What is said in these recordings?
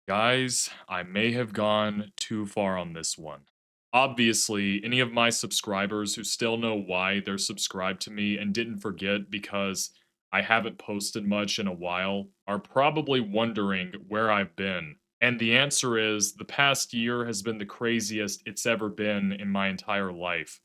Guys, I may have gone too far on this one. Obviously, any of my subscribers who still know why they're subscribed to me and didn't forget because I haven't posted much in a while are probably wondering where I've been. And the answer is the past year has been the craziest it's ever been in my entire life.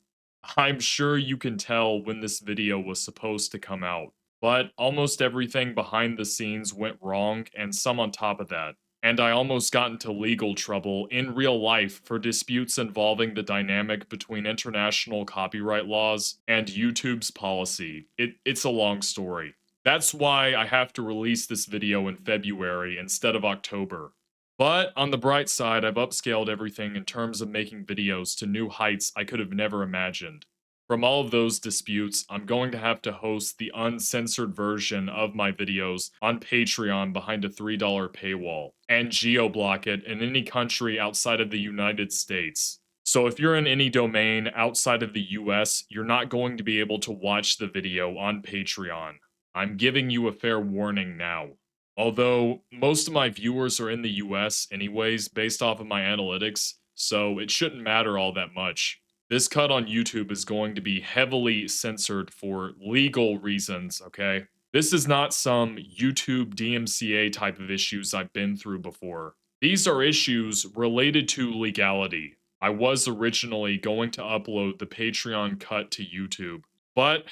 I'm sure you can tell when this video was supposed to come out, but almost everything behind the scenes went wrong, and some on top of that. And I almost got into legal trouble in real life for disputes involving the dynamic between international copyright laws and YouTube's policy. It's a long story. That's why I have to release this video in February instead of October. But on the bright side, I've upscaled everything in terms of making videos to new heights I could have never imagined. From all of those disputes, I'm going to have to host the uncensored version of my videos on Patreon behind a $3 paywall, and geo-block it in any country outside of the United States. So if you're in any domain outside of the US, you're not going to be able to watch the video on Patreon. I'm giving you a fair warning now. Although most of my viewers are in the US anyways, based off of my analytics, so it shouldn't matter all that much. This cut on YouTube is going to be heavily censored for legal reasons, okay? This is not some YouTube DMCA type of issues I've been through before. These are issues related to legality. I was originally going to upload the Patreon cut to YouTube, but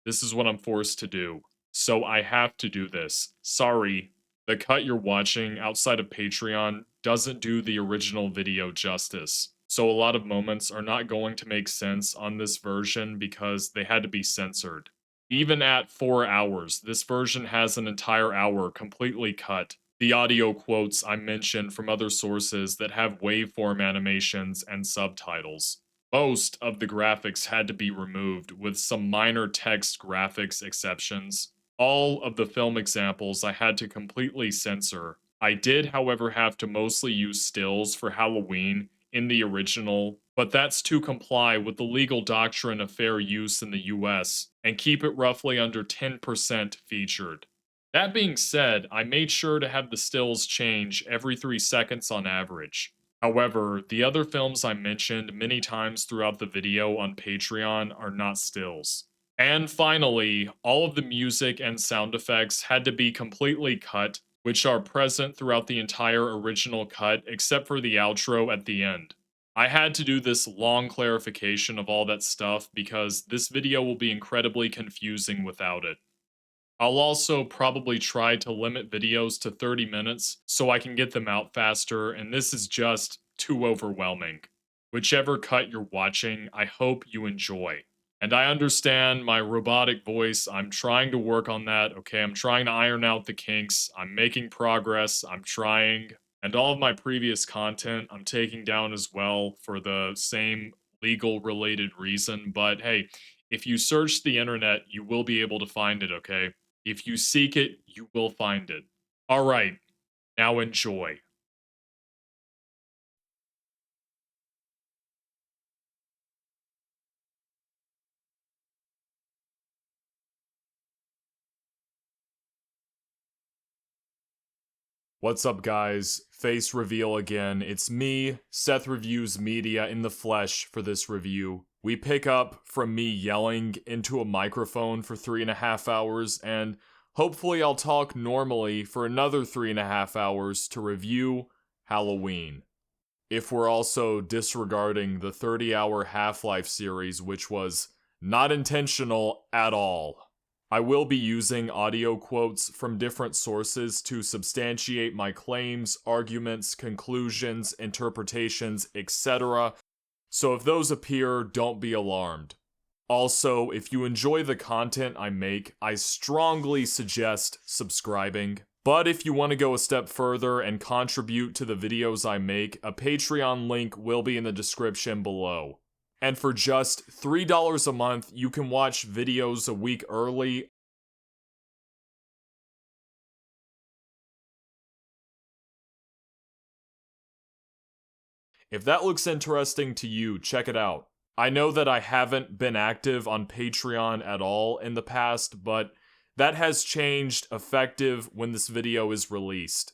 this is what I'm forced to do. So I have to do this. Sorry, the cut you're watching outside of Patreon doesn't do the original video justice. So a lot of moments are not going to make sense on this version because they had to be censored. Even at 4 hours, this version has an entire hour completely cut. The audio quotes I mentioned from other sources that have waveform animations and subtitles. Most of the graphics had to be removed, with some minor text graphics exceptions. All of the film examples I had to completely censor. I did, however, have to mostly use stills for Halloween in the original, but that's to comply with the legal doctrine of fair use in the US and keep it roughly under 10% featured. That being said, I made sure to have the stills change every 3 seconds on average. However, the other films I mentioned many times throughout the video on Patreon are not stills. And finally, all of the music and sound effects had to be completely cut, which are present throughout the entire original cut except for the outro at the end. I had to do this long clarification of all that stuff because this video will be incredibly confusing without it. I'll also probably try to limit videos to 30 minutes so I can get them out faster, and this is just too overwhelming. Whichever cut you're watching, I hope you enjoy. And I understand my robotic voice, I'm trying to work on that, okay? I'm trying to iron out the kinks, I'm making progress, I'm trying. And all of my previous content I'm taking down as well for the same legal related reason, but hey, if you search the internet, you will be able to find it, okay? If you seek it, you will find it. Alright, now enjoy. What's up, guys? Face reveal again. It's me, Seth Reviews Media, in the flesh for this review. We pick up from me yelling into a microphone for 3.5 hours, and hopefully I'll talk normally for another 3.5 hours to review Halloween. If we're also disregarding the 30-hour Half-Life series, which was not intentional at all. I will be using audio quotes from different sources to substantiate my claims, arguments, conclusions, interpretations, etc. So if those appear, don't be alarmed. Also, if you enjoy the content I make, I strongly suggest subscribing. But if you want to go a step further and contribute to the videos I make, a Patreon link will be in the description below. And for just $3 a month, you can watch videos a week early. If that looks interesting to you, check it out. I know that I haven't been active on Patreon at all in the past, but that has changed effective when this video is released.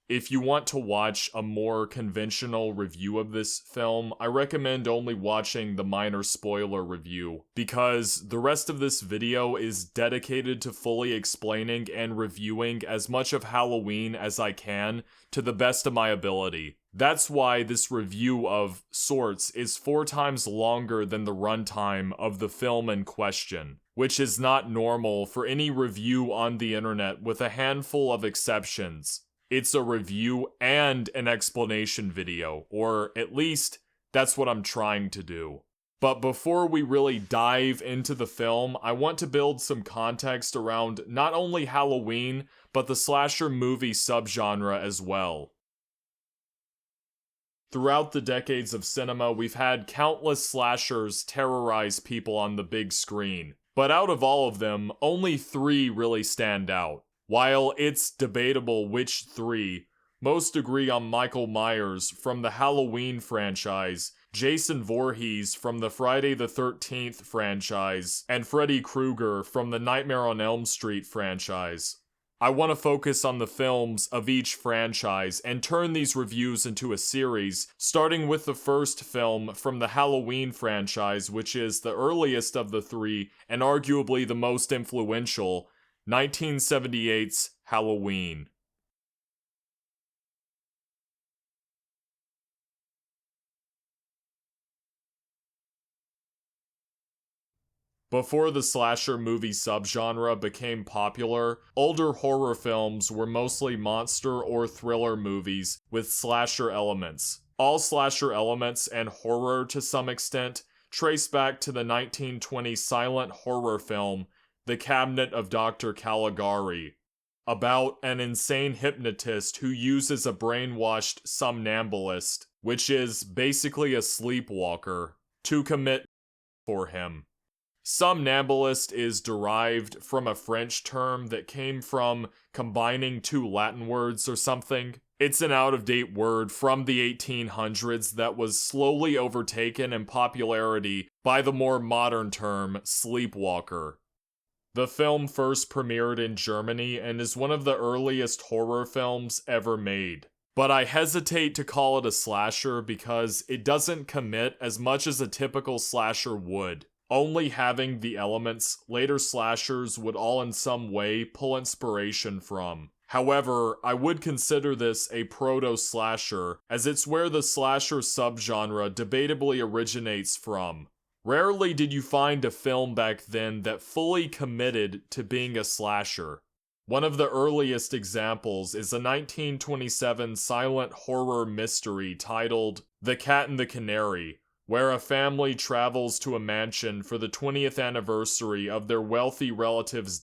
If you want to watch a more conventional review of this film, I recommend only watching the minor spoiler review, because the rest of this video is dedicated to fully explaining and reviewing as much of Halloween as I can to the best of my ability. That's why this review of sorts is 4 times longer than the runtime of the film in question, which is not normal for any review on the internet with a handful of exceptions. It's a review and an explanation video, or at least that's what I'm trying to do. But before we really dive into the film, I want to build some context around not only Halloween, but the slasher movie subgenre as well. Throughout the decades of cinema, we've had countless slashers terrorize people on the big screen. But out of all of them, only 3 really stand out. While it's debatable which 3, most agree on Michael Myers from the Halloween franchise, Jason Voorhees from the Friday the 13th franchise, and Freddy Krueger from the Nightmare on Elm Street franchise. I want to focus on the films of each franchise and turn these reviews into a series, starting with the first film from the Halloween franchise, which is the earliest of the 3 and arguably the most influential, 1978's Halloween. Before the slasher movie subgenre became popular, older horror films were mostly monster or thriller movies with slasher elements. All slasher elements and horror to some extent trace back to the 1920 silent horror film The Cabinet of Dr. Caligari, about an insane hypnotist who uses a brainwashed somnambulist, which is basically a sleepwalker, to commit for him. Somnambulist is derived from a French term that came from combining 2 Latin words or something. It's an out-of-date word from the 1800s that was slowly overtaken in popularity by the more modern term sleepwalker. The film first premiered in Germany and is one of the earliest horror films ever made. But I hesitate to call it a slasher because it doesn't commit as much as a typical slasher would, only having the elements later slashers would all in some way pull inspiration from. However, I would consider this a proto-slasher, as it's where the slasher subgenre debatably originates from. Rarely did you find a film back then that fully committed to being a slasher. One of the earliest examples is a 1927 silent horror mystery titled The Cat and the Canary, where a family travels to a mansion for the 20th anniversary of their wealthy relative's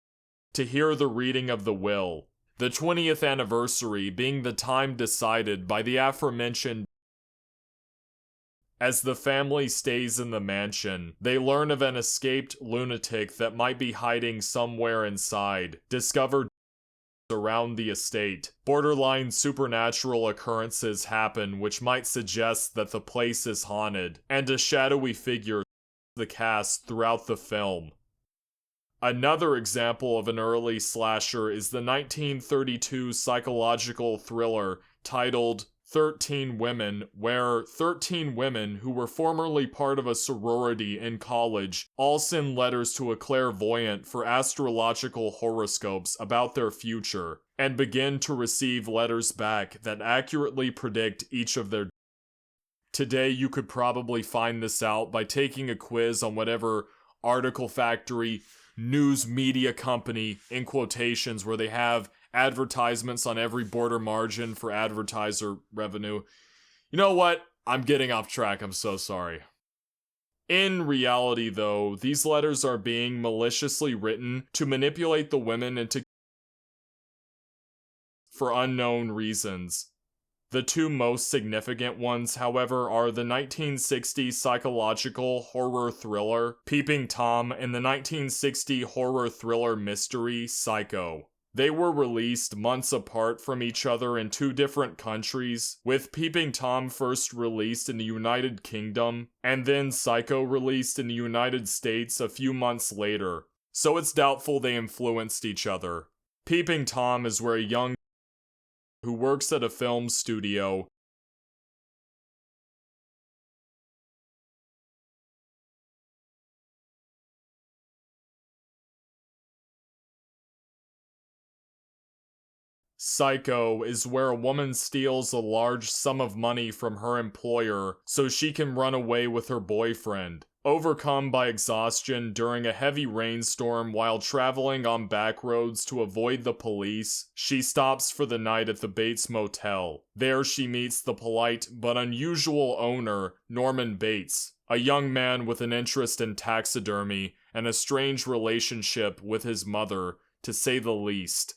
to hear the reading of the will. The 20th anniversary being the time decided by the aforementioned. As the family stays in the mansion, they learn of an escaped lunatic that might be hiding somewhere inside, discovered around the estate. Borderline supernatural occurrences happen which might suggest that the place is haunted, and a shadowy figure the cast throughout the film. Another example of an early slasher is the 1932 psychological thriller titled 13 Women, where 13 women who were formerly part of a sorority in college all send letters to a clairvoyant for astrological horoscopes about their future, and begin to receive letters back that accurately predict each of their. Today you could probably find this out by taking a quiz on whatever article factory, news media company, in quotations, where they have advertisements on every border margin for advertiser revenue. You know what? I'm getting off track, I'm so sorry. In reality, though, these letters are being maliciously written to manipulate the women into for unknown reasons. The 2 most significant ones, however, are the 1960 psychological horror thriller Peeping Tom and the 1960 horror thriller mystery Psycho. They were released months apart from each other in 2 different countries, with Peeping Tom first released in the United Kingdom, and then Psycho released in the United States a few months later, so it's doubtful they influenced each other. Peeping Tom is where a young who works at a film studio. Psycho is where a woman steals a large sum of money from her employer so she can run away with her boyfriend. Overcome by exhaustion during a heavy rainstorm while traveling on back roads to avoid the police, she stops for the night at the Bates Motel. There she meets the polite but unusual owner, Norman Bates, a young man with an interest in taxidermy and a strange relationship with his mother, to say the least.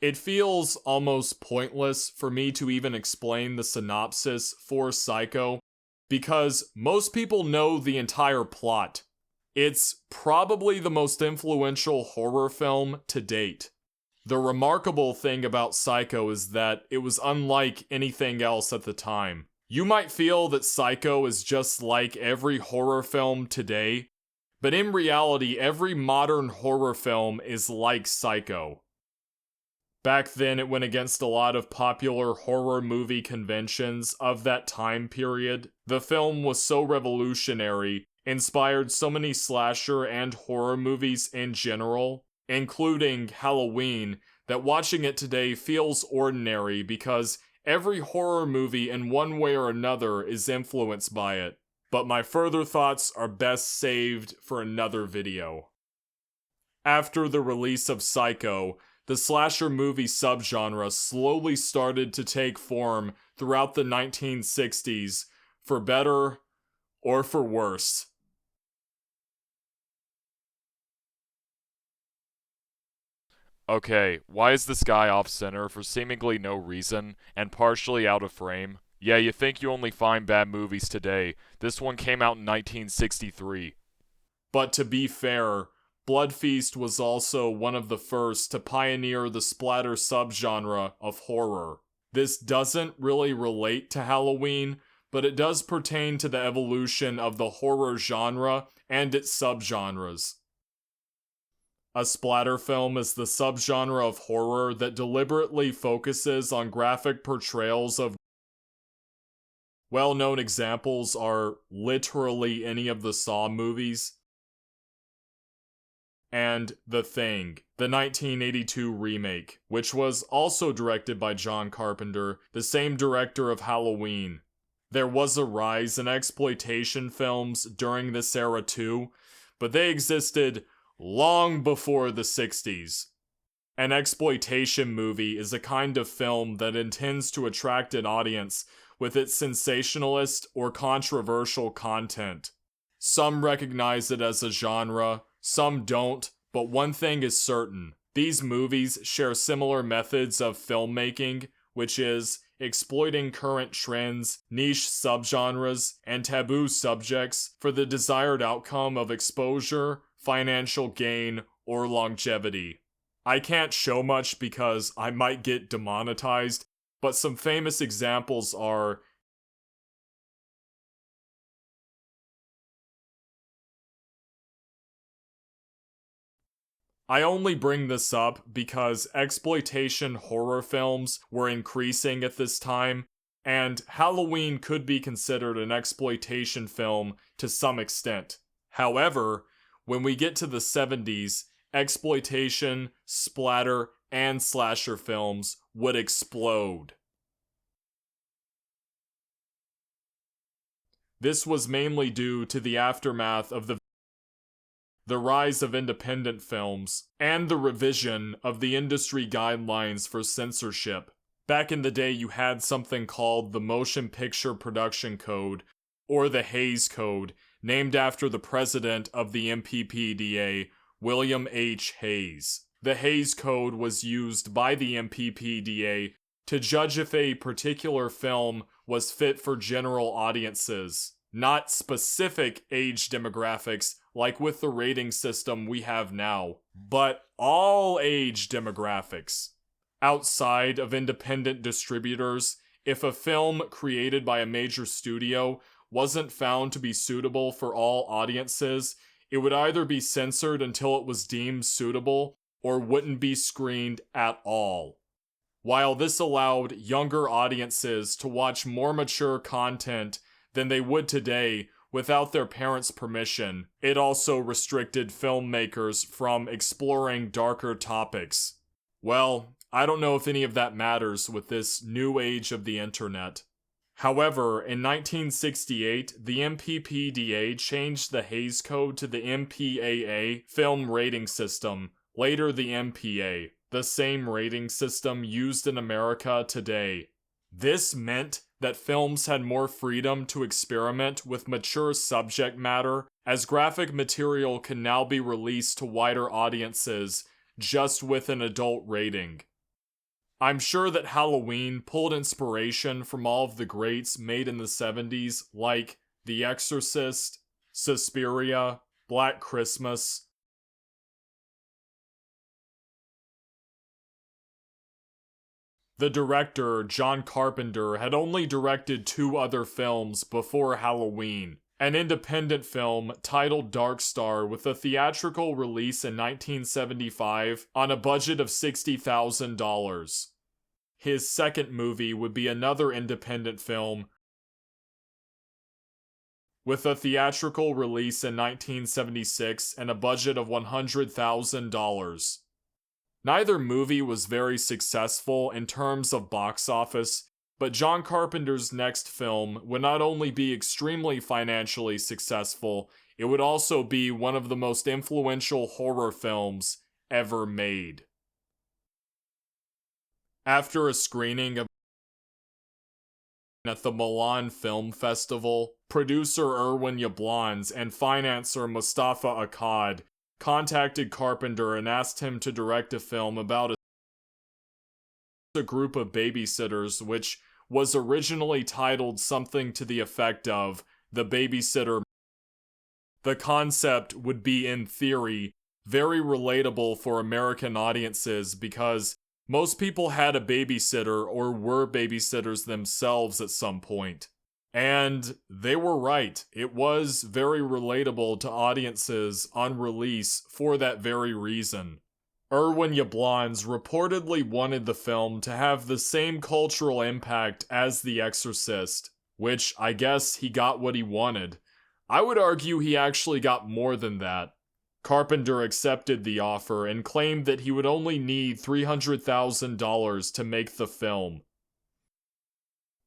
It feels almost pointless for me to even explain the synopsis for Psycho, because most people know the entire plot. It's probably the most influential horror film to date. The remarkable thing about Psycho is that it was unlike anything else at the time. You might feel that Psycho is just like every horror film today, but in reality, every modern horror film is like Psycho. Back then, it went against a lot of popular horror movie conventions of that time period. The film was so revolutionary, inspired so many slasher and horror movies in general, including Halloween, that watching it today feels ordinary because every horror movie in one way or another is influenced by it. But my further thoughts are best saved for another video. After the release of Psycho, the slasher movie subgenre slowly started to take form throughout the 1960s, for better or for worse. Okay, why is this guy off center for seemingly no reason and partially out of frame? Yeah, you think you only find bad movies today. This one came out in 1963. But to be fair, Blood Feast was also one of the first to pioneer the splatter subgenre of horror. This doesn't really relate to Halloween, but it does pertain to the evolution of the horror genre and its subgenres. A splatter film is the subgenre of horror that deliberately focuses on graphic portrayals of. Well-known examples are literally any of the Saw movies, and The Thing, the 1982 remake, which was also directed by John Carpenter, the same director of Halloween. There was a rise in exploitation films during this era too, but they existed long before the 60s. An exploitation movie is a kind of film that intends to attract an audience with its sensationalist or controversial content. Some recognize it as a genre, some don't, but one thing is certain. These movies share similar methods of filmmaking, which is exploiting current trends, niche subgenres, and taboo subjects for the desired outcome of exposure, financial gain, or longevity. I can't show much because I might get demonetized, but some famous examples are I only bring this up because exploitation horror films were increasing at this time, and Halloween could be considered an exploitation film to some extent. However, when we get to the 70s, exploitation, splatter, and slasher films would explode. This was mainly due to the aftermath of the rise of independent films, and the revision of the industry guidelines for censorship. Back in the day, you had something called the Motion Picture Production Code, or the Hays Code, named after the president of the MPPDA, William H. Hays. The Hays Code was used by the MPPDA to judge if a particular film was fit for general audiences, not specific age demographics like with the rating system we have now, but all age demographics. Outside of independent distributors, if a film created by a major studio wasn't found to be suitable for all audiences, it would either be censored until it was deemed suitable or wouldn't be screened at all. While this allowed younger audiences to watch more mature content than they would today without their parents' permission, it also restricted filmmakers from exploring darker topics. Well, I don't know if any of that matters with this new age of the internet. However, in 1968, the MPPDA changed the Hays Code to the MPAA film rating system, later the MPA, the same rating system used in America today. This meant that films had more freedom to experiment with mature subject matter, as graphic material can now be released to wider audiences just with an adult rating. I'm sure that Halloween pulled inspiration from all of the greats made in the 70s, like The Exorcist, Suspiria, Black Christmas. The director, John Carpenter, had only directed 2 other films before Halloween. An independent film titled Dark Star with a theatrical release in 1975 on a budget of $60,000. His second movie would be another independent film with a theatrical release in 1976 and a budget of $100,000. Neither movie was very successful in terms of box office, but John Carpenter's next film would not only be extremely financially successful, it would also be one of the most influential horror films ever made. After a screening of at the Milan Film Festival, producer Erwin Yablans and financier Mustafa Akkad contacted Carpenter and asked him to direct a film about a group of babysitters, which was originally titled something to the effect of The Babysitter. The concept would be, in theory, very relatable for American audiences because most people had a babysitter or were babysitters themselves at some point. And they were right. It was very relatable to audiences on release for that very reason. Erwin Yablans reportedly wanted the film to have the same cultural impact as The Exorcist, which I guess he got what he wanted. I would argue he actually got more than that. Carpenter accepted the offer and claimed that he would only need $300,000 to make the film.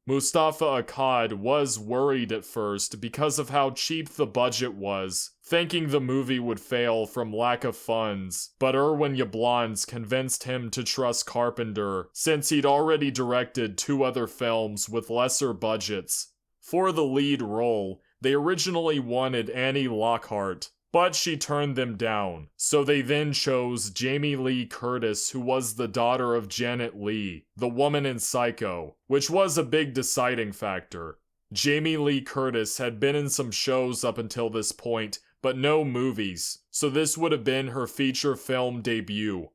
Mustafa Akkad was worried at first because of how cheap the budget was, thinking the movie would fail from lack of funds, but Erwin Yablans convinced him to trust Carpenter since he'd already directed 2 other films with lesser budgets. For the lead role, they originally wanted Annie Lockhart, but she turned them down, so they then chose Jamie Lee Curtis, who was the daughter of Janet Leigh, the woman in Psycho, which was a big deciding factor. Jamie Lee Curtis had been in some shows up until this point, but no movies, so this would have been her feature film debut.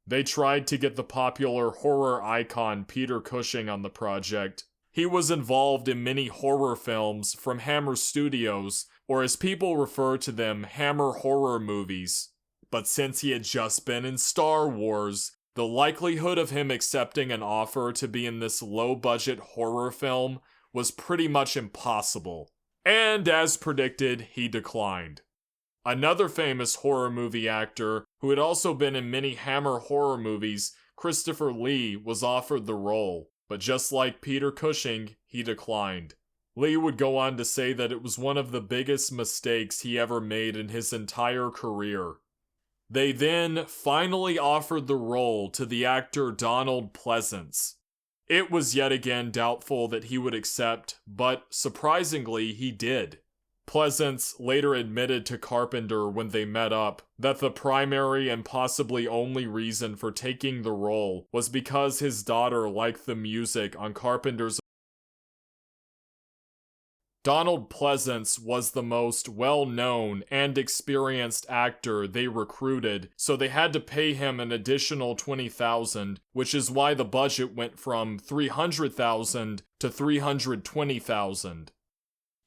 They tried to get the popular horror icon Peter Cushing on the project. He was involved in many horror films from Hammer Studios, or as people refer to them, Hammer horror movies. But since he had just been in Star Wars, the likelihood of him accepting an offer to be in this low-budget horror film was pretty much impossible. And as predicted, he declined. Another famous horror movie actor, who had also been in many Hammer horror movies, Christopher Lee, was offered the role. But just like Peter Cushing, he declined. Lee would go on to say that it was one of the biggest mistakes he ever made in his entire career. They then finally offered the role to the actor Donald Pleasence. It was yet again doubtful that he would accept, but surprisingly he did. Pleasence later admitted to Carpenter when they met up that the primary and possibly only reason for taking the role was because his daughter liked the music on Carpenter's. Donald Pleasence was the most well-known and experienced actor they recruited, so they had to pay him an additional $20,000, which is why the budget went from $300,000 to $320,000.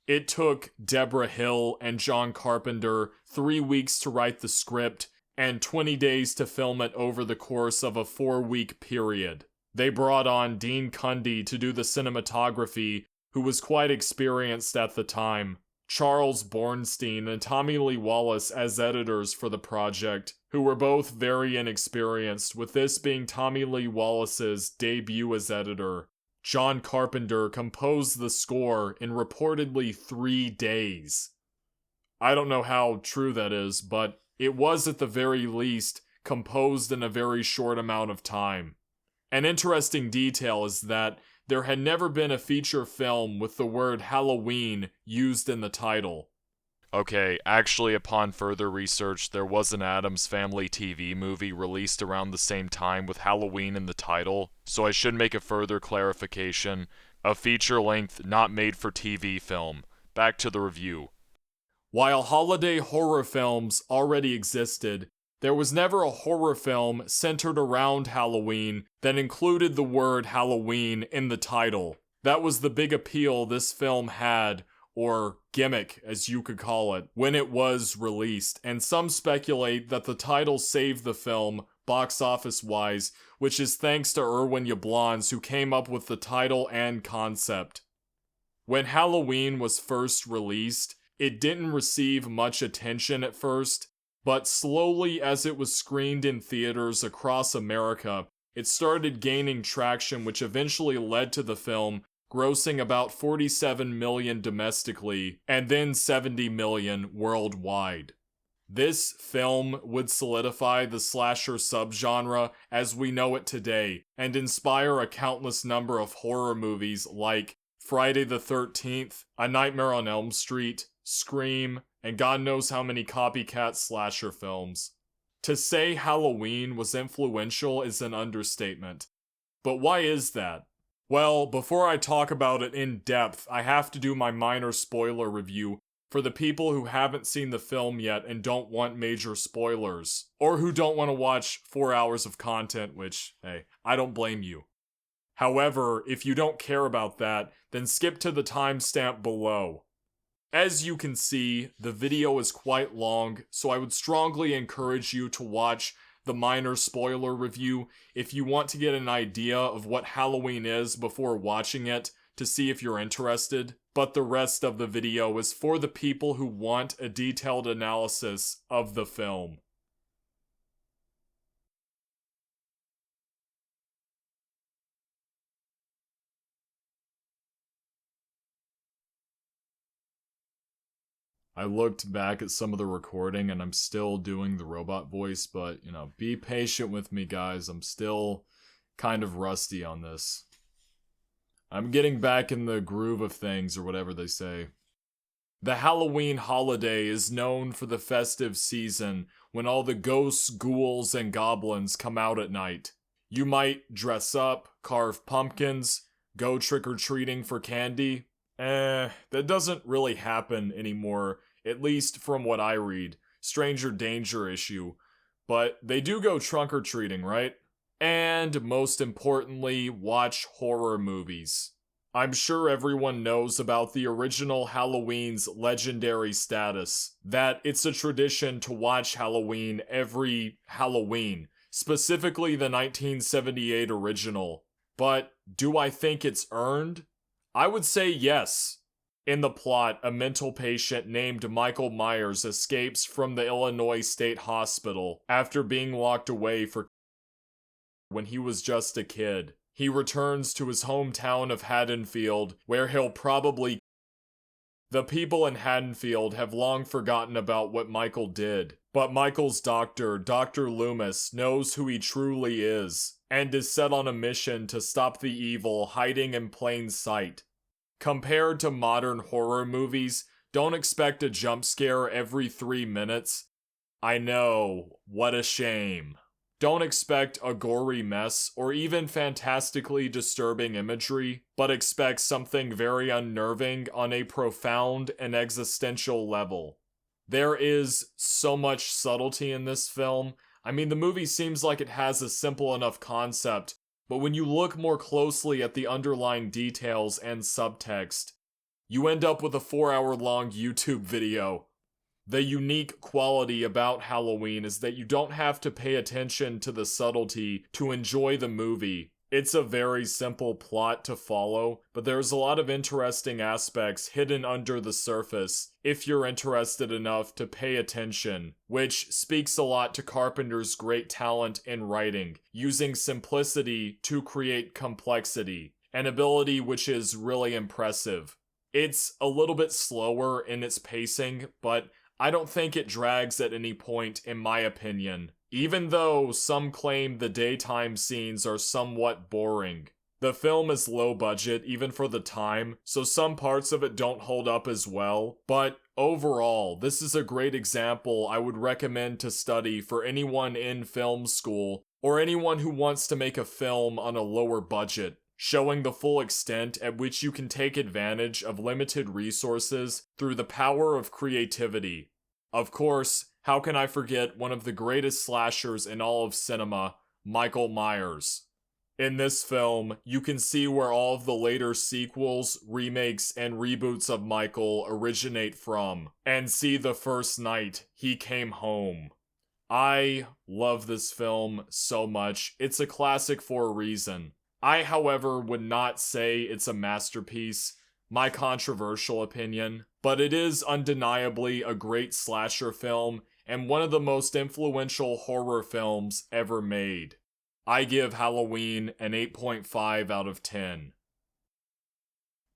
It took Deborah Hill and John Carpenter 3 weeks to write the script and 20 days to film it over the course of a 4-week period. They brought on Dean Cundy to do the cinematography, who was quite experienced at the time, Charles Bornstein and Tommy Lee Wallace as editors for the project, who were both very inexperienced, with this being Tommy Lee Wallace's debut as editor. John Carpenter composed the score in reportedly 3 days. I don't know how true that is, but it was at the very least composed in a very short amount of time. An interesting detail is that there had never been a feature film with the word Halloween used in the title. Okay, actually, upon further research, there was an Addams Family TV movie released around the same time with Halloween in the title, so I should make a further clarification. A feature-length, not made for TV film. Back to the review. While holiday horror films already existed, there was never a horror film centered around Halloween that included the word Halloween in the title. That was the big appeal this film had, or gimmick as you could call it, when it was released, and some speculate that the title saved the film, box office wise, which is thanks to Irwin Yablans, who came up with the title and concept. When Halloween was first released, it didn't receive much attention at first, but slowly as it was screened in theaters across America, it started gaining traction, which eventually led to the film grossing about $47 million domestically and then $70 million worldwide. This film would solidify the slasher subgenre as we know it today and inspire a countless number of horror movies like Friday the 13th, A Nightmare on Elm Street, Scream, and God knows how many copycat slasher films. To say Halloween was influential is an understatement. But why is that? Well, before I talk about it in depth, I have to do my minor spoiler review for the people who haven't seen the film yet and don't want major spoilers, or who don't want to watch 4 hours of content, which, hey, I don't blame you. However, if you don't care about that, then skip to the timestamp below. As you can see, the video is quite long, so I would strongly encourage you to watch the minor spoiler review if you want to get an idea of what Halloween is before watching it to see if you're interested, but the rest of the video is for the people who want a detailed analysis of the film. I looked back at some of the recording and I'm still doing the robot voice, but, be patient with me, guys. I'm still kind of rusty on this. I'm getting back in the groove of things, or whatever they say. The Halloween holiday is known for the festive season when all the ghosts, ghouls, and goblins come out at night. You might dress up, carve pumpkins, go trick-or-treating for candy. That doesn't really happen anymore, at least from what I read. Stranger danger issue. But they do go trunk-or-treating, right? And most importantly, watch horror movies. I'm sure everyone knows about the original Halloween's legendary status, that it's a tradition to watch Halloween every Halloween, specifically the 1978 original. But do I think it's earned? I would say yes. In the plot, a mental patient named Michael Myers escapes from the Illinois State Hospital after being locked away for when he was just a kid. He returns to his hometown of Haddonfield, where he'll probably... The people in Haddonfield have long forgotten about what Michael did, but Michael's doctor, Dr. Loomis, knows who he truly is, and is set on a mission to stop the evil hiding in plain sight. Compared to modern horror movies, don't expect a jump scare every 3 minutes. I know, what a shame. Don't expect a gory mess or even fantastically disturbing imagery, but expect something very unnerving on a profound and existential level. There is so much subtlety in this film. I mean, the movie seems like it has a simple enough concept, but when you look more closely at the underlying details and subtext, you end up with a 4-hour-long YouTube video. The unique quality about Halloween is that you don't have to pay attention to the subtlety to enjoy the movie. It's a very simple plot to follow, but there's a lot of interesting aspects hidden under the surface if you're interested enough to pay attention, which speaks a lot to Carpenter's great talent in writing, using simplicity to create complexity, an ability which is really impressive. It's a little bit slower in its pacing, but I don't think it drags at any point in my opinion. Even though some claim the daytime scenes are somewhat boring. The film is low budget even for the time, so some parts of it don't hold up as well, but overall, this is a great example I would recommend to study for anyone in film school or anyone who wants to make a film on a lower budget, showing the full extent at which you can take advantage of limited resources through the power of creativity. Of course, how can I forget one of the greatest slashers in all of cinema, Michael Myers? In this film, you can see where all of the later sequels, remakes, and reboots of Michael originate from, and see the first night he came home. I love this film so much. It's a classic for a reason. I, however, would not say it's a masterpiece, my controversial opinion, but it is undeniably a great slasher film and one of the most influential horror films ever made. I give Halloween an 8.5 out of 10.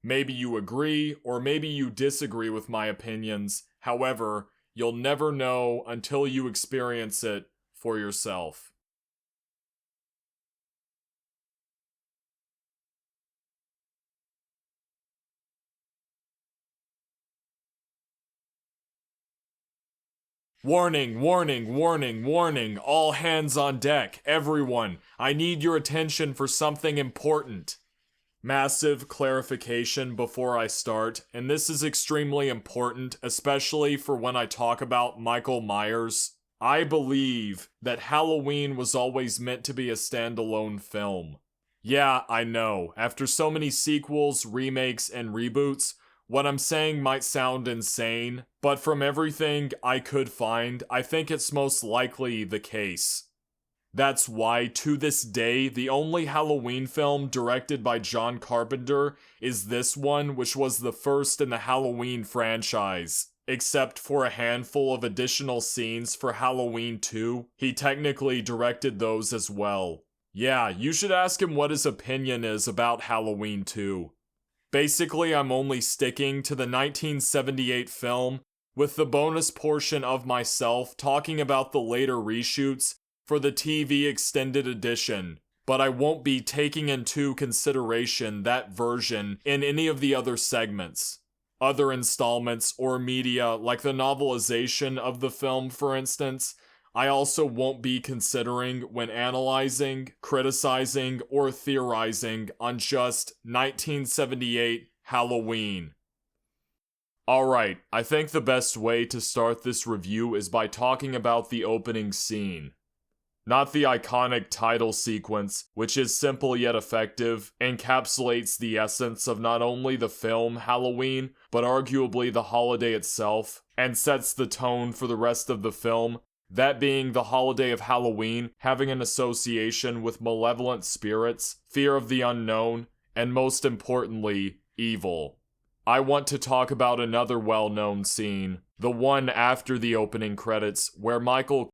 Maybe you agree, or maybe you disagree with my opinions. However, you'll never know until you experience it for yourself. Warning, warning, warning, warning, all hands on deck, everyone. I need your attention for something important. Massive clarification before I start, and this is extremely important, especially for when I talk about Michael Myers. I believe that Halloween was always meant to be a standalone film. Yeah, I know, after so many sequels, remakes, and reboots, what I'm saying might sound insane, but from everything I could find, I think it's most likely the case. That's why, to this day, the only Halloween film directed by John Carpenter is this one, which was the first in the Halloween franchise. Except for a handful of additional scenes for Halloween 2, he technically directed those as well. Yeah, you should ask him what his opinion is about Halloween 2. Basically, I'm only sticking to the 1978 film, with the bonus portion of myself talking about the later reshoots for the TV extended edition, but I won't be taking into consideration that version in any of the other segments. Other installments or media, like the novelization of the film for instance, I also won't be considering when analyzing, criticizing, or theorizing on just 1978 Halloween. Alright, I think the best way to start this review is by talking about the opening scene. Not the iconic title sequence, which is simple yet effective, encapsulates the essence of not only the film Halloween, but arguably the holiday itself, and sets the tone for the rest of the film, that being the holiday of Halloween having an association with malevolent spirits, fear of the unknown, and most importantly, evil. I want to talk about another well-known scene, the one after the opening credits, where Michael.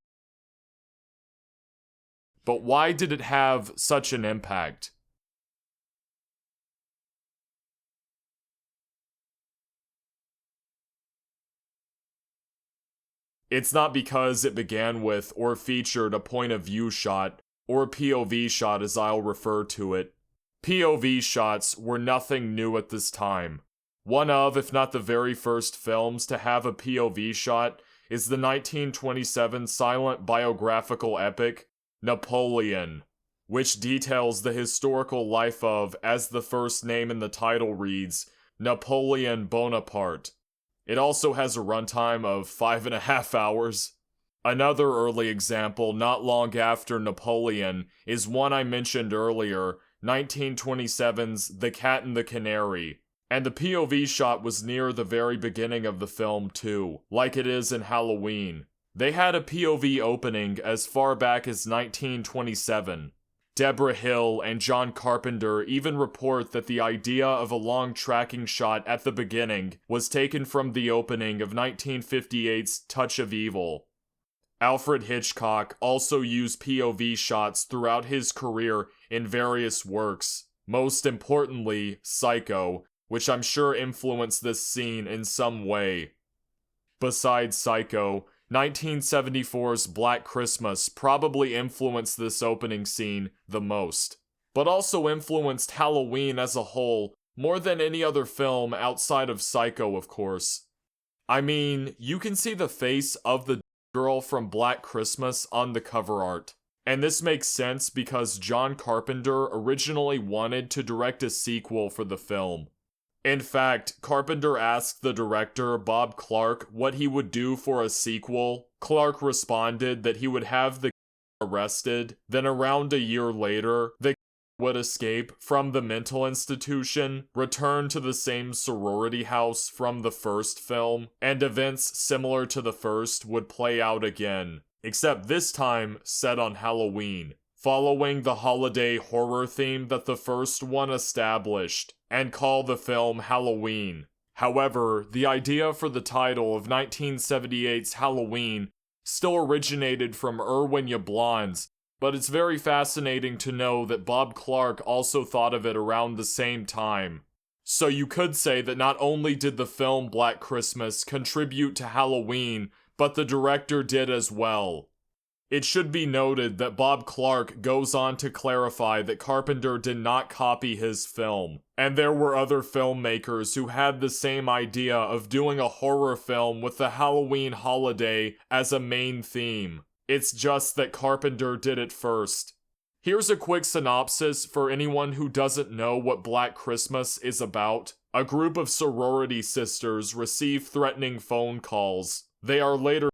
But why did it have such an impact? It's not because it began with or featured a point of view shot, or POV shot as I'll refer to it. POV shots were nothing new at this time. One of, if not the very first films to have a POV shot is the 1927 silent biographical epic, Napoleon, which details the historical life of, as the first name in the title reads, Napoleon Bonaparte. It also has a runtime of 5.5 hours. Another early example, not long after Napoleon, is one I mentioned earlier, 1927's The Cat and the Canary. And the POV shot was near the very beginning of the film too, like it is in Halloween. They had a POV opening as far back as 1927. Deborah Hill and John Carpenter even report that the idea of a long tracking shot at the beginning was taken from the opening of 1958's Touch of Evil. Alfred Hitchcock also used POV shots throughout his career in various works, most importantly, Psycho, which I'm sure influenced this scene in some way. Besides Psycho, 1974's Black Christmas probably influenced this opening scene the most, but also influenced Halloween as a whole more than any other film outside of Psycho, of course. I mean, you can see the face of the girl from Black Christmas on the cover art, and this makes sense because John Carpenter originally wanted to direct a sequel for the film. In fact, Carpenter asked the director, Bob Clark, what he would do for a sequel. Clark responded that he would have the arrested, then around a year later, the would escape from the mental institution, return to the same sorority house from the first film, and events similar to the first would play out again, except this time set on Halloween, following the holiday horror theme that the first one established, and call the film Halloween. However, the idea for the title of 1978's Halloween still originated from Irwin Yablans, but it's very fascinating to know that Bob Clark also thought of it around the same time. So you could say that not only did the film Black Christmas contribute to Halloween, but the director did as well. It should be noted that Bob Clark goes on to clarify that Carpenter did not copy his film, and there were other filmmakers who had the same idea of doing a horror film with the Halloween holiday as a main theme. It's just that Carpenter did it first. Here's a quick synopsis for anyone who doesn't know what Black Christmas is about. A group of sorority sisters receive threatening phone calls. They are later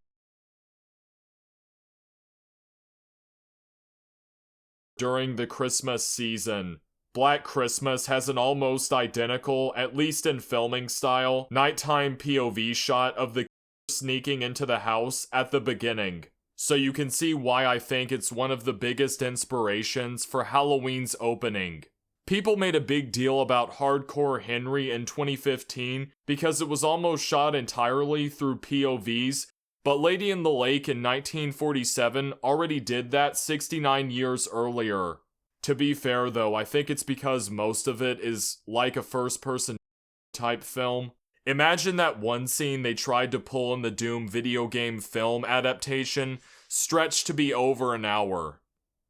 during the Christmas season. Black Christmas has an almost identical, at least in filming style, nighttime POV shot of the sneaking into the house at the beginning. So you can see why I think it's one of the biggest inspirations for Halloween's opening. People made a big deal about Hardcore Henry in 2015 because it was almost shot entirely through POVs, but Lady in the Lake in 1947 already did that 69 years earlier. To be fair though, I think it's because most of it is like a first-person type film. Imagine that one scene they tried to pull in the Doom video game film adaptation, stretched to be over an hour.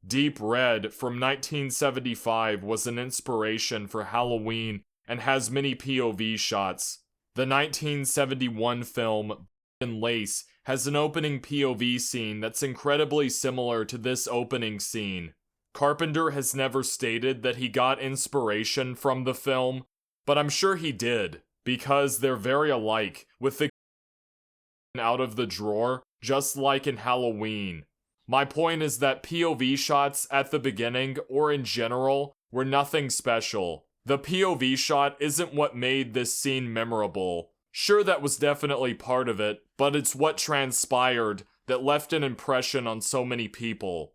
Deep Red from 1975 was an inspiration for Halloween and has many POV shots. The 1971 film in Lace has an opening POV scene that's incredibly similar to this opening scene. Carpenter has never stated that he got inspiration from the film, but I'm sure he did, because they're very alike, with the out of the drawer, just like in Halloween. My point is that POV shots at the beginning, or in general, were nothing special. The POV shot isn't what made this scene memorable. Sure, that was definitely part of it, but it's what transpired that left an impression on so many people.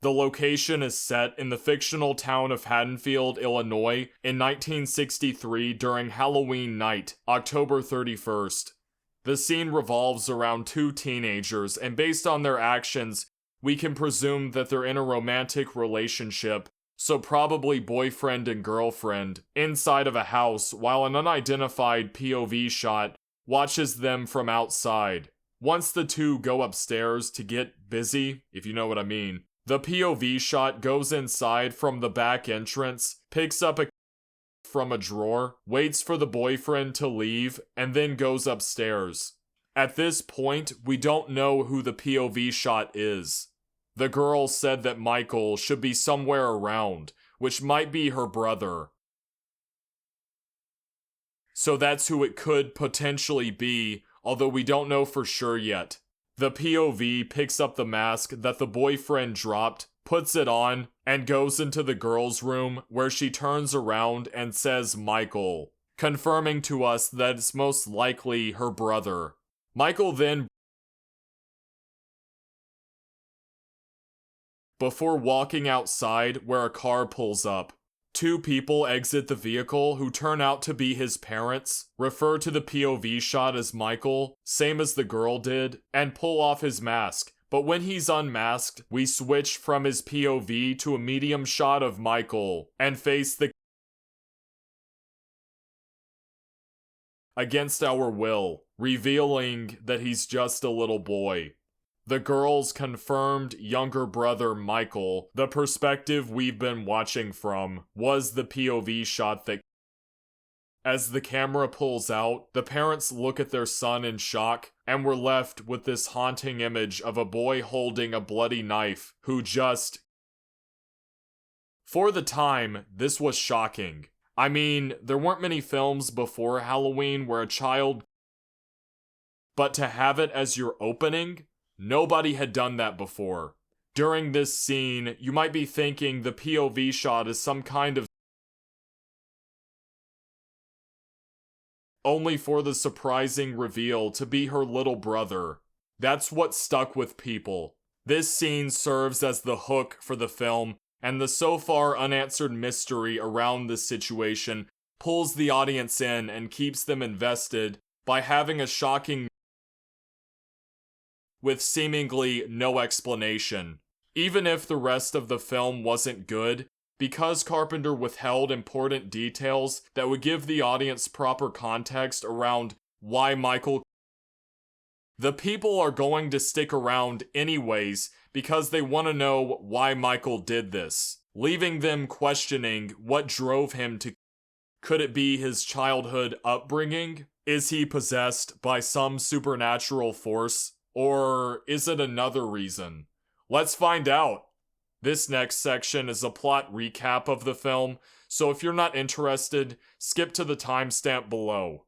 The location is set in the fictional town of Haddonfield, Illinois, in 1963 during Halloween night, October 31st. The scene revolves around two teenagers, and based on their actions, we can presume that they're in a romantic relationship, so probably boyfriend and girlfriend, inside of a house while an unidentified POV shot watches them from outside. Once the two go upstairs to get busy, if you know what I mean, the POV shot goes inside from the back entrance, picks up a from a drawer, waits for the boyfriend to leave, and then goes upstairs. At this point, we don't know who the POV shot is. The girl said that Michael should be somewhere around, which might be her brother. So that's who it could potentially be, although we don't know for sure yet. The POV picks up the mask that the boyfriend dropped, puts it on, and goes into the girl's room where she turns around and says Michael, confirming to us that it's most likely her brother. Michael then before walking outside where a car pulls up. Two people exit the vehicle who turn out to be his parents, refer to the POV shot as Michael, same as the girl did, and pull off his mask. But when he's unmasked, we switch from his POV to a medium shot of Michael and face the against our will, revealing that he's just a little boy. The girl's confirmed younger brother Michael, the perspective we've been watching from, was the POV shot that as the camera pulls out, the parents look at their son in shock, and we're left with this haunting image of a boy holding a bloody knife who just... For the time, this was shocking. I mean, there weren't many films before Halloween where a child... But to have it as your opening? Nobody had done that before. During this scene, you might be thinking the POV shot is some kind of only for the surprising reveal to be her little brother. That's what stuck with people. This scene serves as the hook for the film, and the so far unanswered mystery around this situation pulls the audience in and keeps them invested by having a shocking with seemingly no explanation. Even if the rest of the film wasn't good, because Carpenter withheld important details that would give the audience proper context around why Michael... The people are going to stick around anyways because they want to know why Michael did this, leaving them questioning what drove him to... Could it be his childhood upbringing? Is he possessed by some supernatural force? Or is it another reason? Let's find out. This next section is a plot recap of the film, so if you're not interested, skip to the timestamp below.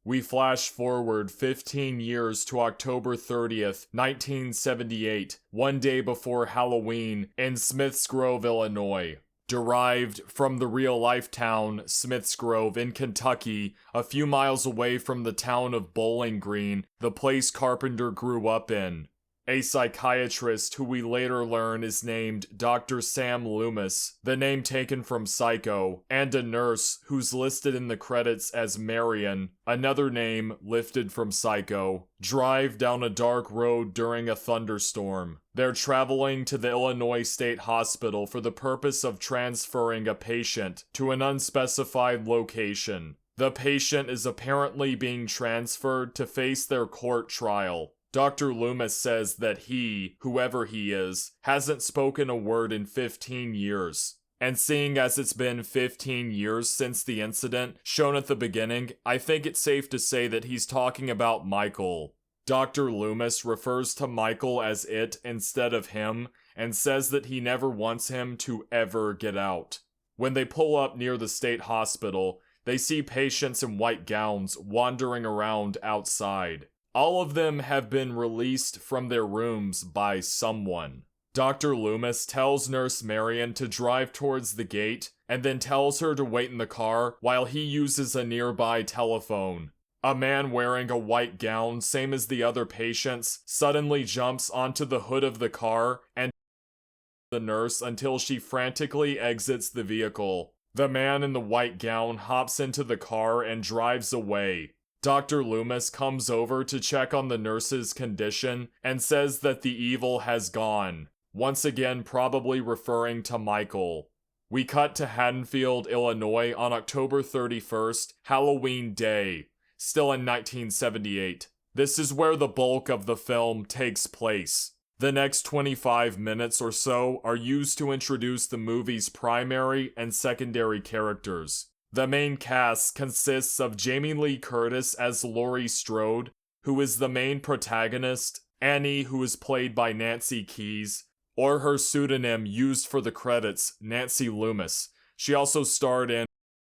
We flash forward 15 years to October 30th, 1978, one day before Halloween in Smiths Grove, Illinois. Derived from the real-life town Smiths Grove in Kentucky, a few miles away from the town of Bowling Green, the place Carpenter grew up in. A psychiatrist who we later learn is named Dr. Sam Loomis, the name taken from Psycho, and a nurse who's listed in the credits as Marion, another name lifted from Psycho, drive down a dark road during a thunderstorm. They're traveling to the Illinois State Hospital for the purpose of transferring a patient to an unspecified location. The patient is apparently being transferred to face their court trial. Dr. Loomis says that he, whoever he is, hasn't spoken a word in 15 years. And seeing as it's been 15 years since the incident shown at the beginning, I think it's safe to say that he's talking about Michael. Dr. Loomis refers to Michael as it instead of him, and says that he never wants him to ever get out. When they pull up near the state hospital, they see patients in white gowns wandering around outside. All of them have been released from their rooms by someone. Dr. Loomis tells Nurse Marion to drive towards the gate, and then tells her to wait in the car while he uses a nearby telephone. A man wearing a white gown, same as the other patients, suddenly jumps onto the hood of the car and the nurse until she frantically exits the vehicle. The man in the white gown hops into the car and drives away. Dr. Loomis comes over to check on the nurse's condition and says that the evil has gone, once again probably referring to Michael. We cut to Haddonfield, Illinois on October 31st, Halloween Day, still in 1978. This is where the bulk of the film takes place. The next 25 minutes or so are used to introduce the movie's primary and secondary characters. The main cast consists of Jamie Lee Curtis as Laurie Strode, who is the main protagonist, Annie, who is played by Nancy Keys, or her pseudonym used for the credits, Nancy Loomis. She also starred in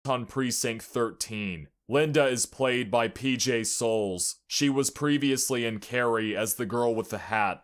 on Precinct 13. Linda is played by PJ Soles. She was previously in Carrie as the girl with the hat.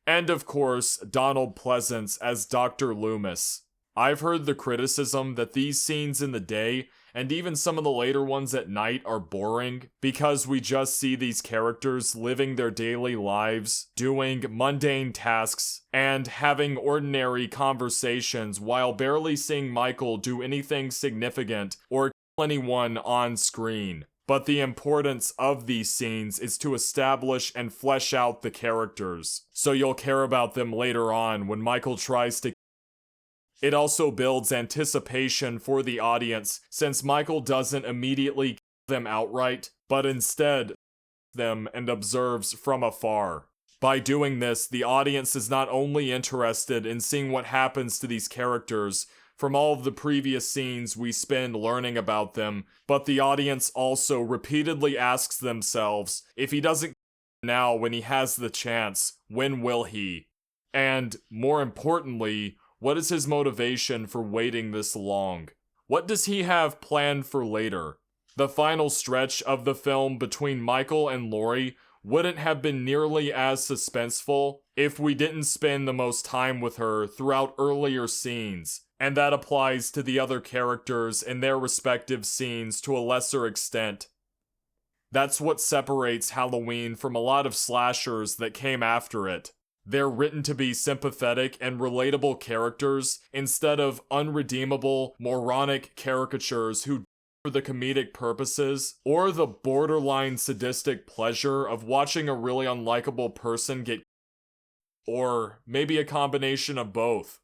And of course, Donald Pleasance as Dr. Loomis. I've heard the criticism that these scenes in the day and even some of the later ones at night are boring because we just see these characters living their daily lives, doing mundane tasks, and having ordinary conversations while barely seeing Michael do anything significant or kill anyone on screen. But the importance of these scenes is to establish and flesh out the characters, so you'll care about them later on when Michael tries to. It also builds anticipation for the audience, since Michael doesn't immediately kill them outright, but instead them and observes from afar. By doing this, the audience is not only interested in seeing what happens to these characters from all of the previous scenes we spend learning about them, but the audience also repeatedly asks themselves, if he doesn't now when he has the chance, when will he? And, more importantly, what is his motivation for waiting this long? What does he have planned for later? The final stretch of the film between Michael and Laurie wouldn't have been nearly as suspenseful if we didn't spend the most time with her throughout earlier scenes, and that applies to the other characters in their respective scenes to a lesser extent. That's what separates Halloween from a lot of slashers that came after it. They're written to be sympathetic and relatable characters instead of unredeemable, moronic caricatures who for the comedic purposes, or the borderline sadistic pleasure of watching a really unlikable person get, or maybe a combination of both.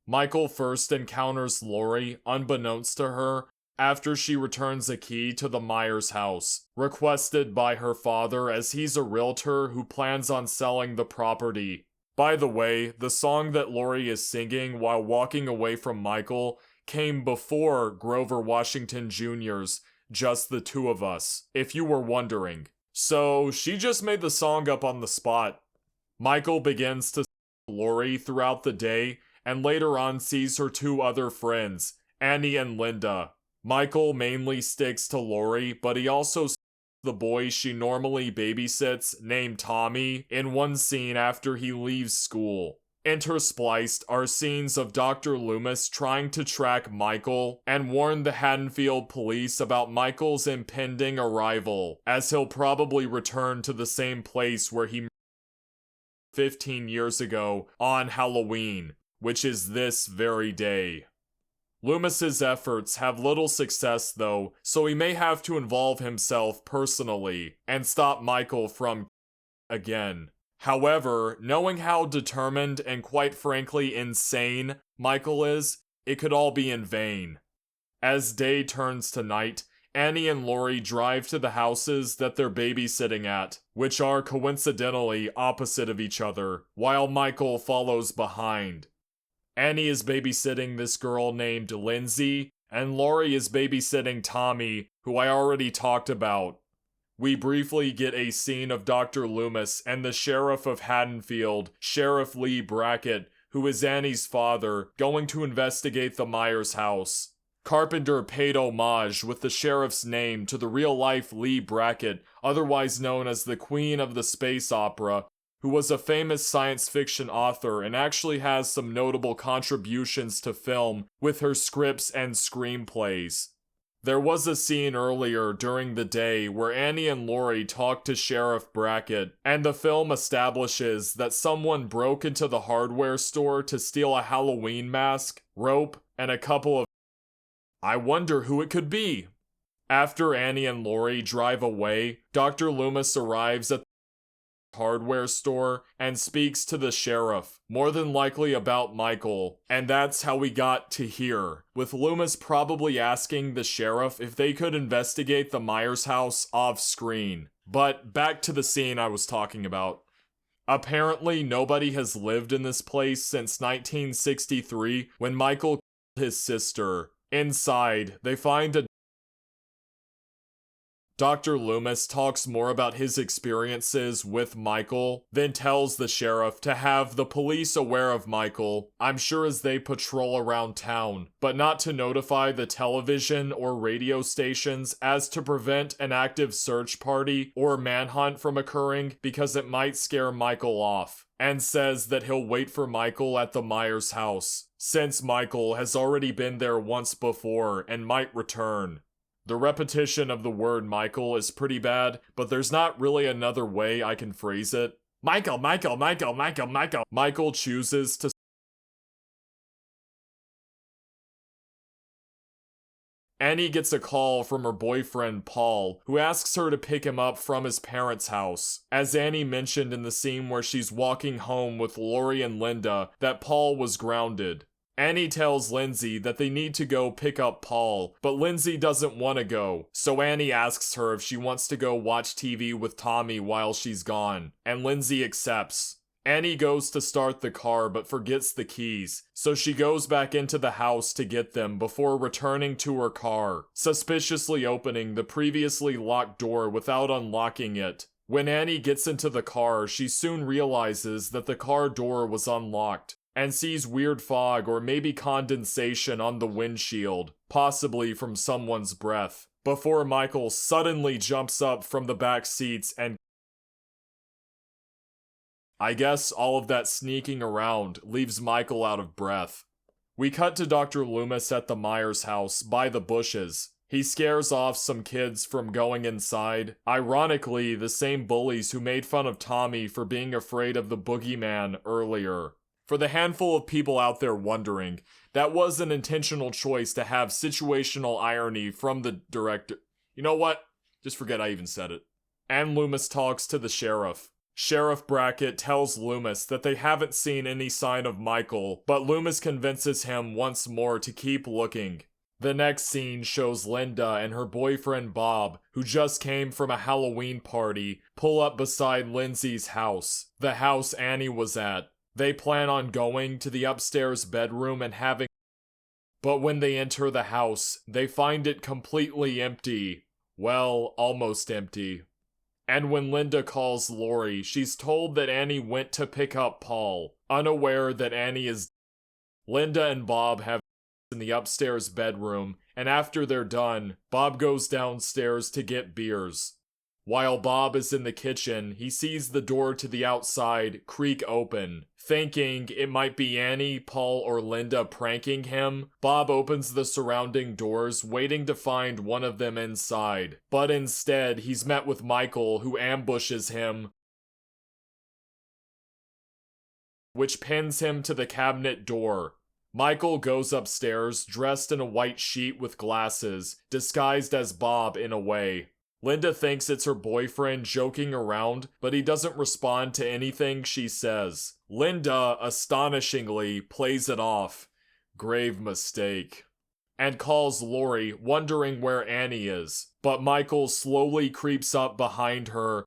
Michael first encounters Laurie, unbeknownst to her, after she returns a key to the Myers house, requested by her father as he's a realtor who plans on selling the property. By the way, the song that Laurie is singing while walking away from Michael came before Grover Washington Jr.'s Just the Two of Us, if you were wondering. So, she just made the song up on the spot. Michael begins to see Laurie throughout the day, and later on sees her two other friends, Annie and Linda. Michael mainly sticks to Laurie, but he also sees the boy she normally babysits, named Tommy, in one scene after he leaves school. Interspliced are scenes of Dr. Loomis trying to track Michael and warn the Haddonfield police about Michael's impending arrival, as he'll probably return to the same place where he 15 years ago on Halloween, which is this very day. Loomis's efforts have little success though, so he may have to involve himself personally and stop Michael from again. However, knowing how determined and quite frankly insane Michael is, it could all be in vain. As day turns to night, Annie and Laurie drive to the houses that they're babysitting at, which are coincidentally opposite of each other, while Michael follows behind. Annie is babysitting this girl named Lindsay, and Laurie is babysitting Tommy, who I already talked about. We briefly get a scene of Dr. Loomis and the Sheriff of Haddonfield, Sheriff Lee Brackett, who is Annie's father, going to investigate the Myers house. Carpenter paid homage with the sheriff's name to the real-life Lee Brackett, otherwise known as the Queen of the Space Opera, who was a famous science fiction author and actually has some notable contributions to film with her scripts and screenplays. There was a scene earlier during the day where Annie and Laurie talk to Sheriff Brackett, and the film establishes that someone broke into the hardware store to steal a Halloween mask, rope, and a couple of. I wonder who it could be. After Annie and Laurie drive away, Dr. Loomis arrives at the hardware store and speaks to the sheriff, more than likely about Michael, and that's how we got to here, with Loomis probably asking the sheriff if they could investigate the Myers house off screen. But back to the scene I was talking about. Apparently nobody has lived in this place since 1963 when Michael killed his sister. Inside, they find a Dr. Loomis talks more about his experiences with Michael, then tells the sheriff to have the police aware of Michael, I'm sure as they patrol around town, but not to notify the television or radio stations as to prevent an active search party or manhunt from occurring because it might scare Michael off, and says that he'll wait for Michael at the Myers house, since Michael has already been there once before and might return. The repetition of the word Michael is pretty bad, but there's not really another way I can phrase it. Michael, Michael, Michael, Michael, Michael. Michael chooses to. Annie gets a call from her boyfriend Paul, who asks her to pick him up from his parents' house. As Annie mentioned in the scene where she's walking home with Lori and Linda, that Paul was grounded. Annie tells Lindsay that they need to go pick up Paul, but Lindsay doesn't want to go, so Annie asks her if she wants to go watch TV with Tommy while she's gone, and Lindsay accepts. Annie goes to start the car but forgets the keys, so she goes back into the house to get them before returning to her car, suspiciously opening the previously locked door without unlocking it. When Annie gets into the car, she soon realizes that the car door was unlocked, and sees weird fog or maybe condensation on the windshield, possibly from someone's breath, before Michael suddenly jumps up from the back seats and I guess all of that sneaking around leaves Michael out of breath. We cut to Dr. Loomis at the Myers house by the bushes. He scares off some kids from going inside, ironically the same bullies who made fun of Tommy for being afraid of the boogeyman earlier. For the handful of people out there wondering, that was an intentional choice to have situational irony from the director. You know what? Just forget I even said it. And Loomis talks to the sheriff. Sheriff Brackett tells Loomis that they haven't seen any sign of Michael, but Loomis convinces him once more to keep looking. The next scene shows Linda and her boyfriend Bob, who just came from a Halloween party, pull up beside Lindsay's house, the house Annie was at. They plan on going to the upstairs bedroom and having. But when they enter the house, they find it completely empty. Well, almost empty. And when Linda calls Lori, she's told that Annie went to pick up Paul, unaware that Annie is. Linda and Bob have in the upstairs bedroom, and after they're done, Bob goes downstairs to get beers. While Bob is in the kitchen, he sees the door to the outside creak open. Thinking it might be Annie, Paul, or Linda pranking him, Bob opens the surrounding doors, waiting to find one of them inside. But instead, he's met with Michael, who ambushes him, which pins him to the cabinet door. Michael goes upstairs, dressed in a white sheet with glasses, disguised as Bob in a way. Linda thinks it's her boyfriend joking around, but he doesn't respond to anything she says. Linda, astonishingly, plays it off. Grave mistake. And calls Lori, wondering where Annie is. But Michael slowly creeps up behind her,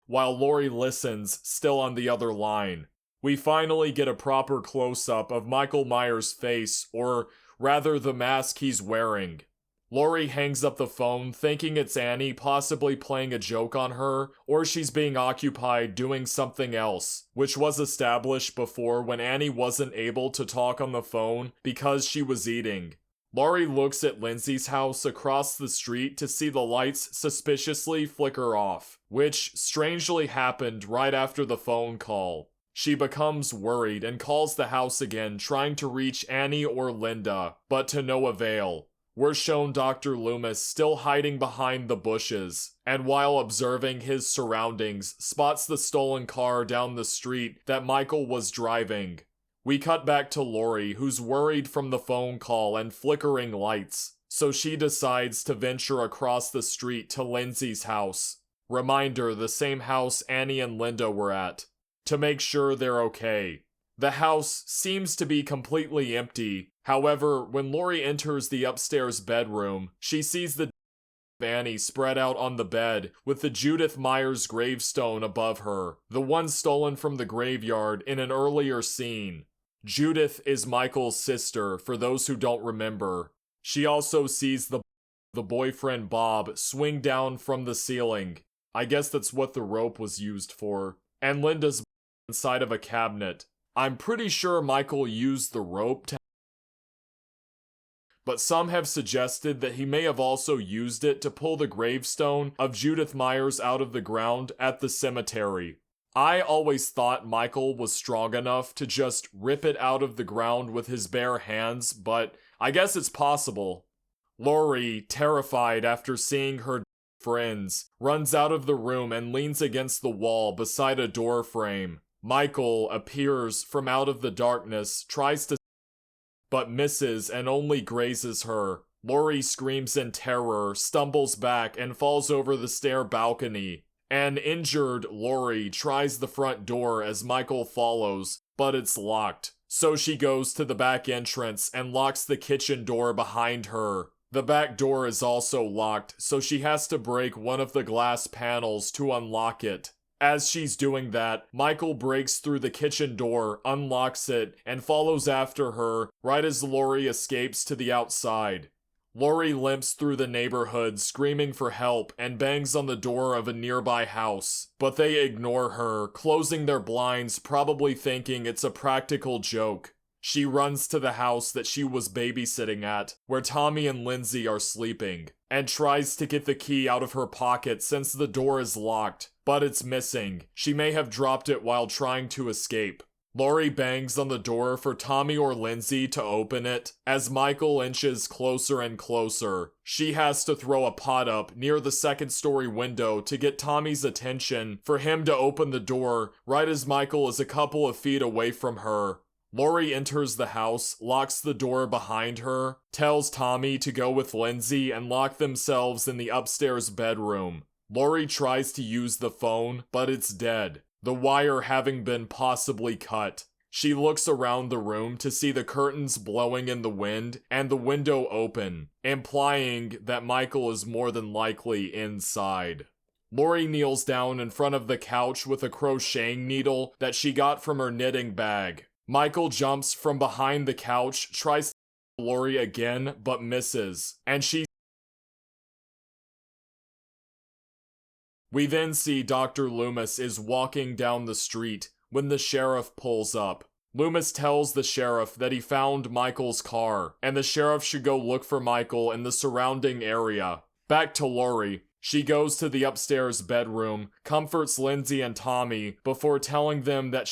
while Lori listens, still on the other line. We finally get a proper close-up of Michael Myers' face, or rather the mask he's wearing. Lori hangs up the phone thinking it's Annie possibly playing a joke on her, or she's being occupied doing something else, which was established before when Annie wasn't able to talk on the phone because she was eating. Lori looks at Lindsay's house across the street to see the lights suspiciously flicker off, which strangely happened right after the phone call. She becomes worried and calls the house again, trying to reach Annie or Linda, but to no avail. We're shown Dr. Loomis still hiding behind the bushes, and while observing his surroundings, spots the stolen car down the street that Michael was driving. We cut back to Lori, who's worried from the phone call and flickering lights, so she decides to venture across the street to Lindsay's house. Reminder, the same house Annie and Linda were at, to make sure they're okay. The house seems to be completely empty. However, when Lori enters the upstairs bedroom, she sees the Annie spread out on the bed with the Judith Myers gravestone above her, the one stolen from the graveyard in an earlier scene. Judith is Michael's sister, for those who don't remember. She also sees the boyfriend Bob swing down from the ceiling. I guess that's what the rope was used for. And Linda's inside of a cabinet. I'm pretty sure Michael used the rope to, but some have suggested that he may have also used it to pull the gravestone of Judith Myers out of the ground at the cemetery. I always thought Michael was strong enough to just rip it out of the ground with his bare hands, but I guess it's possible. Lori, terrified after seeing her friends, runs out of the room and leans against the wall beside a door frame. Michael appears from out of the darkness, tries to but misses and only grazes her. Lori screams in terror, stumbles back, and falls over the stair balcony. An injured Lori tries the front door as Michael follows, but it's locked. So she goes to the back entrance and locks the kitchen door behind her. The back door is also locked, so she has to break one of the glass panels to unlock it. As she's doing that, Michael breaks through the kitchen door, unlocks it, and follows after her right as Lori escapes to the outside. Lori limps through the neighborhood screaming for help and bangs on the door of a nearby house, but they ignore her, closing their blinds, probably thinking it's a practical joke. She runs to the house that she was babysitting at, where Tommy and Lindsay are sleeping, and tries to get the key out of her pocket since the door is locked, but it's missing. She may have dropped it while trying to escape. Lori bangs on the door for Tommy or Lindsay to open it. As Michael inches closer and closer, she has to throw a pot up near the second-story window to get Tommy's attention for him to open the door right as Michael is a couple of feet away from her. Lori enters the house, locks the door behind her, tells Tommy to go with Lindsay and lock themselves in the upstairs bedroom. Lori tries to use the phone, but it's dead, the wire having been possibly cut. She looks around the room to see the curtains blowing in the wind and the window open, implying that Michael is more than likely inside. Lori kneels down in front of the couch with a crocheting needle that she got from her knitting bag. Michael jumps from behind the couch, tries to hit Lori again, but misses, and We then see Dr. Loomis is walking down the street when the sheriff pulls up. Loomis tells the sheriff that he found Michael's car, and the sheriff should go look for Michael in the surrounding area. Back to Lori. She goes to the upstairs bedroom, comforts Lindsay and Tommy before telling them that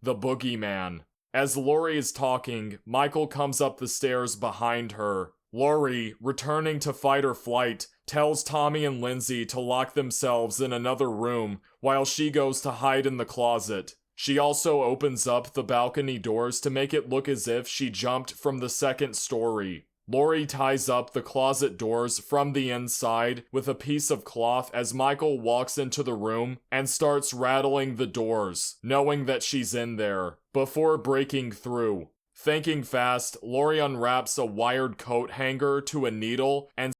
the boogeyman. As Lori is talking, Michael comes up the stairs behind her. Lori, returning to fight or flight, tells Tommy and Lindsay to lock themselves in another room while she goes to hide in the closet. She also opens up the balcony doors to make it look as if she jumped from the second story. Lori ties up the closet doors from the inside with a piece of cloth as Michael walks into the room and starts rattling the doors, knowing that she's in there, before breaking through. Thinking fast, Lori unwraps a wired coat hanger to a needle and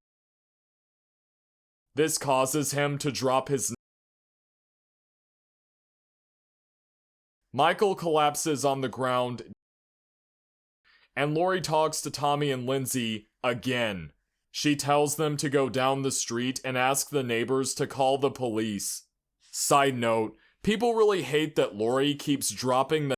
this causes him to drop his. Michael collapses on the ground and Lori talks to Tommy and Lindsay again. She tells them to go down the street and ask the neighbors to call the police. Side note, people really hate that Lori keeps dropping the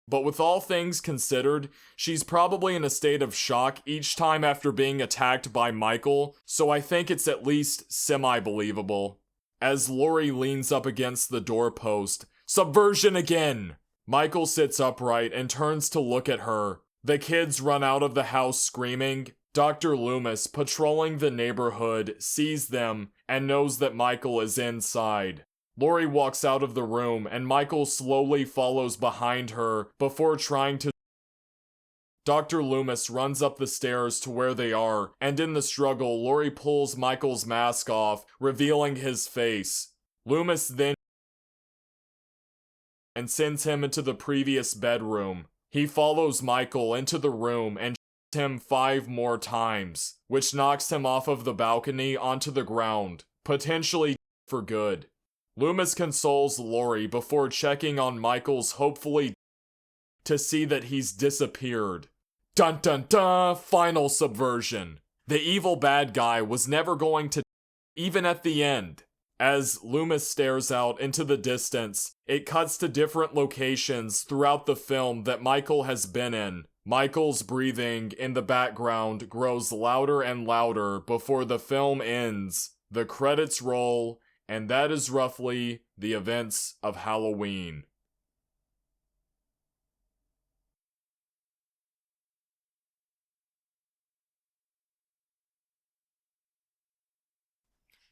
but with all things considered, she's probably in a state of shock each time after being attacked by Michael, so I think it's at least semi-believable. As Lori leans up against the doorpost, subversion again! Michael sits upright and turns to look at her. The kids run out of the house screaming. Dr. Loomis, patrolling the neighborhood, sees them and knows that Michael is inside. Lori walks out of the room and Michael slowly follows behind her before trying to. Dr. Loomis runs up the stairs to where they are, and in the struggle, Lori pulls Michael's mask off, revealing his face. Loomis then and sends him into the previous bedroom. He follows Michael into the room and shoots him 5 more times, which knocks him off of the balcony onto the ground, potentially for good. Loomis consoles Lori before checking on Michael's hopefully to see that he's disappeared. Dun dun dun! Final subversion. The evil bad guy was never going to, even at the end. As Loomis stares out into the distance, it cuts to different locations throughout the film that Michael has been in. Michael's breathing in the background grows louder and louder before the film ends. The credits roll, and that is roughly the events of Halloween.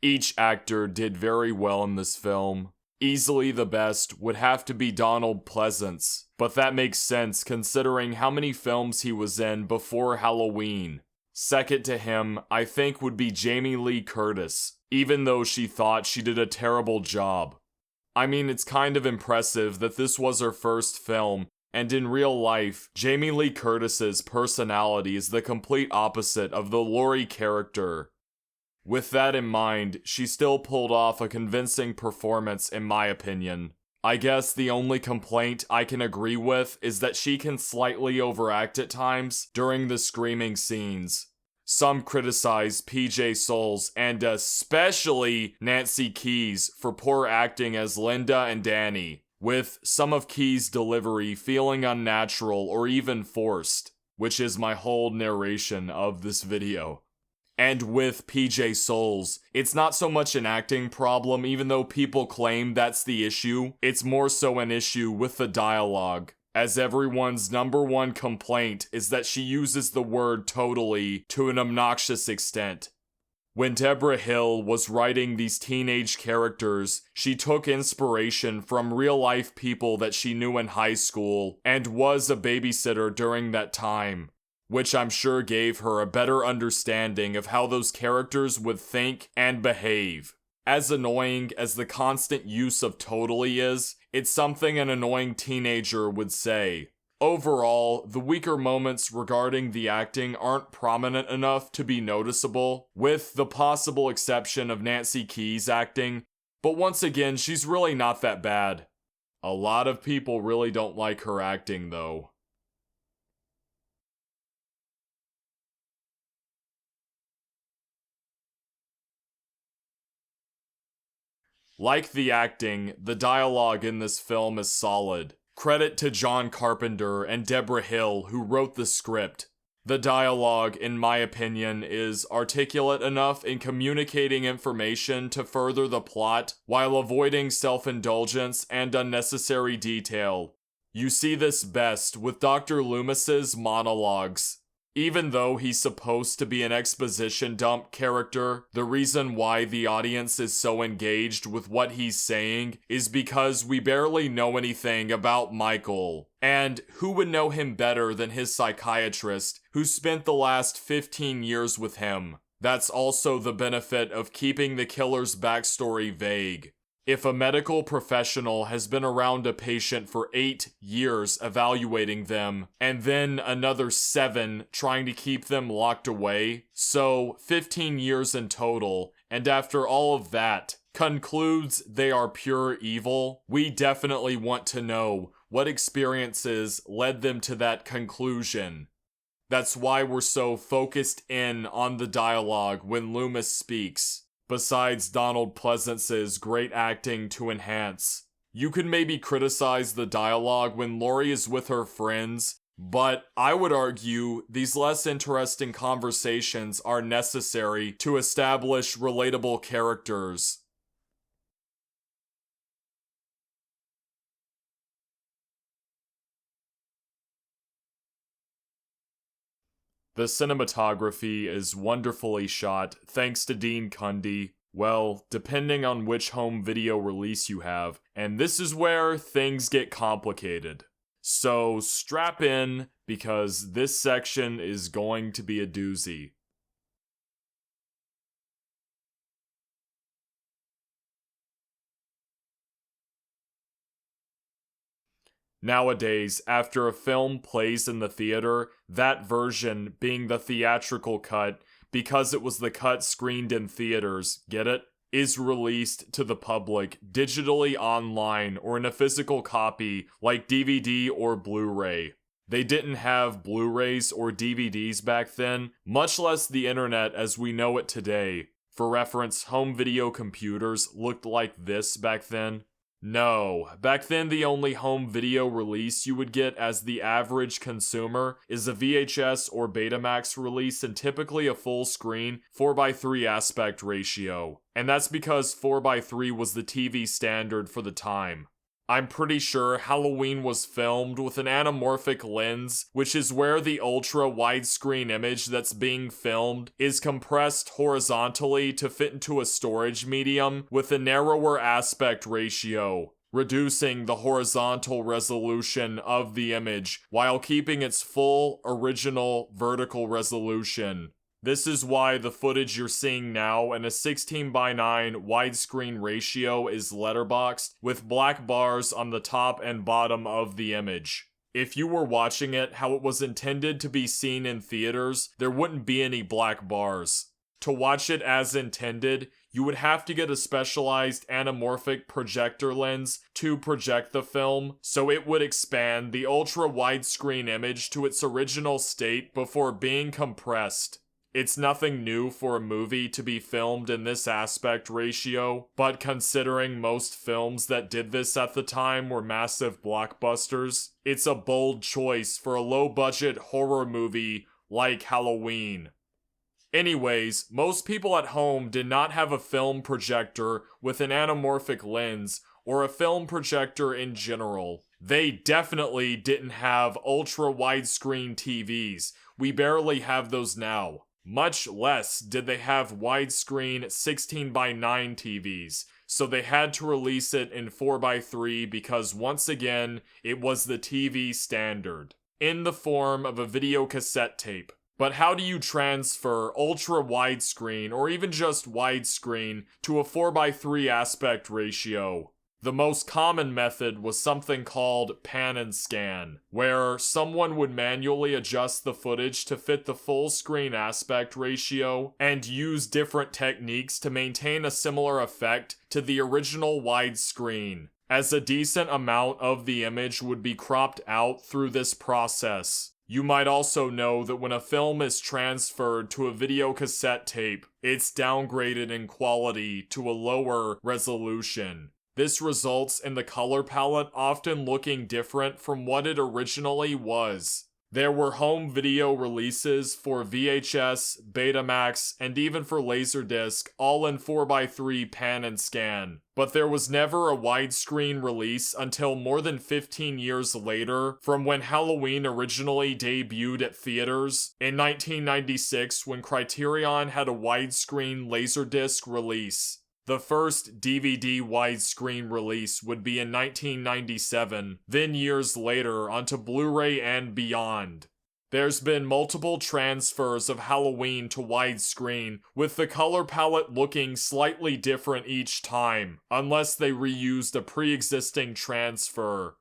Each actor did very well in this film. Easily the best would have to be Donald Pleasance, but that makes sense considering how many films he was in before Halloween. Second to him, I think, would be Jamie Lee Curtis, even though she thought she did a terrible job. I mean, it's kind of impressive that this was her first film, and in real life, Jamie Lee Curtis's personality is the complete opposite of the Laurie character. With that in mind, she still pulled off a convincing performance in my opinion. I guess the only complaint I can agree with is that she can slightly overact at times during the screaming scenes. Some criticize PJ Soles and especially Nancy Kyes for poor acting as Linda and Danny, with some of Kyes' delivery feeling unnatural or even forced, which is my whole narration of this video. And with PJ Soles, it's not so much an acting problem, even though people claim that's the issue. It's more so an issue with the dialogue, as everyone's number one complaint is that she uses the word totally to an obnoxious extent. When Deborah Hill was writing these teenage characters, she took inspiration from real-life people that she knew in high school and was a babysitter during that time, which I'm sure gave her a better understanding of how those characters would think and behave. As annoying as the constant use of totally is, it's something an annoying teenager would say. Overall, the weaker moments regarding the acting aren't prominent enough to be noticeable, with the possible exception of Nancy Kyes' acting, but once again, she's really not that bad. A lot of people really don't like her acting though. Like the acting, the dialogue in this film is solid. Credit to John Carpenter and Deborah Hill who wrote the script. The dialogue, in my opinion, is articulate enough in communicating information to further the plot while avoiding self-indulgence and unnecessary detail. You see this best with Dr. Loomis's monologues. Even though he's supposed to be an exposition dump character, the reason why the audience is so engaged with what he's saying is because we barely know anything about Michael. And who would know him better than his psychiatrist, who spent the last 15 years with him? That's also the benefit of keeping the killer's backstory vague. If a medical professional has been around a patient for 8 years evaluating them, and then another 7 trying to keep them locked away, so 15 years in total, and after all of that, concludes they are pure evil, we definitely want to know what experiences led them to that conclusion. That's why we're so focused in on the dialogue when Loomis speaks. Besides Donald Pleasance's great acting to enhance. You could maybe criticize the dialogue when Laurie is with her friends, but I would argue these less interesting conversations are necessary to establish relatable characters. The cinematography is wonderfully shot thanks to Dean Cundy. Well, depending on which home video release you have, and this is where things get complicated. So strap in, because this section is going to be a doozy. Nowadays, after a film plays in the theater, that version, being the theatrical cut, because it was the cut screened in theaters, get it? Is released to the public digitally online or in a physical copy like DVD or Blu-ray. They didn't have Blu-rays or DVDs back then, much less the internet as we know it today. For reference, home video computers looked like this back then. No, back then the only home video release you would get as the average consumer is a VHS or Betamax release, and typically a full screen 4:3 aspect ratio. And that's because 4:3 was the TV standard for the time. I'm pretty sure Halloween was filmed with an anamorphic lens, which is where the ultra widescreen image that's being filmed is compressed horizontally to fit into a storage medium with a narrower aspect ratio, reducing the horizontal resolution of the image while keeping its full original vertical resolution. This is why the footage you're seeing now in a 16:9 widescreen ratio is letterboxed with black bars on the top and bottom of the image. If you were watching it how it was intended to be seen in theaters, there wouldn't be any black bars. To watch it as intended, you would have to get a specialized anamorphic projector lens to project the film, so it would expand the ultra widescreen image to its original state before being compressed. It's nothing new for a movie to be filmed in this aspect ratio, but considering most films that did this at the time were massive blockbusters, it's a bold choice for a low-budget horror movie like Halloween. Anyways, most people at home did not have a film projector with an anamorphic lens, or a film projector in general. They definitely didn't have ultra widescreen TVs. We barely have those now. Much less did they have widescreen 16:9 TVs, so they had to release it in 4:3 because once again, it was the TV standard, in the form of a video cassette tape. But how do you transfer ultra widescreen, or even just widescreen, to a 4:3 aspect ratio? The most common method was something called pan and scan, where someone would manually adjust the footage to fit the full screen aspect ratio and use different techniques to maintain a similar effect to the original widescreen, as a decent amount of the image would be cropped out through this process. You might also know that when a film is transferred to a video cassette tape, it's downgraded in quality to a lower resolution. This results in the color palette often looking different from what it originally was. There were home video releases for VHS, Betamax, and even for Laserdisc, all in 4:3 pan and scan. But there was never a widescreen release until more than 15 years later, from when Halloween originally debuted at theaters, in 1996 when Criterion had a widescreen Laserdisc release. The first DVD widescreen release would be in 1997, then years later onto Blu-ray and beyond. There's been multiple transfers of Halloween to widescreen, with the color palette looking slightly different each time, unless they reused a pre-existing transfer.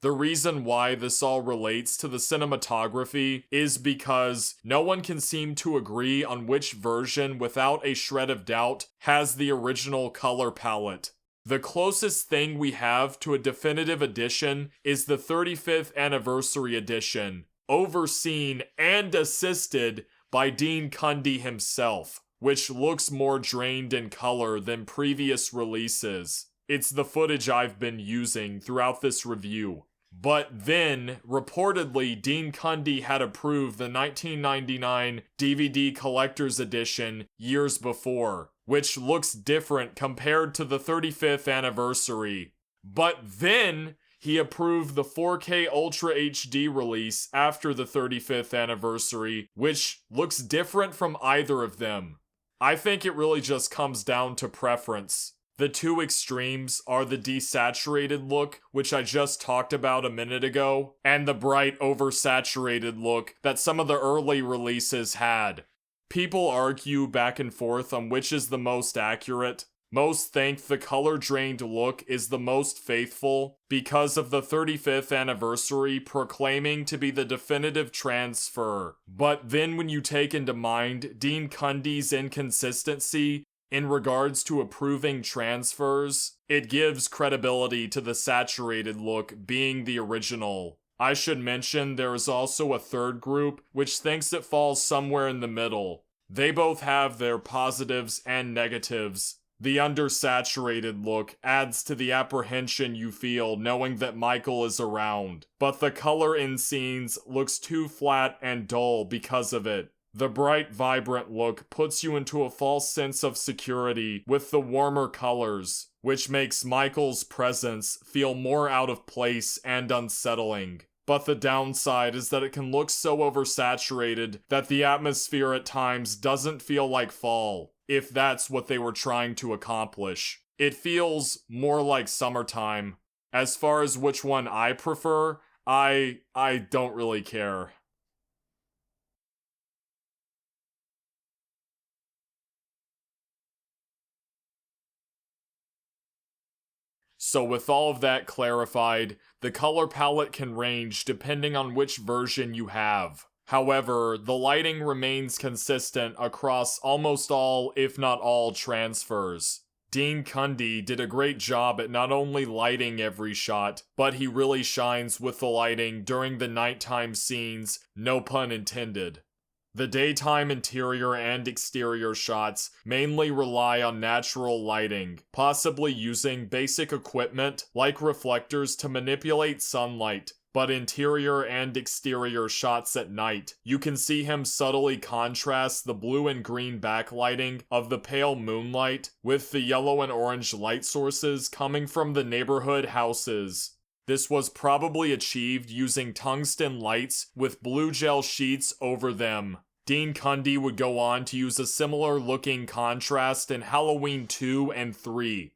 The reason why this all relates to the cinematography is because no one can seem to agree on which version without a shred of doubt has the original color palette. The closest thing we have to a definitive edition is the 35th anniversary edition, overseen and assisted by Dean Cundey himself, which looks more drained in color than previous releases. It's the footage I've been using throughout this review. But then, reportedly, Dean Cundey had approved the 1999 DVD Collector's Edition years before, which looks different compared to the 35th anniversary. But then, he approved the 4K Ultra HD release after the 35th anniversary, which looks different from either of them. I think it really just comes down to preference. The two extremes are the desaturated look, which I just talked about a minute ago, and the bright oversaturated look that some of the early releases had. People argue back and forth on which is the most accurate. Most think the color-drained look is the most faithful because of the 35th anniversary proclaiming to be the definitive transfer. But then when you take into mind Dean Cundey's inconsistency in regards to approving transfers, it gives credibility to the saturated look being the original. I should mention there is also a third group which thinks it falls somewhere in the middle. They both have their positives and negatives. The undersaturated look adds to the apprehension you feel knowing that Michael is around, but the color in scenes looks too flat and dull because of it. The bright, vibrant look puts you into a false sense of security with the warmer colors, which makes Michael's presence feel more out of place and unsettling. But the downside is that it can look so oversaturated that the atmosphere at times doesn't feel like fall, if that's what they were trying to accomplish. It feels more like summertime. As far as which one I prefer, I don't really care. So with all of that clarified, the color palette can range depending on which version you have. However, the lighting remains consistent across almost all, if not all, transfers. Dean Cundey did a great job at not only lighting every shot, but he really shines with the lighting during the nighttime scenes, no pun intended. The daytime interior and exterior shots mainly rely on natural lighting, possibly using basic equipment like reflectors to manipulate sunlight. But interior and exterior shots at night, you can see him subtly contrast the blue and green backlighting of the pale moonlight with the yellow and orange light sources coming from the neighborhood houses. This was probably achieved using tungsten lights with blue gel sheets over them. Dean Cundey would go on to use a similar looking contrast in Halloween 2 and 3.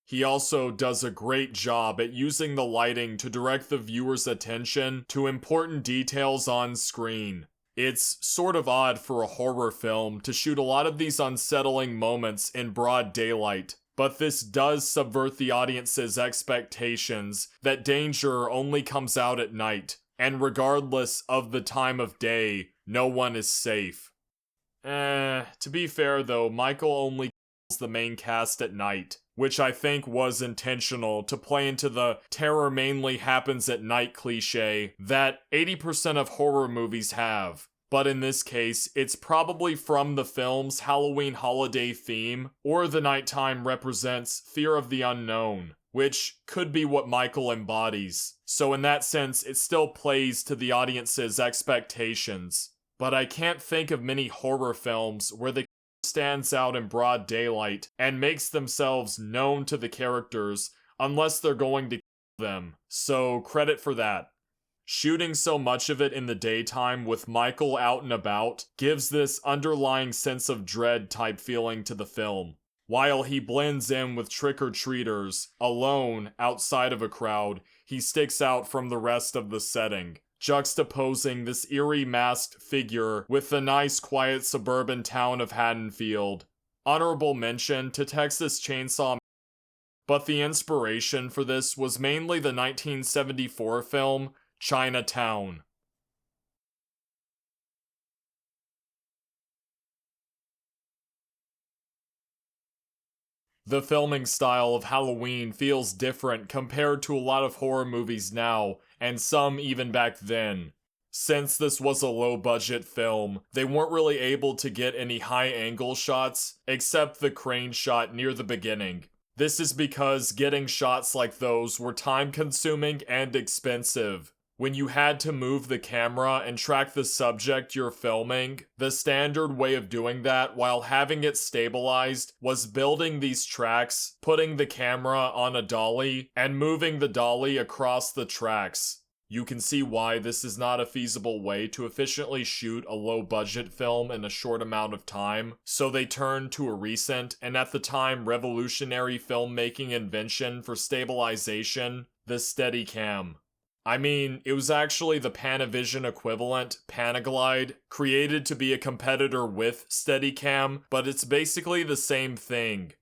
He also does a great job at using the lighting to direct the viewer's attention to important details on screen. It's sort of odd for a horror film to shoot a lot of these unsettling moments in broad daylight, but this does subvert the audience's expectations that danger only comes out at night, and regardless of the time of day, no one is safe. To be fair though, Michael only kills the main cast at night, which I think was intentional to play into the terror mainly happens at night cliche that 80% of horror movies have. But in this case, it's probably from the film's Halloween holiday theme, or the nighttime represents fear of the unknown, which could be what Michael embodies. So in that sense, it still plays to the audience's expectations. But I can't think of many horror films where the stands out in broad daylight and makes themselves known to the characters unless they're going to kill them. So credit for that. Shooting so much of it in the daytime with Michael out and about gives this underlying sense of dread type feeling to the film. While he blends in with trick-or-treaters, alone, outside of a crowd, he sticks out from the rest of the setting, juxtaposing this eerie masked figure with the nice quiet suburban town of Haddonfield. Honorable mention to Texas Chainsaw, but the inspiration for this was mainly the 1974 film Chinatown. The filming style of Halloween feels different compared to a lot of horror movies now, and some even back then. Since this was a low-budget film, they weren't really able to get any high-angle shots, except the crane shot near the beginning. This is because getting shots like those were time-consuming and expensive. When you had to move the camera and track the subject you're filming, the standard way of doing that while having it stabilized was building these tracks, putting the camera on a dolly, and moving the dolly across the tracks. You can see why this is not a feasible way to efficiently shoot a low-budget film in a short amount of time, so they turned to a recent, and at the time revolutionary filmmaking invention for stabilization, the Steadicam. I mean, it was actually the Panavision equivalent, Panaglide, created to be a competitor with Steadicam, but it's basically the same thing.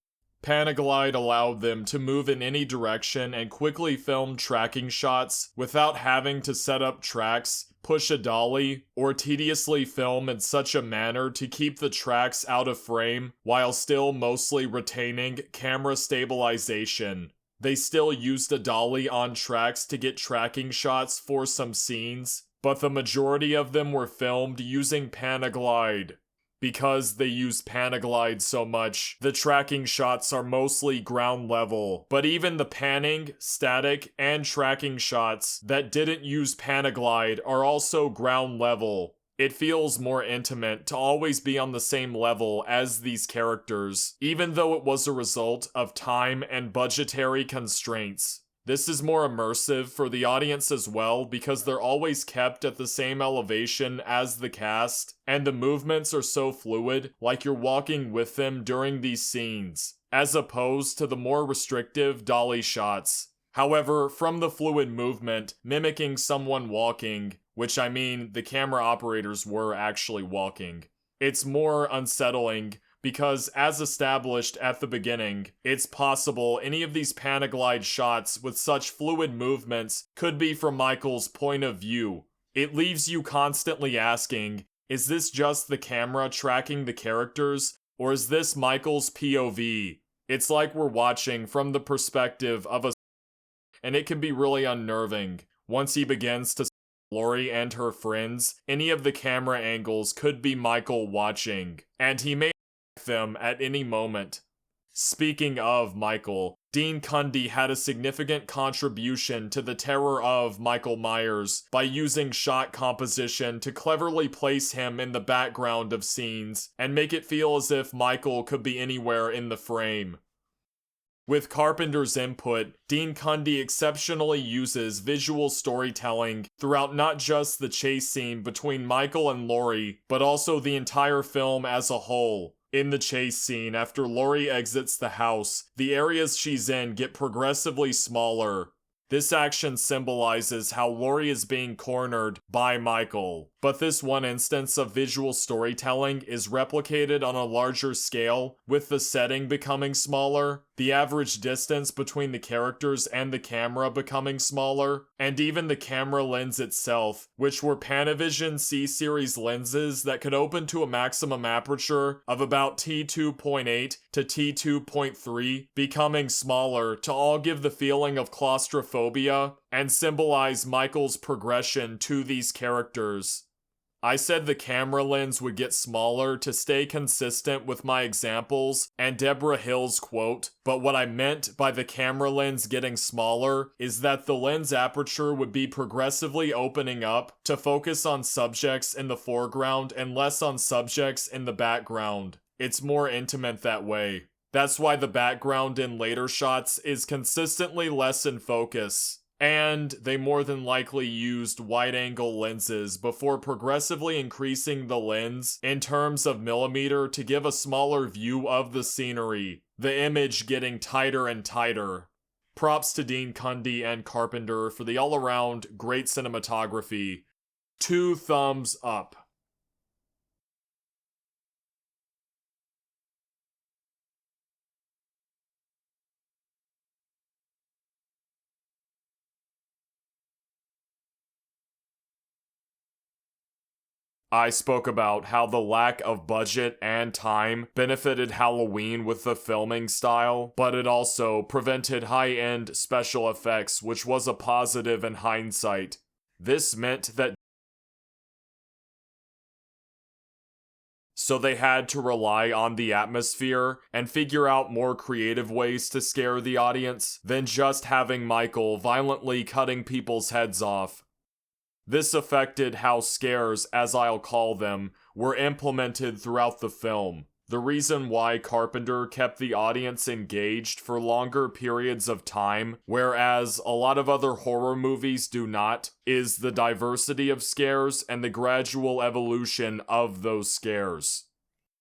Panaglide allowed them to move in any direction and quickly film tracking shots without having to set up tracks, push a dolly, or tediously film in such a manner to keep the tracks out of frame while still mostly retaining camera stabilization. They still used a dolly on tracks to get tracking shots for some scenes, but the majority of them were filmed using Panaglide. Because they use Panaglide so much, the tracking shots are mostly ground level, but even the panning, static, and tracking shots that didn't use Panaglide are also ground level. It feels more intimate to always be on the same level as these characters, even though it was a result of time and budgetary constraints. This is more immersive for the audience as well because they're always kept at the same elevation as the cast, and the movements are so fluid, like you're walking with them during these scenes, as opposed to the more restrictive dolly shots. However, from the fluid movement, mimicking someone walking, which I mean the camera operators were actually walking, it's more unsettling because, as established at the beginning, it's possible any of these Panaglide shots with such fluid movements could be from Michael's point of view. It leaves you constantly asking, is this just the camera tracking the characters, or is this Michael's POV? It's like we're watching from the perspective of a and it can be really unnerving. Once he begins to see Lori and her friends, any of the camera angles could be Michael watching, and he may them at any moment. Speaking of Michael, Dean Cundey had a significant contribution to the terror of Michael Myers by using shot composition to cleverly place him in the background of scenes and make it feel as if Michael could be anywhere in the frame. With Carpenter's input, Dean Cundey exceptionally uses visual storytelling throughout not just the chase scene between Michael and Laurie, but also the entire film as a whole. In the chase scene, after Laurie exits the house, the areas she's in get progressively smaller. This action symbolizes how Laurie is being cornered by Michael. But this one instance of visual storytelling is replicated on a larger scale, with the setting becoming smaller, the average distance between the characters and the camera becoming smaller, and even the camera lens itself, which were Panavision C-series lenses that could open to a maximum aperture of about t2.8 to t2.3, becoming smaller to all give the feeling of claustrophobia and symbolize Michael's progression to these characters. I said the camera lens would get smaller to stay consistent with my examples and Deborah Hill's quote, but what I meant by the camera lens getting smaller is that the lens aperture would be progressively opening up to focus on subjects in the foreground and less on subjects in the background. It's more intimate that way. That's why the background in later shots is consistently less in focus. And they more than likely used wide-angle lenses before progressively increasing the lens in terms of millimeter to give a smaller view of the scenery, the image getting tighter and tighter. Props to Dean Cundey and Carpenter for the all-around great cinematography. 2 thumbs up. I spoke about how the lack of budget and time benefited Halloween with the filming style, but it also prevented high-end special effects, which was a positive in hindsight. This meant that so they had to rely on the atmosphere and figure out more creative ways to scare the audience than just having Michael violently cutting people's heads off. This affected how scares, as I'll call them, were implemented throughout the film. The reason why Carpenter kept the audience engaged for longer periods of time, whereas a lot of other horror movies do not, is the diversity of scares and the gradual evolution of those scares.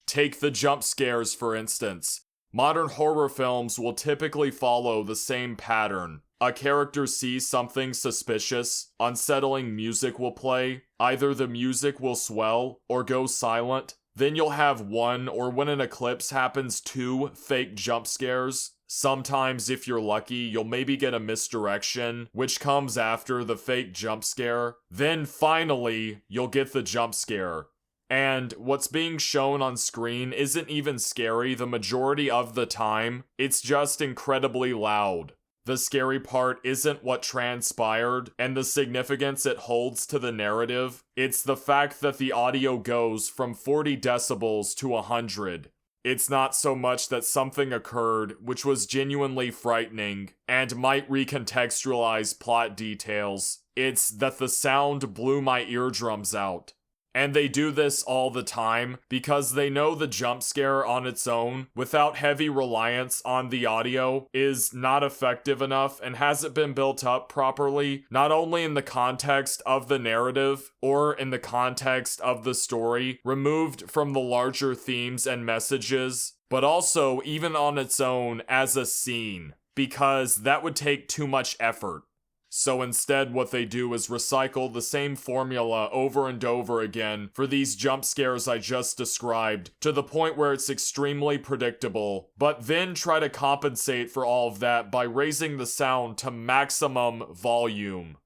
Take the jump scares, for instance. Modern horror films will typically follow the same pattern. A character sees something suspicious, unsettling music will play, either the music will swell or go silent, then you'll have 1 or when an eclipse happens 2 fake jump scares. Sometimes if you're lucky, you'll maybe get a misdirection, which comes after the fake jump scare. Then finally, you'll get the jump scare. And what's being shown on screen isn't even scary the majority of the time, it's just incredibly loud. The scary part isn't what transpired and the significance it holds to the narrative. It's the fact that the audio goes from 40 decibels to 100. It's not so much that something occurred which was genuinely frightening and might recontextualize plot details. It's that the sound blew my eardrums out. And they do this all the time because they know the jump scare on its own, without heavy reliance on the audio, is not effective enough and hasn't been built up properly, not only in the context of the narrative or in the context of the story, removed from the larger themes and messages, but also even on its own as a scene, because that would take too much effort. So instead, what they do is recycle the same formula over and over again for these jump scares I just described, to the point where it's extremely predictable, but then try to compensate for all of that by raising the sound to maximum volume.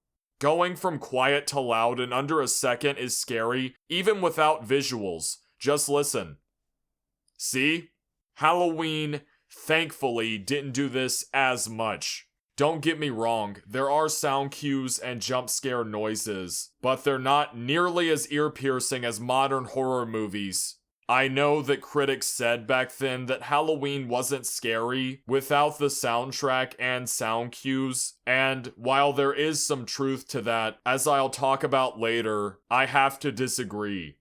Going from quiet to loud in under a second is scary, even without visuals. Just listen. See? Halloween, thankfully, didn't do this as much. Don't get me wrong, there are sound cues and jump scare noises, but they're not nearly as ear-piercing as modern horror movies. I know that critics said back then that Halloween wasn't scary without the soundtrack and sound cues, and while there is some truth to that, as I'll talk about later, I have to disagree.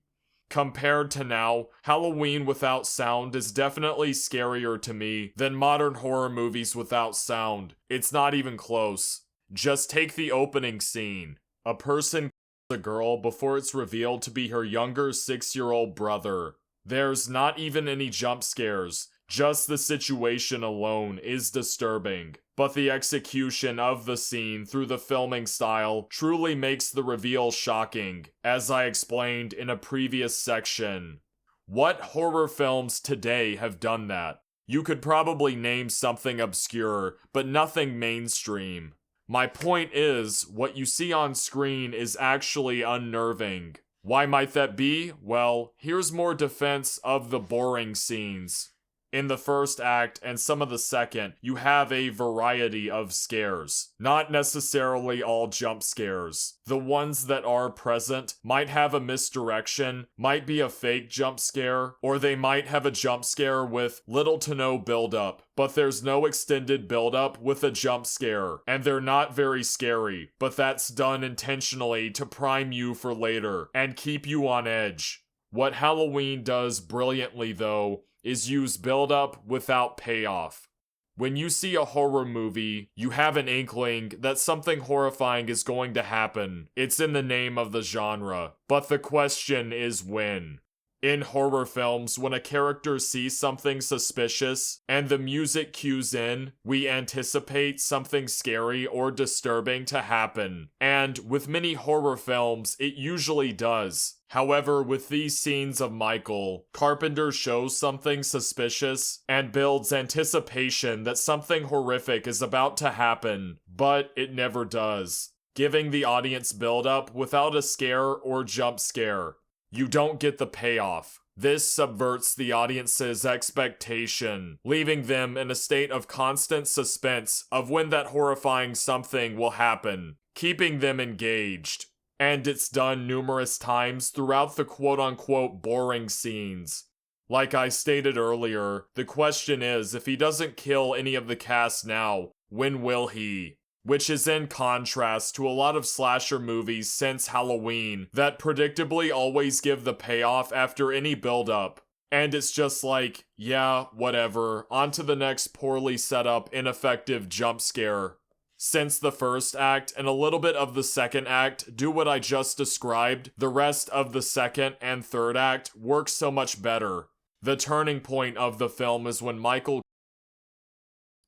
Compared to now, Halloween without sound is definitely scarier to me than modern horror movies without sound. It's not even close. Just take the opening scene. A person kills a girl before it's revealed to be her younger 6-year-old brother. There's not even any jump scares. Just the situation alone is disturbing, but the execution of the scene through the filming style truly makes the reveal shocking, as I explained in a previous section. What horror films today have done that? You could probably name something obscure, but nothing mainstream. My point is, what you see on screen is actually unnerving. Why might that be? Well, here's more defense of the boring scenes. In the first act and some of the second, you have a variety of scares. Not necessarily all jump scares. The ones that are present might have a misdirection, might be a fake jump scare, or they might have a jump scare with little to no build-up. But there's no extended build-up with a jump scare, and they're not very scary, but that's done intentionally to prime you for later and keep you on edge. What Halloween does brilliantly, though, is use build-up without payoff. When you see a horror movie, you have an inkling that something horrifying is going to happen. It's in the name of the genre. But the question is when. In horror films, when a character sees something suspicious and the music cues in, we anticipate something scary or disturbing to happen. And with many horror films, it usually does. However, with these scenes of Michael, Carpenter shows something suspicious and builds anticipation that something horrific is about to happen, but it never does, giving the audience build-up without a scare or jump scare. You don't get the payoff. This subverts the audience's expectation, leaving them in a state of constant suspense of when that horrifying something will happen, keeping them engaged. And it's done numerous times throughout the quote-unquote boring scenes. Like I stated earlier, the question is, if he doesn't kill any of the cast now, when will he? Which is in contrast to a lot of slasher movies since Halloween that predictably always give the payoff after any build-up. And it's just like, yeah, whatever, on to the next poorly set up, ineffective jump scare. Since the first act and a little bit of the second act do what I just described, the rest of the second and third act works so much better. The turning point of the film is when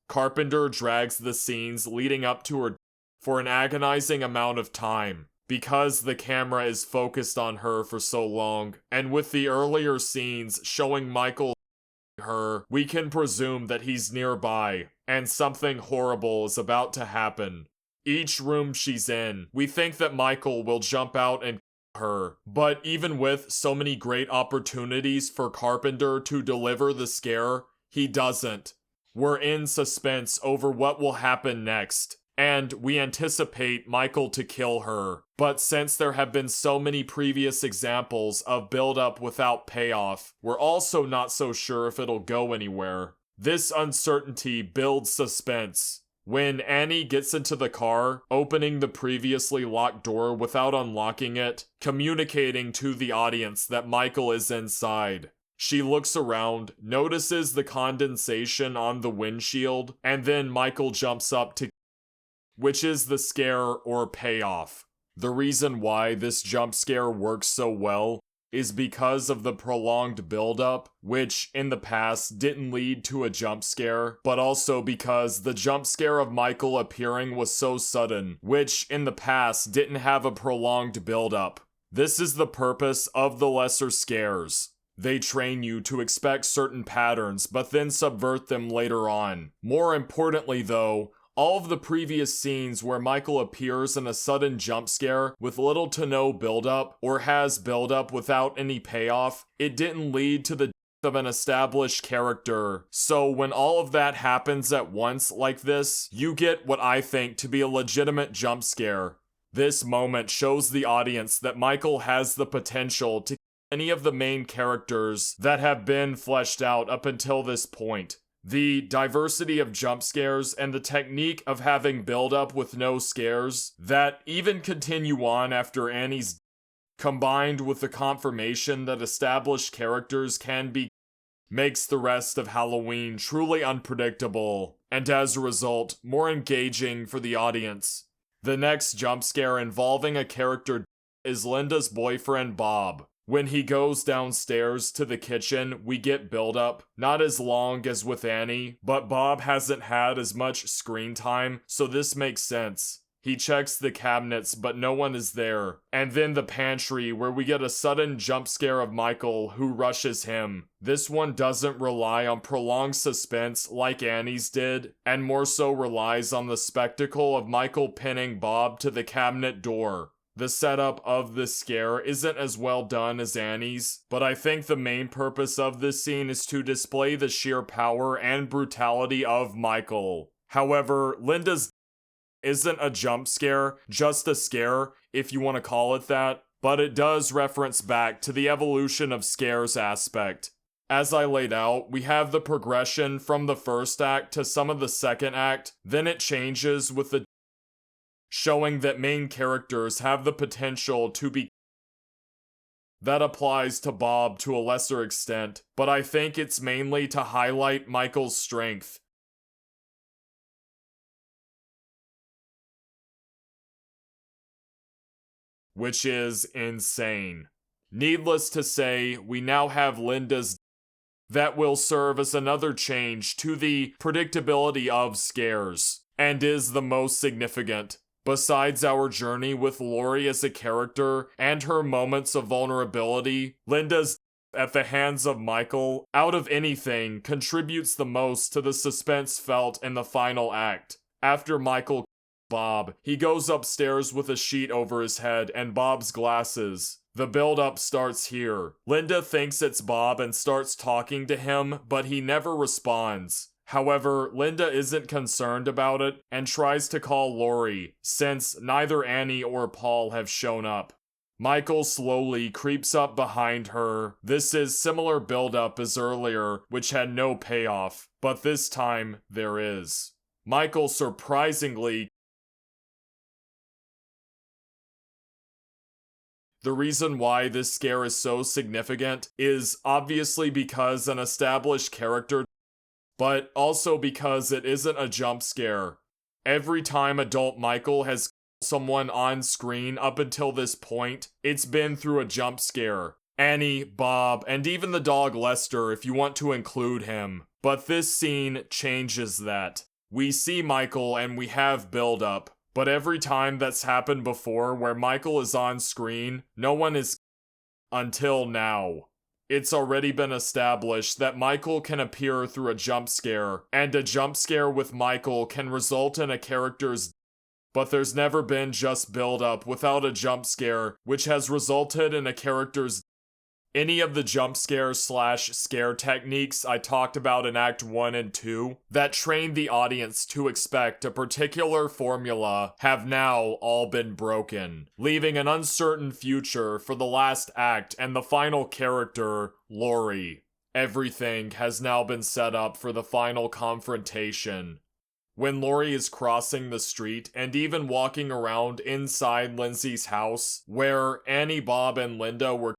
Carpenter drags the scenes leading up to her for an agonizing amount of time, because the camera is focused on her for so long, and with the earlier scenes showing Michael her, we can presume that he's nearby, and something horrible is about to happen. Each room she's in, we think that Michael will jump out and her, but even with so many great opportunities for Carpenter to deliver the scare, he doesn't. We're in suspense over what will happen next, and we anticipate Michael to kill her. But since there have been so many previous examples of build-up without payoff, we're also not so sure if it'll go anywhere. This uncertainty builds suspense. When Annie gets into the car, opening the previously locked door without unlocking it, communicating to the audience that Michael is inside. She looks around, notices the condensation on the windshield, and then Michael jumps up to, which is the scare or payoff. The reason why this jump scare works so well is because of the prolonged buildup, which in the past didn't lead to a jump scare, but also because the jump scare of Michael appearing was so sudden, which in the past didn't have a prolonged buildup. This is the purpose of the lesser scares. They train you to expect certain patterns, but then subvert them later on. More importantly though, all of the previous scenes where Michael appears in a sudden jump scare with little to no buildup, or has buildup without any payoff, it didn't lead to the death of an established character. So when all of that happens at once like this, you get what I think to be a legitimate jump scare. This moment shows the audience that Michael has the potential to kill any of the main characters that have been fleshed out up until this point. The diversity of jump scares and the technique of having build-up with no scares that even continue on after Annie's combined with the confirmation that established characters can be makes the rest of Halloween truly unpredictable and as a result more engaging for the audience. The next jump scare involving a character is Linda's boyfriend Bob. When he goes downstairs to the kitchen, we get build-up, not as long as with Annie, but Bob hasn't had as much screen time, so this makes sense. He checks the cabinets, but no one is there. And then the pantry, where we get a sudden jump scare of Michael, who rushes him. This one doesn't rely on prolonged suspense like Annie's did, and more so relies on the spectacle of Michael pinning Bob to the cabinet door. The setup of this scare isn't as well done as Annie's, but I think the main purpose of this scene is to display the sheer power and brutality of Michael. However, Linda's isn't a jump scare, just a scare, if you want to call it that, but it does reference back to the evolution of scares aspect. As I laid out, we have the progression from the first act to some of the second act, then it changes with the showing that main characters have the potential to be. That applies to Bob to a lesser extent, but I think it's mainly to highlight Michael's strength. Which is insane. Needless to say, we now have Linda's that will serve as another change to the predictability of scares, and is the most significant. Besides our journey with Laurie as a character and her moments of vulnerability, Linda's at the hands of Michael, out of anything, contributes the most to the suspense felt in the final act. After Michael Bob, he goes upstairs with a sheet over his head and Bob's glasses. The build-up starts here. Linda thinks it's Bob and starts talking to him, but he never responds. However, Linda isn't concerned about it and tries to call Laurie, since neither Annie or Paul have shown up. Michael slowly creeps up behind her. This is similar build-up as earlier, which had no payoff, but this time there is. Michael surprisingly. The reason why this scare is so significant is obviously because an established character, but also because it isn't a jump scare. Every time adult Michael has someone on screen up until this point, it's been through a jump scare. Annie, Bob, and even the dog Lester if you want to include him. But this scene changes that. We see Michael and we have build-up, but every time that's happened before where Michael is on screen, no one is until now. It's already been established that Michael can appear through a jump scare, and a jump scare with Michael can result in a character's but there's never been just build-up without a jump scare, which has resulted in a character's. Any of the jump scares slash scare techniques I talked about in Act 1 and 2 that trained the audience to expect a particular formula have now all been broken, leaving an uncertain future for the last act and the final character, Laurie. Everything has now been set up for the final confrontation. When Laurie is crossing the street and even walking around inside Lindsay's house, where Annie, Bob, and Linda were,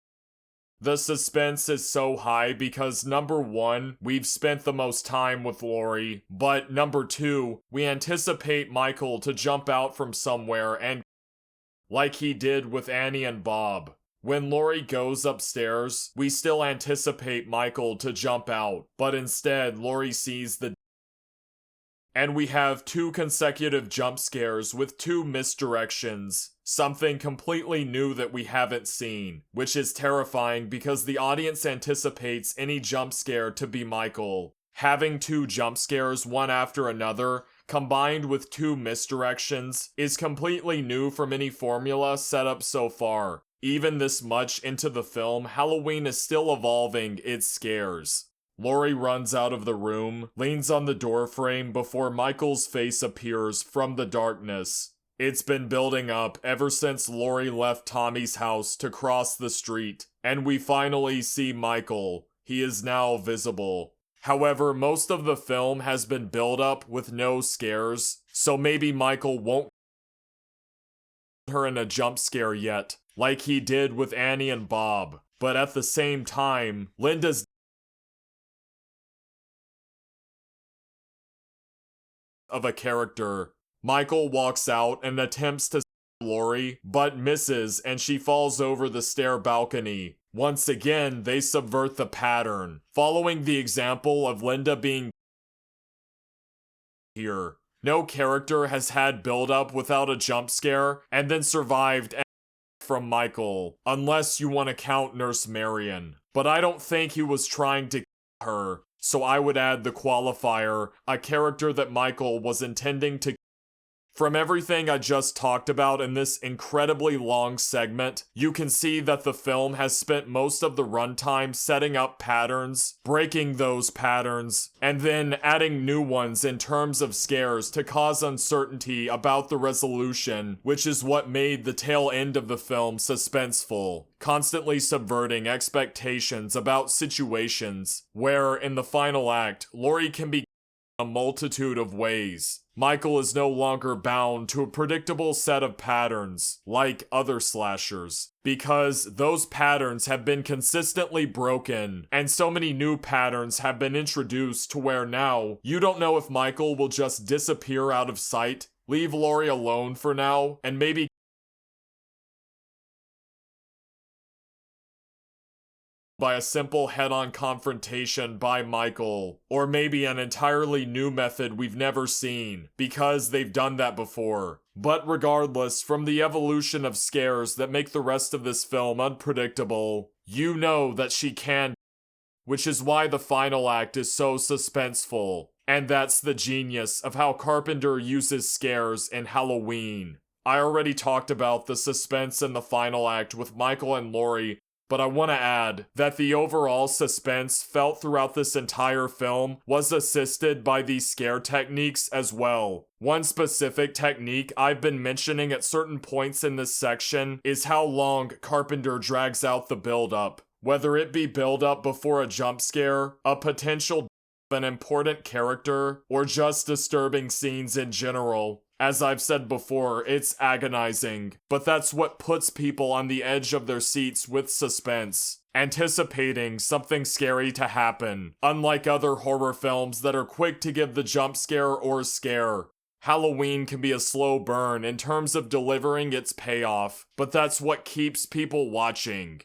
the suspense is so high because number one, we've spent the most time with Laurie, but number two, we anticipate Michael to jump out from somewhere and like he did with Annie and Bob. When Laurie goes upstairs, we still anticipate Michael to jump out, but instead Laurie sees the and we have 2 consecutive jump scares with 2 misdirections, something completely new that we haven't seen, which is terrifying because the audience anticipates any jump scare to be Michael. Having 2 jump scares one after another, combined with 2 misdirections, is completely new from any formula set up so far. Even this much into the film, Halloween is still evolving its scares. Laurie runs out of the room, leans on the doorframe before Michael's face appears from the darkness. It's been building up ever since Laurie left Tommy's house to cross the street, and we finally see Michael. He is now visible. However, most of the film has been built up with no scares, so maybe Michael won't her in a jump scare yet, like he did with Annie and Bob. But at the same time, Linda's of a character. Michael walks out and attempts to save Laurie, but misses and she falls over the stair balcony. Once again, they subvert the pattern, following the example of Linda being here. No character has had build-up without a jump scare and then survived from Michael, unless you want to count Nurse Marion. But I don't think he was trying to kill her. So I would add the qualifier, a character that Michael was intending to. From everything I just talked about in this incredibly long segment, you can see that the film has spent most of the runtime setting up patterns, breaking those patterns, and then adding new ones in terms of scares to cause uncertainty about the resolution, which is what made the tail end of the film suspenseful, constantly subverting expectations about situations where, in the final act, Laurie can be a multitude of ways. Michael is no longer bound to a predictable set of patterns, like other slashers, because those patterns have been consistently broken, and so many new patterns have been introduced to where now, you don't know if Michael will just disappear out of sight, leave Laurie alone for now, and maybe by a simple head-on confrontation by Michael, or maybe an entirely new method we've never seen, because they've done that before. But regardless, from the evolution of scares that make the rest of this film unpredictable, you know that she can, which is why the final act is so suspenseful. And that's the genius of how Carpenter uses scares in Halloween. I already talked about the suspense in the final act with Michael and Laurie, but I want to add that the overall suspense felt throughout this entire film was assisted by these scare techniques as well. One specific technique I've been mentioning at certain points in this section is how long Carpenter drags out the build-up. Whether it be build-up before a jump scare, a potential an important character, or just disturbing scenes in general. As I've said before, it's agonizing, but that's what puts people on the edge of their seats with suspense, anticipating something scary to happen, unlike other horror films that are quick to give the jump scare or scare. Halloween can be a slow burn in terms of delivering its payoff, but that's what keeps people watching.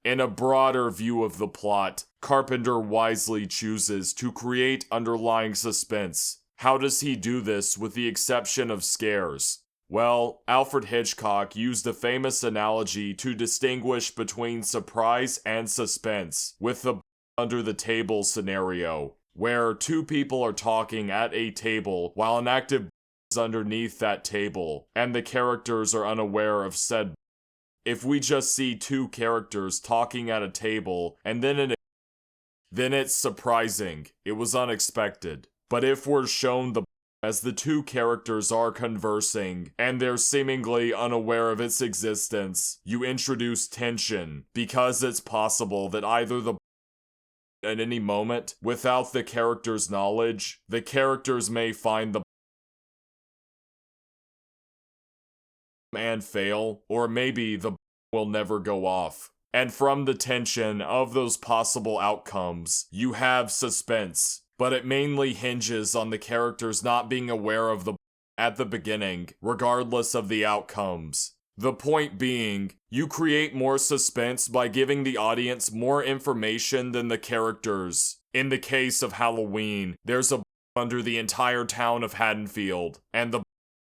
In a broader view of the plot, Carpenter wisely chooses to create underlying suspense. How does he do this with the exception of scares? Well, Alfred Hitchcock used a famous analogy to distinguish between surprise and suspense with the under the table scenario, where two people are talking at a table while an active underneath that table, and the characters are unaware of said. If we just see two characters talking at a table, and then it's surprising. It was unexpected. But if we're shown the as the two characters are conversing, and they're seemingly unaware of its existence, you introduce tension, because it's possible that either the at any moment, without the character's knowledge, the characters may find the and fail, or maybe the will never go off. And from the tension of those possible outcomes, you have suspense, but it mainly hinges on the characters not being aware of the at the beginning, regardless of the outcomes. The point being, you create more suspense by giving the audience more information than the characters. In the case of Halloween, there's a under the entire town of Haddonfield, and the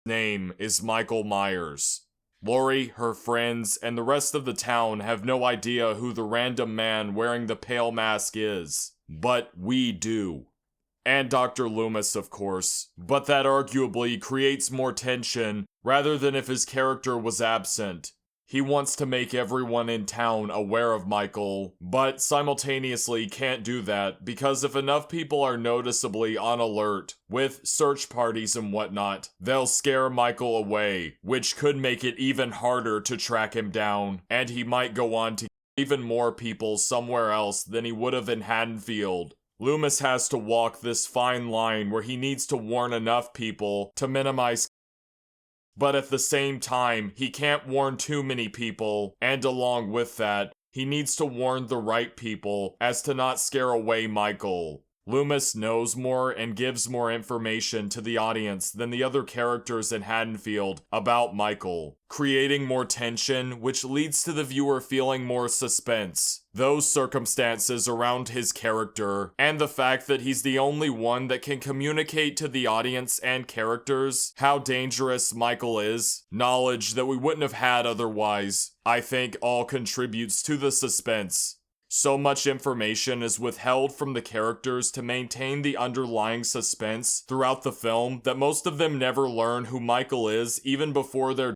name is Michael Myers. Lori, her friends, and the rest of the town have no idea who the random man wearing the pale mask is, but we do. And Dr. Loomis, of course, but that arguably creates more tension rather than if his character was absent. He wants to make everyone in town aware of Michael, but simultaneously can't do that because if enough people are noticeably on alert, with search parties and whatnot, they'll scare Michael away, which could make it even harder to track him down, and he might go on to even more people somewhere else than he would have in Haddonfield. Loomis has to walk this fine line where he needs to warn enough people to minimize, but at the same time, he can't warn too many people, and along with that, he needs to warn the right people as to not scare away Michael. Loomis knows more and gives more information to the audience than the other characters in Haddonfield about Michael, creating more tension, which leads to the viewer feeling more suspense. Those circumstances around his character, and the fact that he's the only one that can communicate to the audience and characters how dangerous Michael is, knowledge that we wouldn't have had otherwise, I think all contributes to the suspense. So much information is withheld from the characters to maintain the underlying suspense throughout the film that most of them never learn who Michael is even before they're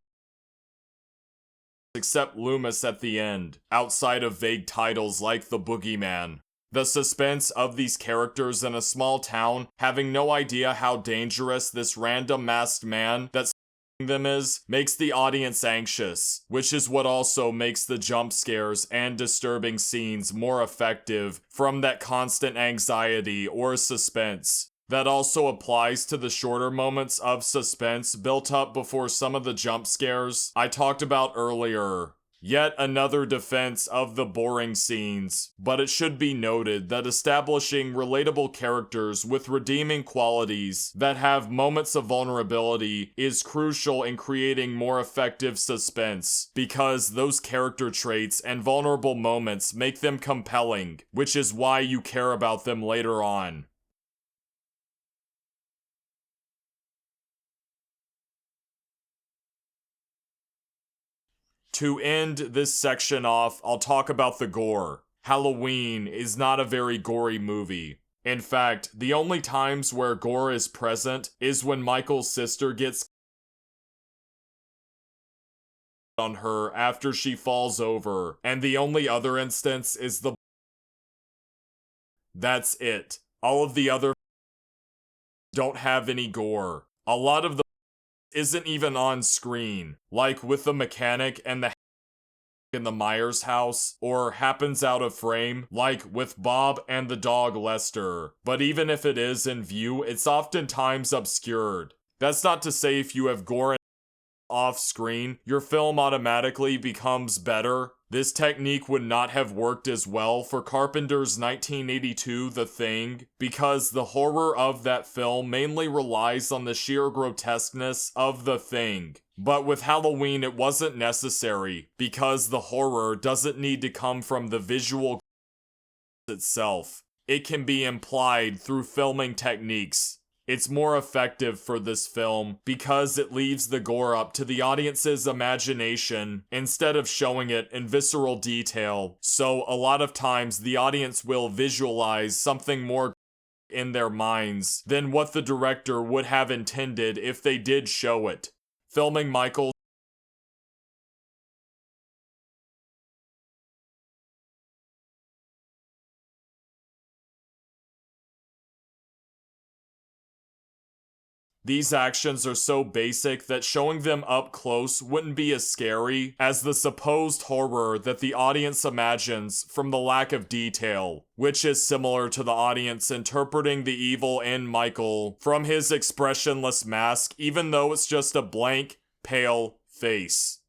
except Loomis at the end, outside of vague titles like The Boogeyman. The suspense of these characters in a small town having no idea how dangerous this random masked man that's them is makes the audience anxious, which is what also makes the jump scares and disturbing scenes more effective from that constant anxiety or suspense. That also applies to the shorter moments of suspense built up before some of the jump scares I talked about earlier. Yet another defense of the boring scenes, but it should be noted that establishing relatable characters with redeeming qualities that have moments of vulnerability is crucial in creating more effective suspense, because those character traits and vulnerable moments make them compelling, which is why you care about them later on. To end this section off, I'll talk about the gore. Halloween is not a very gory movie. In fact, the only times where gore is present is when Michael's sister gets on her after she falls over, and the only other instance is the that's it. All of the other don't have any gore. A lot of the isn't even on screen, like with the mechanic and the in the Myers house, or happens out of frame, like with Bob and the dog Lester. But even if it is in view, it's oftentimes obscured. That's not to say if you have gore off screen, your film automatically becomes better. This technique would not have worked as well for Carpenter's 1982 The Thing, because the horror of that film mainly relies on the sheer grotesqueness of The Thing. But with Halloween it wasn't necessary, because the horror doesn't need to come from the visual itself. It can be implied through filming techniques. It's more effective for this film because it leaves the gore up to the audience's imagination instead of showing it in visceral detail, so a lot of times the audience will visualize something more in their minds than what the director would have intended if they did show it. Filming Michael These actions are so basic that showing them up close wouldn't be as scary as the supposed horror that the audience imagines from the lack of detail, which is similar to the audience interpreting the evil in Michael from his expressionless mask, even though it's just a blank, pale face.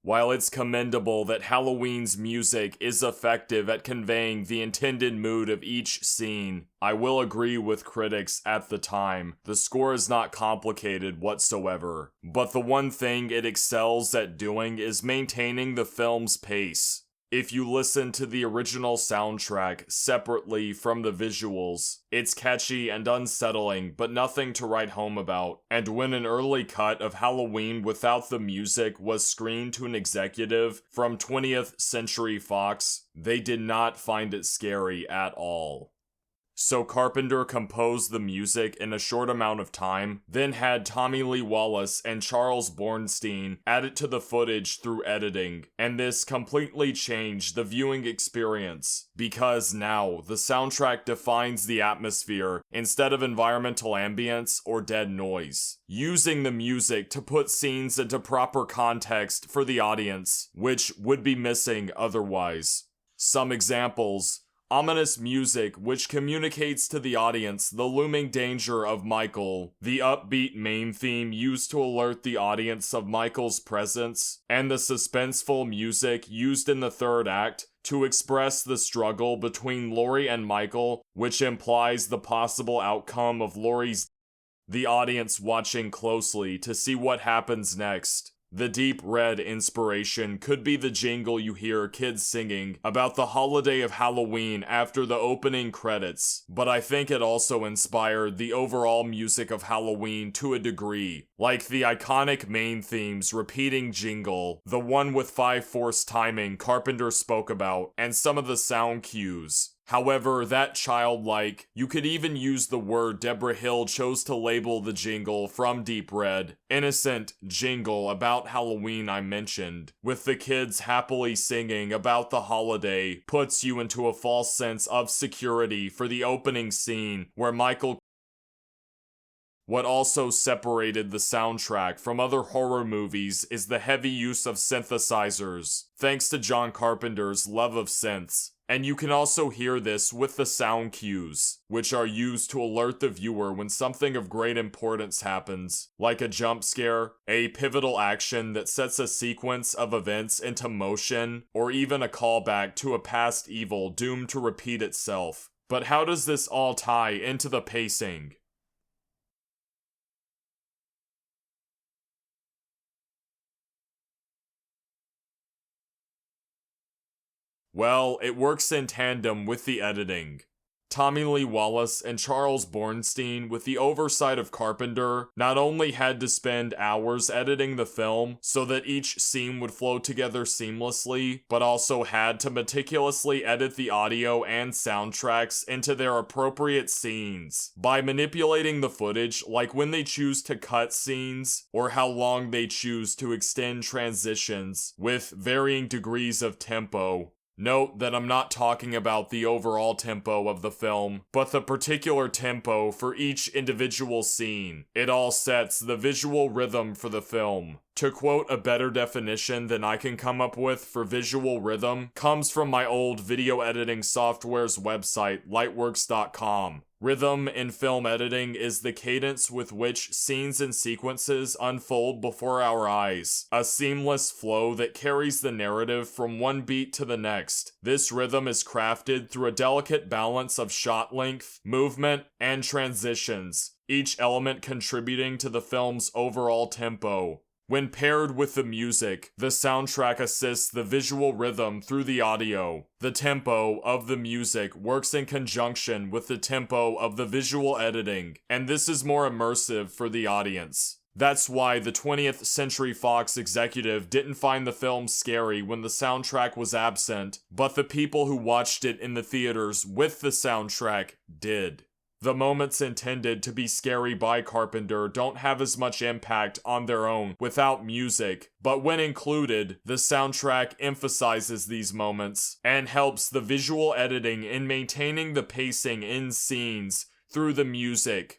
While it's commendable that Halloween's music is effective at conveying the intended mood of each scene, I will agree with critics at the time. The score is not complicated whatsoever, but the one thing it excels at doing is maintaining the film's pace. If you listen to the original soundtrack separately from the visuals, it's catchy and unsettling, but nothing to write home about. And when an early cut of Halloween without the music was screened to an executive from 20th Century Fox, they did not find it scary at all. So Carpenter composed the music in a short amount of time, then had Tommy Lee Wallace and Charles Bornstein add it to the footage through editing, and this completely changed the viewing experience, because now the soundtrack defines the atmosphere instead of environmental ambience or dead noise, using the music to put scenes into proper context for the audience, which would be missing otherwise. Some examples: ominous music which communicates to the audience the looming danger of Michael, the upbeat main theme used to alert the audience of Michael's presence, and the suspenseful music used in the third act to express the struggle between Laurie and Michael, which implies the possible outcome of Laurie's the audience watching closely to see what happens next. The deep red inspiration could be the jingle you hear kids singing about the holiday of Halloween after the opening credits, but I think it also inspired the overall music of Halloween to a degree, like the iconic main theme's repeating jingle, the one with 5/4 timing Carpenter spoke about, and some of the sound cues. However, that childlike, you could even use the word Deborah Hill chose to label the jingle from Deep Red, innocent jingle about Halloween I mentioned, with the kids happily singing about the holiday, puts you into a false sense of security for the opening scene where Michael. What also separated the soundtrack from other horror movies is the heavy use of synthesizers, thanks to John Carpenter's love of synths. And you can also hear this with the sound cues, which are used to alert the viewer when something of great importance happens, like a jump scare, a pivotal action that sets a sequence of events into motion, or even a callback to a past evil doomed to repeat itself. But how does this all tie into the pacing? Well, it works in tandem with the editing. Tommy Lee Wallace and Charles Bornstein, with the oversight of Carpenter, not only had to spend hours editing the film so that each scene would flow together seamlessly, but also had to meticulously edit the audio and soundtracks into their appropriate scenes by manipulating the footage, like when they choose to cut scenes or how long they choose to extend transitions with varying degrees of tempo. Note that I'm not talking about the overall tempo of the film, but the particular tempo for each individual scene. It all sets the visual rhythm for the film. To quote a better definition than I can come up with for visual rhythm, comes from my old video editing software's website, lightworks.com. Rhythm in film editing is the cadence with which scenes and sequences unfold before our eyes, a seamless flow that carries the narrative from one beat to the next. This rhythm is crafted through a delicate balance of shot length, movement, and transitions, each element contributing to the film's overall tempo. When paired with the music, the soundtrack assists the visual rhythm through the audio. The tempo of the music works in conjunction with the tempo of the visual editing, and this is more immersive for the audience. That's why the 20th Century Fox executive didn't find the film scary when the soundtrack was absent, but the people who watched it in the theaters with the soundtrack did. The moments intended to be scary by Carpenter don't have as much impact on their own without music, but when included, the soundtrack emphasizes these moments and helps the visual editing in maintaining the pacing in scenes through the music.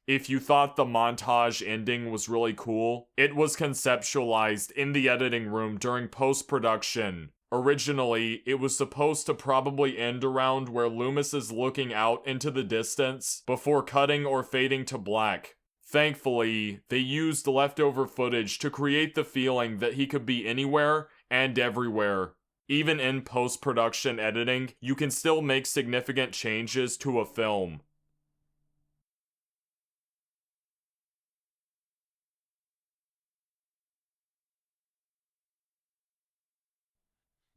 If you thought the montage ending was really cool, it was conceptualized in the editing room during post-production. Originally, it was supposed to probably end around where Loomis is looking out into the distance before cutting or fading to black. Thankfully, they used leftover footage to create the feeling that he could be anywhere and everywhere. Even in post-production editing, you can still make significant changes to a film.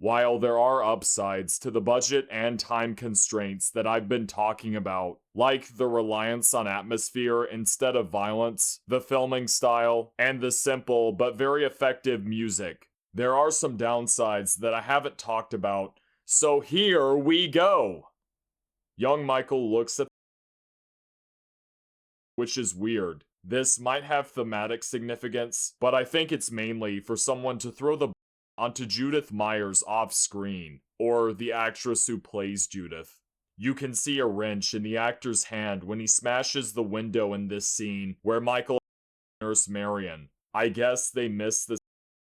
While there are upsides to the budget and time constraints that I've been talking about, like the reliance on atmosphere instead of violence, the filming style, and the simple but very effective music, there are some downsides that I haven't talked about, so here we go! Young Michael looks at, which is weird. This might have thematic significance, but I think it's mainly for someone to throw the onto Judith Myers off screen, or the actress who plays Judith. You can see a wrench in the actor's hand when he smashes the window in this scene where Michael Nurse Marion. I guess they missed the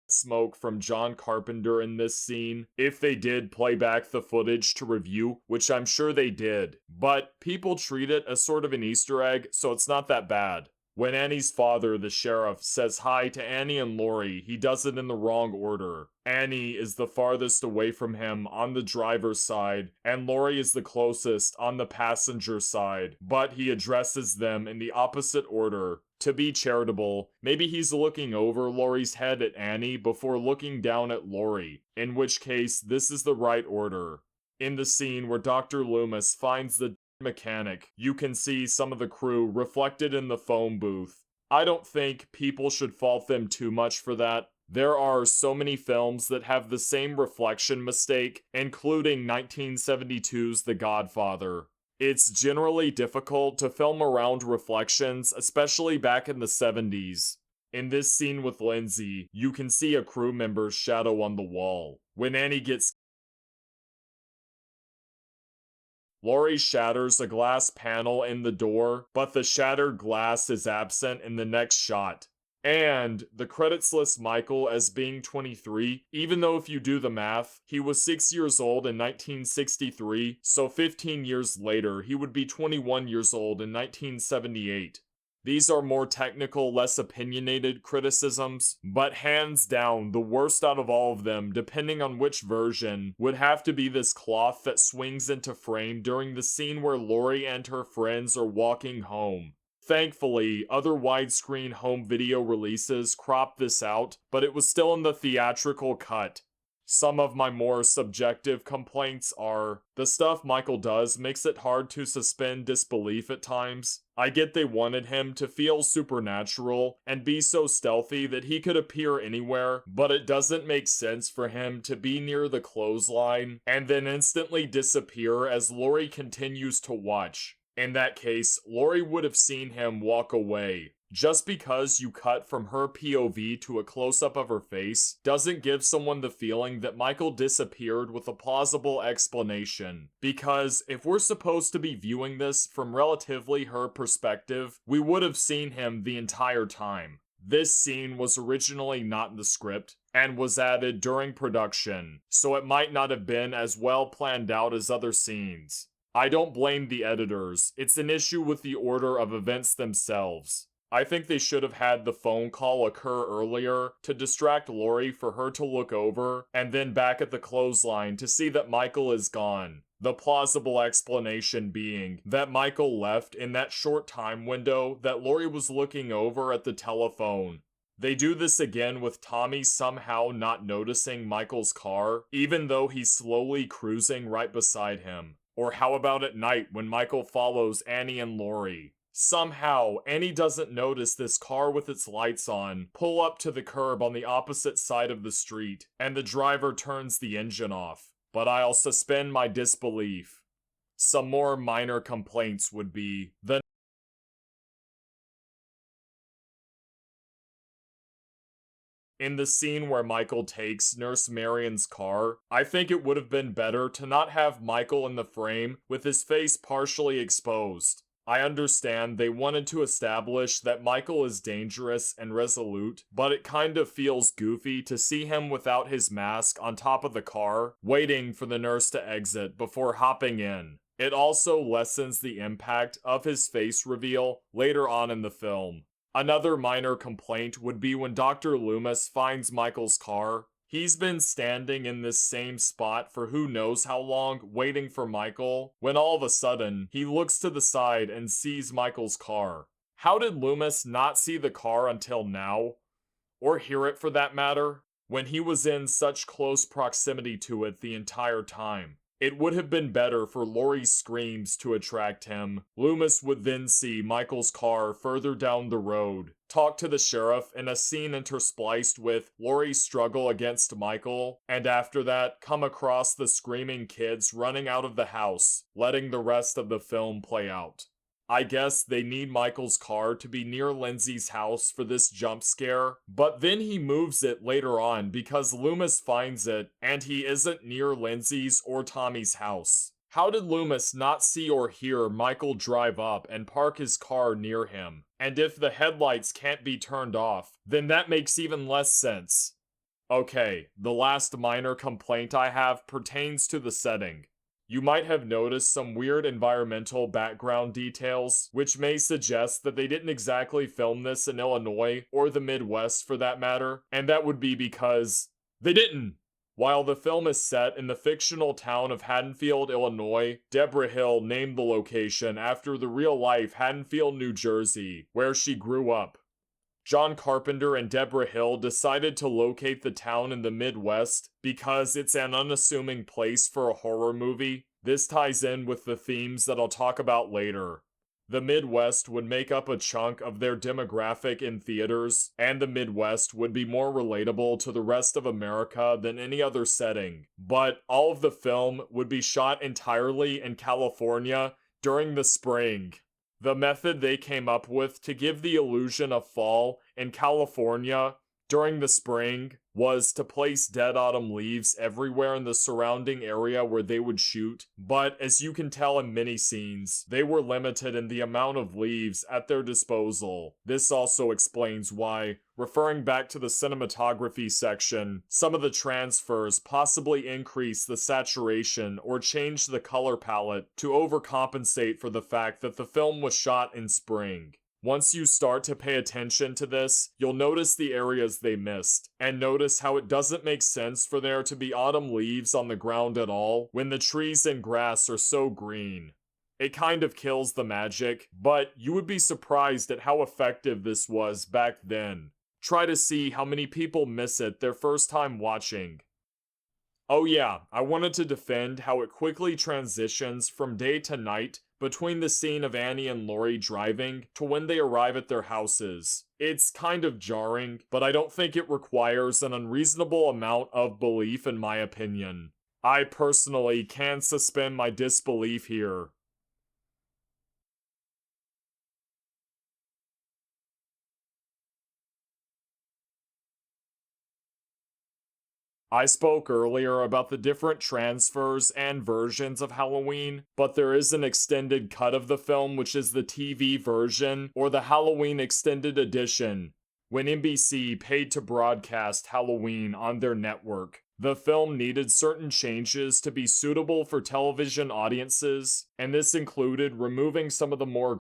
smoke from John Carpenter in this scene, if they did play back the footage to review, which I'm sure they did, but people treat it as sort of an Easter egg, so it's not that bad. When Annie's father, the sheriff, says hi to Annie and Lori, he does it in the wrong order. Annie is the farthest away from him on the driver's side, and Lori is the closest on the passenger side, but he addresses them in the opposite order. To be charitable, maybe he's looking over Lori's head at Annie before looking down at Lori, in which case this is the right order. In the scene where Dr. Loomis finds the mechanic, you can see some of the crew reflected in the phone booth. I don't think people should fault them too much for that. There are so many films that have the same reflection mistake, including 1972's The Godfather. It's generally difficult to film around reflections, especially back in the 70s. In this scene with Lindsay, you can see a crew member's shadow on the wall. When Annie gets Lori shatters a glass panel in the door, but the shattered glass is absent in the next shot. And the credits list Michael as being 23, even though if you do the math, he was 6 years old in 1963, so 15 years later he would be 21 years old in 1978. These are more technical, less opinionated criticisms, but hands down, the worst out of all of them, depending on which version, would have to be this cloth that swings into frame during the scene where Lori and her friends are walking home. Thankfully, other widescreen home video releases cropped this out, but it was still in the theatrical cut. Some of my more subjective complaints are, the stuff Michael does makes it hard to suspend disbelief at times. I get they wanted him to feel supernatural and be so stealthy that he could appear anywhere, but it doesn't make sense for him to be near the clothesline and then instantly disappear as Lori continues to watch. In that case, Lori would have seen him walk away. Just because you cut from her POV to a close-up of her face doesn't give someone the feeling that Michael disappeared with a plausible explanation. Because if we're supposed to be viewing this from relatively her perspective, we would have seen him the entire time. This scene was originally not in the script and was added during production, so it might not have been as well planned out as other scenes. I don't blame the editors, it's an issue with the order of events themselves. I think they should have had the phone call occur earlier to distract Lori for her to look over, and then back at the clothesline to see that Michael is gone. The plausible explanation being that Michael left in that short time window that Lori was looking over at the telephone. They do this again with Tommy somehow not noticing Michael's car, even though he's slowly cruising right beside him. Or how about at night when Michael follows Annie and Lori? Somehow, Annie doesn't notice this car with its lights on pull up to the curb on the opposite side of the street, and the driver turns the engine off. But I'll suspend my disbelief. Some more minor complaints would be the in the scene where Michael takes Nurse Marion's car, I think it would have been better to not have Michael in the frame with his face partially exposed. I understand they wanted to establish that Michael is dangerous and resolute, but it kind of feels goofy to see him without his mask on top of the car, waiting for the nurse to exit before hopping in. It also lessens the impact of his face reveal later on in the film. Another minor complaint would be when Dr. Loomis finds Michael's car. He's been standing in this same spot for who knows how long, waiting for Michael, when all of a sudden, he looks to the side and sees Michael's car. How did Loomis not see the car until now? Or hear it for that matter, when he was in such close proximity to it the entire time? It would have been better for Laurie's screams to attract him. Loomis would then see Michael's car further down the road, talk to the sheriff in a scene interspliced with Laurie's struggle against Michael, and after that, come across the screaming kids running out of the house, letting the rest of the film play out. I guess they need Michael's car to be near Lindsay's house for this jump scare, but then he moves it later on because Loomis finds it and he isn't near Lindsay's or Tommy's house. How did Loomis not see or hear Michael drive up and park his car near him? And if the headlights can't be turned off, then that makes even less sense. Okay, the last minor complaint I have pertains to the setting. You might have noticed some weird environmental background details, which may suggest that they didn't exactly film this in Illinois, or the Midwest for that matter, and that would be because they didn't! While the film is set in the fictional town of Haddonfield, Illinois, Deborah Hill named the location after the real-life Haddonfield, New Jersey, where she grew up. John Carpenter and Deborah Hill decided to locate the town in the Midwest because it's an unassuming place for a horror movie. This ties in with the themes that I'll talk about later. The Midwest would make up a chunk of their demographic in theaters, and the Midwest would be more relatable to the rest of America than any other setting. But all of the film would be shot entirely in California during the spring. The method they came up with to give the illusion of fall in California during the spring was to place dead autumn leaves everywhere in the surrounding area where they would shoot, but as you can tell in many scenes, they were limited in the amount of leaves at their disposal. This also explains why, referring back to the cinematography section, some of the transfers possibly increase the saturation or change the color palette to overcompensate for the fact that the film was shot in spring. Once you start to pay attention to this, you'll notice the areas they missed, and notice how it doesn't make sense for there to be autumn leaves on the ground at all when the trees and grass are so green. It kind of kills the magic, but you would be surprised at how effective this was back then. Try to see how many people miss it their first time watching. Oh yeah, I wanted to defend how it quickly transitions from day to night between the scene of Annie and Laurie driving to when they arrive at their houses. It's kind of jarring, but I don't think it requires an unreasonable amount of belief in my opinion. I personally can suspend my disbelief here. I spoke earlier about the different transfers and versions of Halloween, but there is an extended cut of the film which is the TV version or the Halloween Extended Edition. When NBC paid to broadcast Halloween on their network, the film needed certain changes to be suitable for television audiences, and this included removing some of the more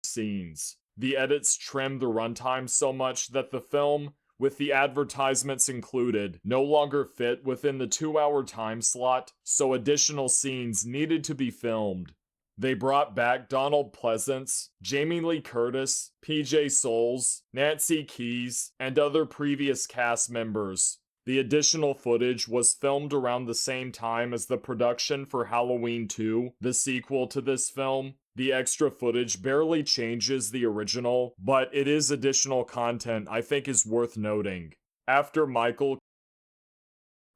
scenes. The edits trimmed the runtime so much that the film, with the advertisements included, no longer fit within the 2-hour time slot, so additional scenes needed to be filmed. They brought back Donald Pleasance, Jamie Lee Curtis, PJ Soles, Nancy Keys, and other previous cast members. The additional footage was filmed around the same time as the production for Halloween 2, the sequel to this film. The extra footage barely changes the original, but it is additional content I think is worth noting. After Michael,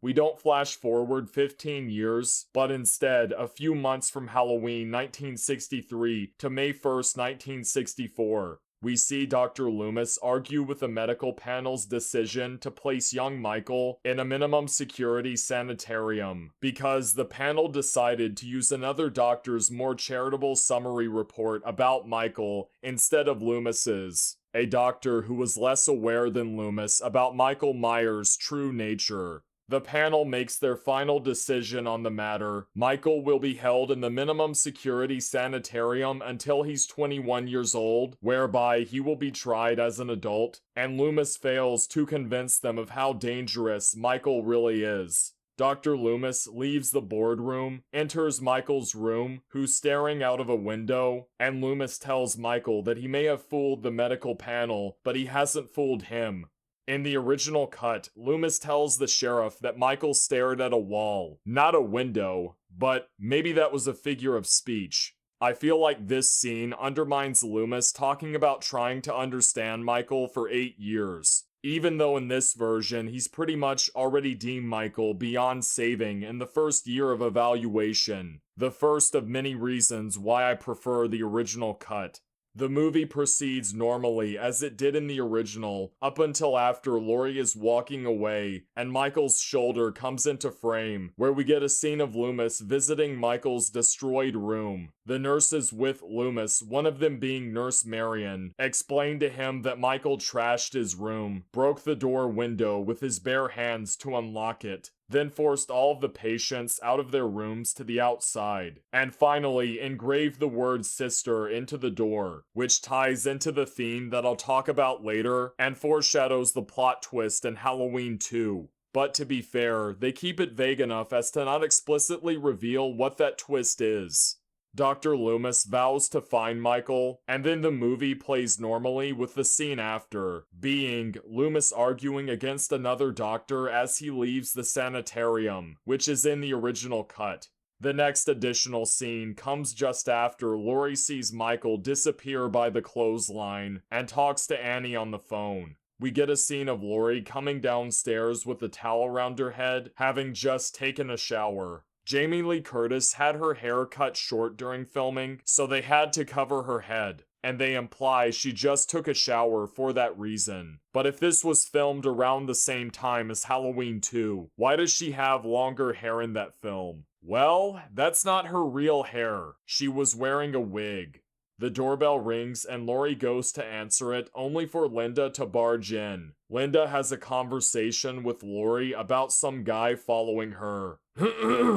we don't flash forward 15 years, but instead a few months from Halloween 1963 to May 1st, 1964. We see Dr. Loomis argue with the medical panel's decision to place young Michael in a minimum security sanitarium because the panel decided to use another doctor's more charitable summary report about Michael instead of Loomis's, a doctor who was less aware than Loomis about Michael Myers' true nature. The panel makes their final decision on the matter. Michael will be held in the minimum security sanitarium until he's 21 years old, whereby he will be tried as an adult, and Loomis fails to convince them of how dangerous Michael really is. Dr. Loomis leaves the boardroom, enters Michael's room, who's staring out of a window, and Loomis tells Michael that he may have fooled the medical panel, but he hasn't fooled him. In the original cut, Loomis tells the sheriff that Michael stared at a wall, not a window, but maybe that was a figure of speech. I feel like this scene undermines Loomis talking about trying to understand Michael for 8 years, even though in this version he's pretty much already deemed Michael beyond saving in the first year of evaluation, the first of many reasons why I prefer the original cut. The movie proceeds normally as it did in the original, up until after Laurie is walking away and Michael's shoulder comes into frame, where we get a scene of Loomis visiting Michael's destroyed room. The nurses with Loomis, one of them being Nurse Marion, explain to him that Michael trashed his room, broke the door window with his bare hands to unlock it, then forced all of the patients out of their rooms to the outside, and finally engraved the word sister into the door, which ties into the theme that I'll talk about later and foreshadows the plot twist in Halloween 2. But to be fair, they keep it vague enough as to not explicitly reveal what that twist is. Dr. Loomis vows to find Michael, and then the movie plays normally with the scene after, being Loomis arguing against another doctor as he leaves the sanitarium, which is in the original cut. The next additional scene comes just after Laurie sees Michael disappear by the clothesline and talks to Annie on the phone. We get a scene of Laurie coming downstairs with a towel around her head, having just taken a shower. Jamie Lee Curtis had her hair cut short during filming, so they had to cover her head, and they imply she just took a shower for that reason. But if this was filmed around the same time as Halloween 2, why does she have longer hair in that film? Well, that's not her real hair. She was wearing a wig. The doorbell rings and Laurie goes to answer it, only for Linda to barge in. Linda has a conversation with Laurie about some guy following her.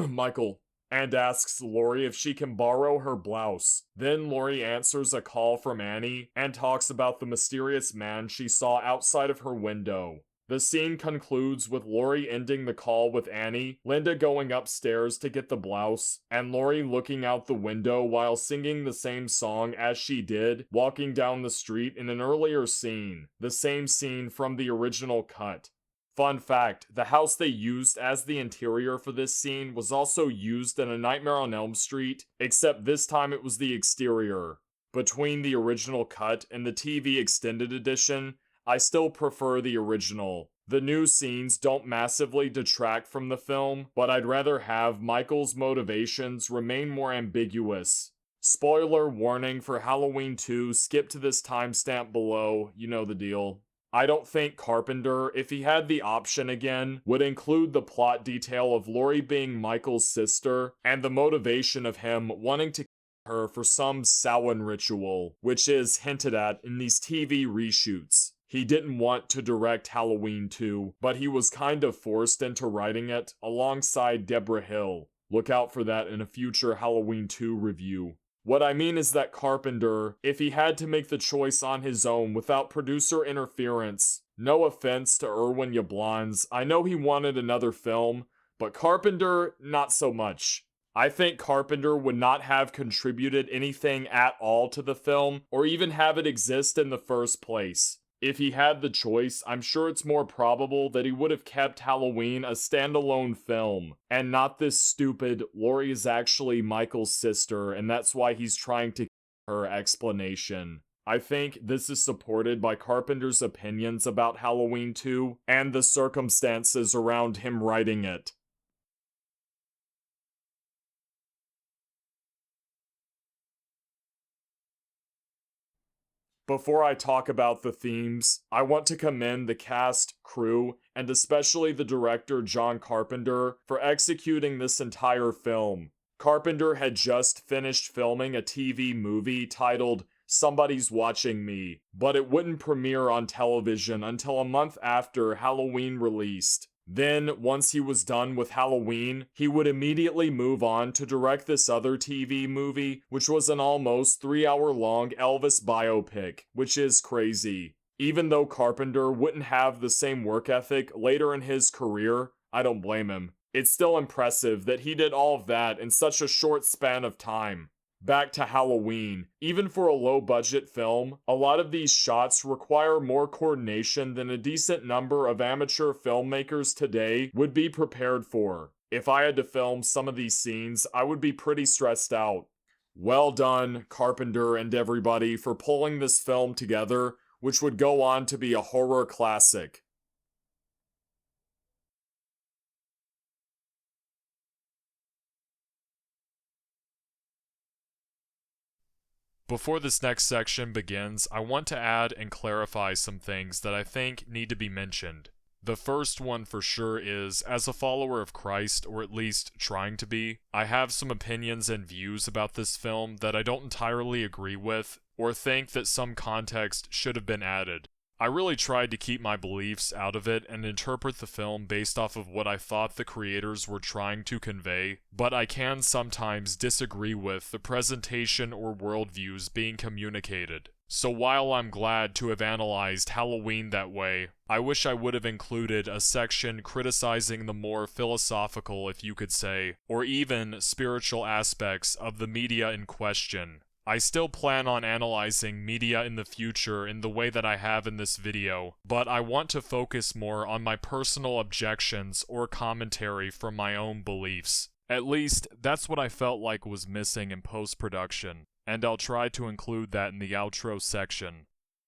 Michael. And asks Laurie if she can borrow her blouse. Then Laurie answers a call from Annie and talks about the mysterious man she saw outside of her window. The scene concludes with Laurie ending the call with Annie, Linda going upstairs to get the blouse, and Laurie looking out the window while singing the same song as she did, walking down the street in an earlier scene, the same scene from the original cut. Fun fact, the house they used as the interior for this scene was also used in A Nightmare on Elm Street, except this time it was the exterior. Between the original cut and the TV extended edition, I still prefer the original. The new scenes don't massively detract from the film, but I'd rather have Michael's motivations remain more ambiguous. Spoiler warning for Halloween 2, skip to this timestamp below, you know the deal. I don't think Carpenter, if he had the option again, would include the plot detail of Laurie being Michael's sister, and the motivation of him wanting to kill her for some Samhain ritual, which is hinted at in these TV reshoots. He didn't want to direct Halloween 2, but he was kind of forced into writing it alongside Deborah Hill. Look out for that in a future Halloween 2 review. What I mean is that Carpenter, if he had to make the choice on his own without producer interference, no offense to Irwin Yablans, I know he wanted another film, but Carpenter, not so much. I think Carpenter would not have contributed anything at all to the film, or even have it exist in the first place. If he had the choice, I'm sure it's more probable that he would have kept Halloween a standalone film, and not this stupid, Laurie is actually Michael's sister, and that's why he's trying to her explanation. I think this is supported by Carpenter's opinions about Halloween 2, and the circumstances around him writing it. Before I talk about the themes, I want to commend the cast, crew, and especially the director John Carpenter for executing this entire film. Carpenter had just finished filming a TV movie titled Somebody's Watching Me, but it wouldn't premiere on television until a month after Halloween released. Then, once he was done with Halloween, he would immediately move on to direct this other TV movie, which was an almost 3-hour long Elvis biopic, which is crazy. Even though Carpenter wouldn't have the same work ethic later in his career, I don't blame him. It's still impressive that he did all of that in such a short span of time. Back to Halloween. Even for a low budget film, a lot of these shots require more coordination than a decent number of amateur filmmakers today would be prepared for. If I had to film some of these scenes, I would be pretty stressed out. Well done, Carpenter and everybody, for pulling this film together, which would go on to be a horror classic. Before this next section begins, I want to add and clarify some things that I think need to be mentioned. The first one for sure is, as a follower of Christ, or at least trying to be, I have some opinions and views about this film that I don't entirely agree with, or think that some context should have been added. I really tried to keep my beliefs out of it and interpret the film based off of what I thought the creators were trying to convey, but I can sometimes disagree with the presentation or worldviews being communicated. So while I'm glad to have analyzed Halloween that way, I wish I would have included a section criticizing the more philosophical, if you could say, or even spiritual aspects of the media in question. I still plan on analyzing media in the future in the way that I have in this video, but I want to focus more on my personal objections or commentary from my own beliefs. At least, that's what I felt like was missing in post-production, and I'll try to include that in the outro section.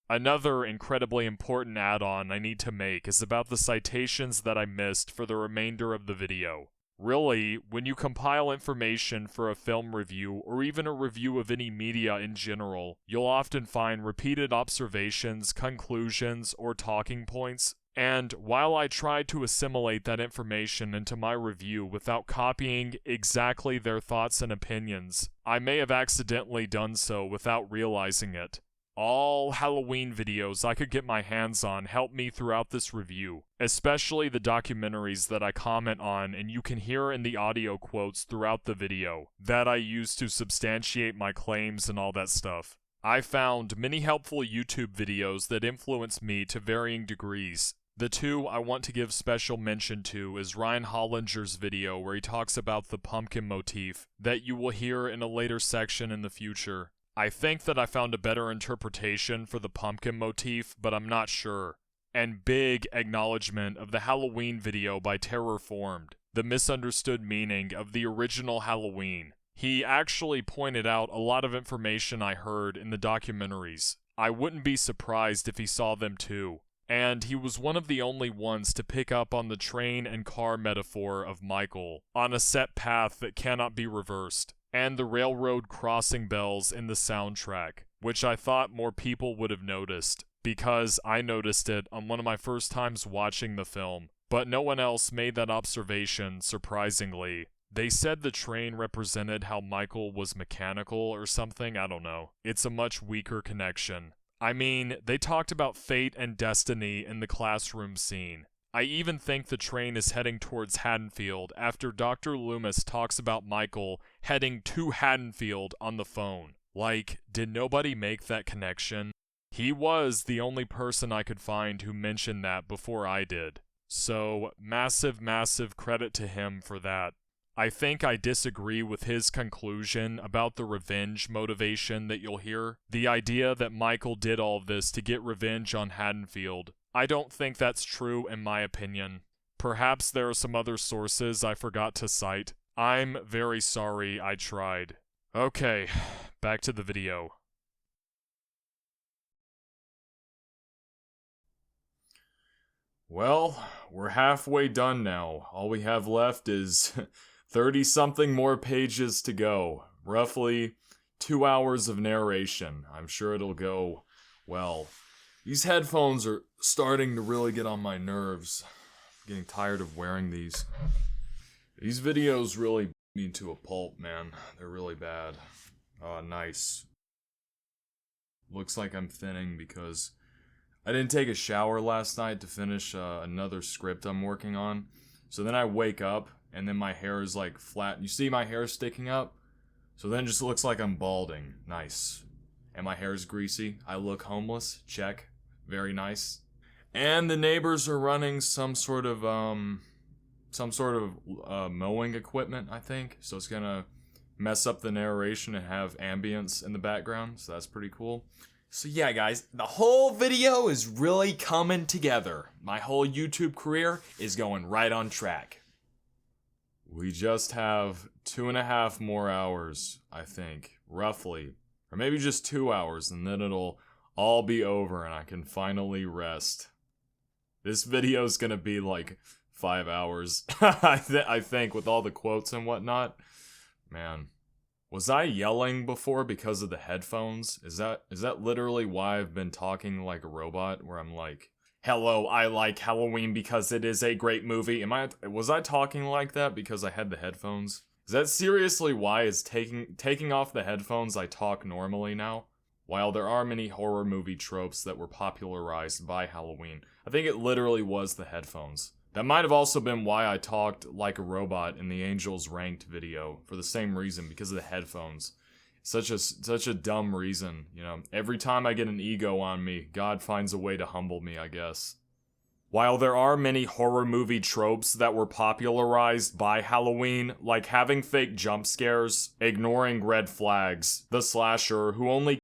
Another incredibly important add-on I need to make is about the citations that I missed for the remainder of the video. Really, when you compile information for a film review, or even a review of any media in general, you'll often find repeated observations, conclusions, or talking points, and while I tried to assimilate that information into my review without copying exactly their thoughts and opinions, I may have accidentally done so without realizing it. All Halloween videos I could get my hands on helped me throughout this review, especially the documentaries that I comment on and you can hear in the audio quotes throughout the video that I use to substantiate my claims and all that stuff. I found many helpful YouTube videos that influenced me to varying degrees. The two I want to give special mention to is Ryan Hollinger's video where he talks about the pumpkin motif that you will hear in a later section in the future. I think that I found a better interpretation for the pumpkin motif, but I'm not sure. And big acknowledgement of the Halloween video by Terror Formed, the misunderstood meaning of the original Halloween. He actually pointed out a lot of information I heard in the documentaries. I wouldn't be surprised if he saw them too. And he was one of the only ones to pick up on the train and car metaphor of Michael, on a set path that cannot be reversed, and the railroad crossing bells in the soundtrack, which I thought more people would have noticed, because I noticed it on one of my first times watching the film, but no one else made that observation, surprisingly. They said the train represented how Michael was mechanical or something, I don't know. It's a much weaker connection. I mean, they talked about fate and destiny in the classroom scene. I even think the train is heading towards Haddonfield after Dr. Loomis talks about Michael heading to Haddonfield on the phone. Like, did nobody make that connection? He was the only person I could find who mentioned that before I did. So, massive credit to him for that. I think I disagree with his conclusion about the revenge motivation that you'll hear. The idea that Michael did all of this to get revenge on Haddonfield. I don't think that's true in my opinion. Perhaps there are some other sources I forgot to cite. I'm very sorry I tried. Okay, back to the video. Well, we're halfway done now. All we have left is 30-something more pages to go. Roughly 2 hours of narration. I'm sure it'll go well. These headphones are starting to really get on my nerves. I'm getting tired of wearing these. These videos really me to a pulp, man. They're really bad. Nice. Looks like I'm thinning because I didn't take a shower last night to finish another script I'm working on. So then I wake up and then my hair is like flat. You see my hair sticking up? So then it just looks like I'm balding. Nice. And my hair is greasy. I look homeless. Check. Very nice. And the neighbors are running some sort of mowing equipment, I think. So it's gonna mess up the narration and have ambience in the background. So that's pretty cool. So yeah, guys, the whole video is really coming together. My whole YouTube career is going right on track. We just have 2.5 more hours, I think, roughly. Or maybe just 2 hours, and then it'll all be over and I can finally rest. This video's gonna be like 5 hours, I think, with all the quotes and whatnot. Man. Was I yelling before because of the headphones? Is that literally why I've been talking like a robot? Where I'm like, hello, I like Halloween because it is a great movie. Was I talking like that because I had the headphones? Is that seriously why it's taking off the headphones I talk normally now? While there are many horror movie tropes that were popularized by Halloween, I think it literally was the headphones. That might have also been why I talked like a robot in the Angels Ranked video, for the same reason, because of the headphones. Such a dumb reason, you know. Every time I get an ego on me, God finds a way to humble me, I guess. While there are many horror movie tropes that were popularized by Halloween, like having fake jump scares, ignoring red flags, the slasher who only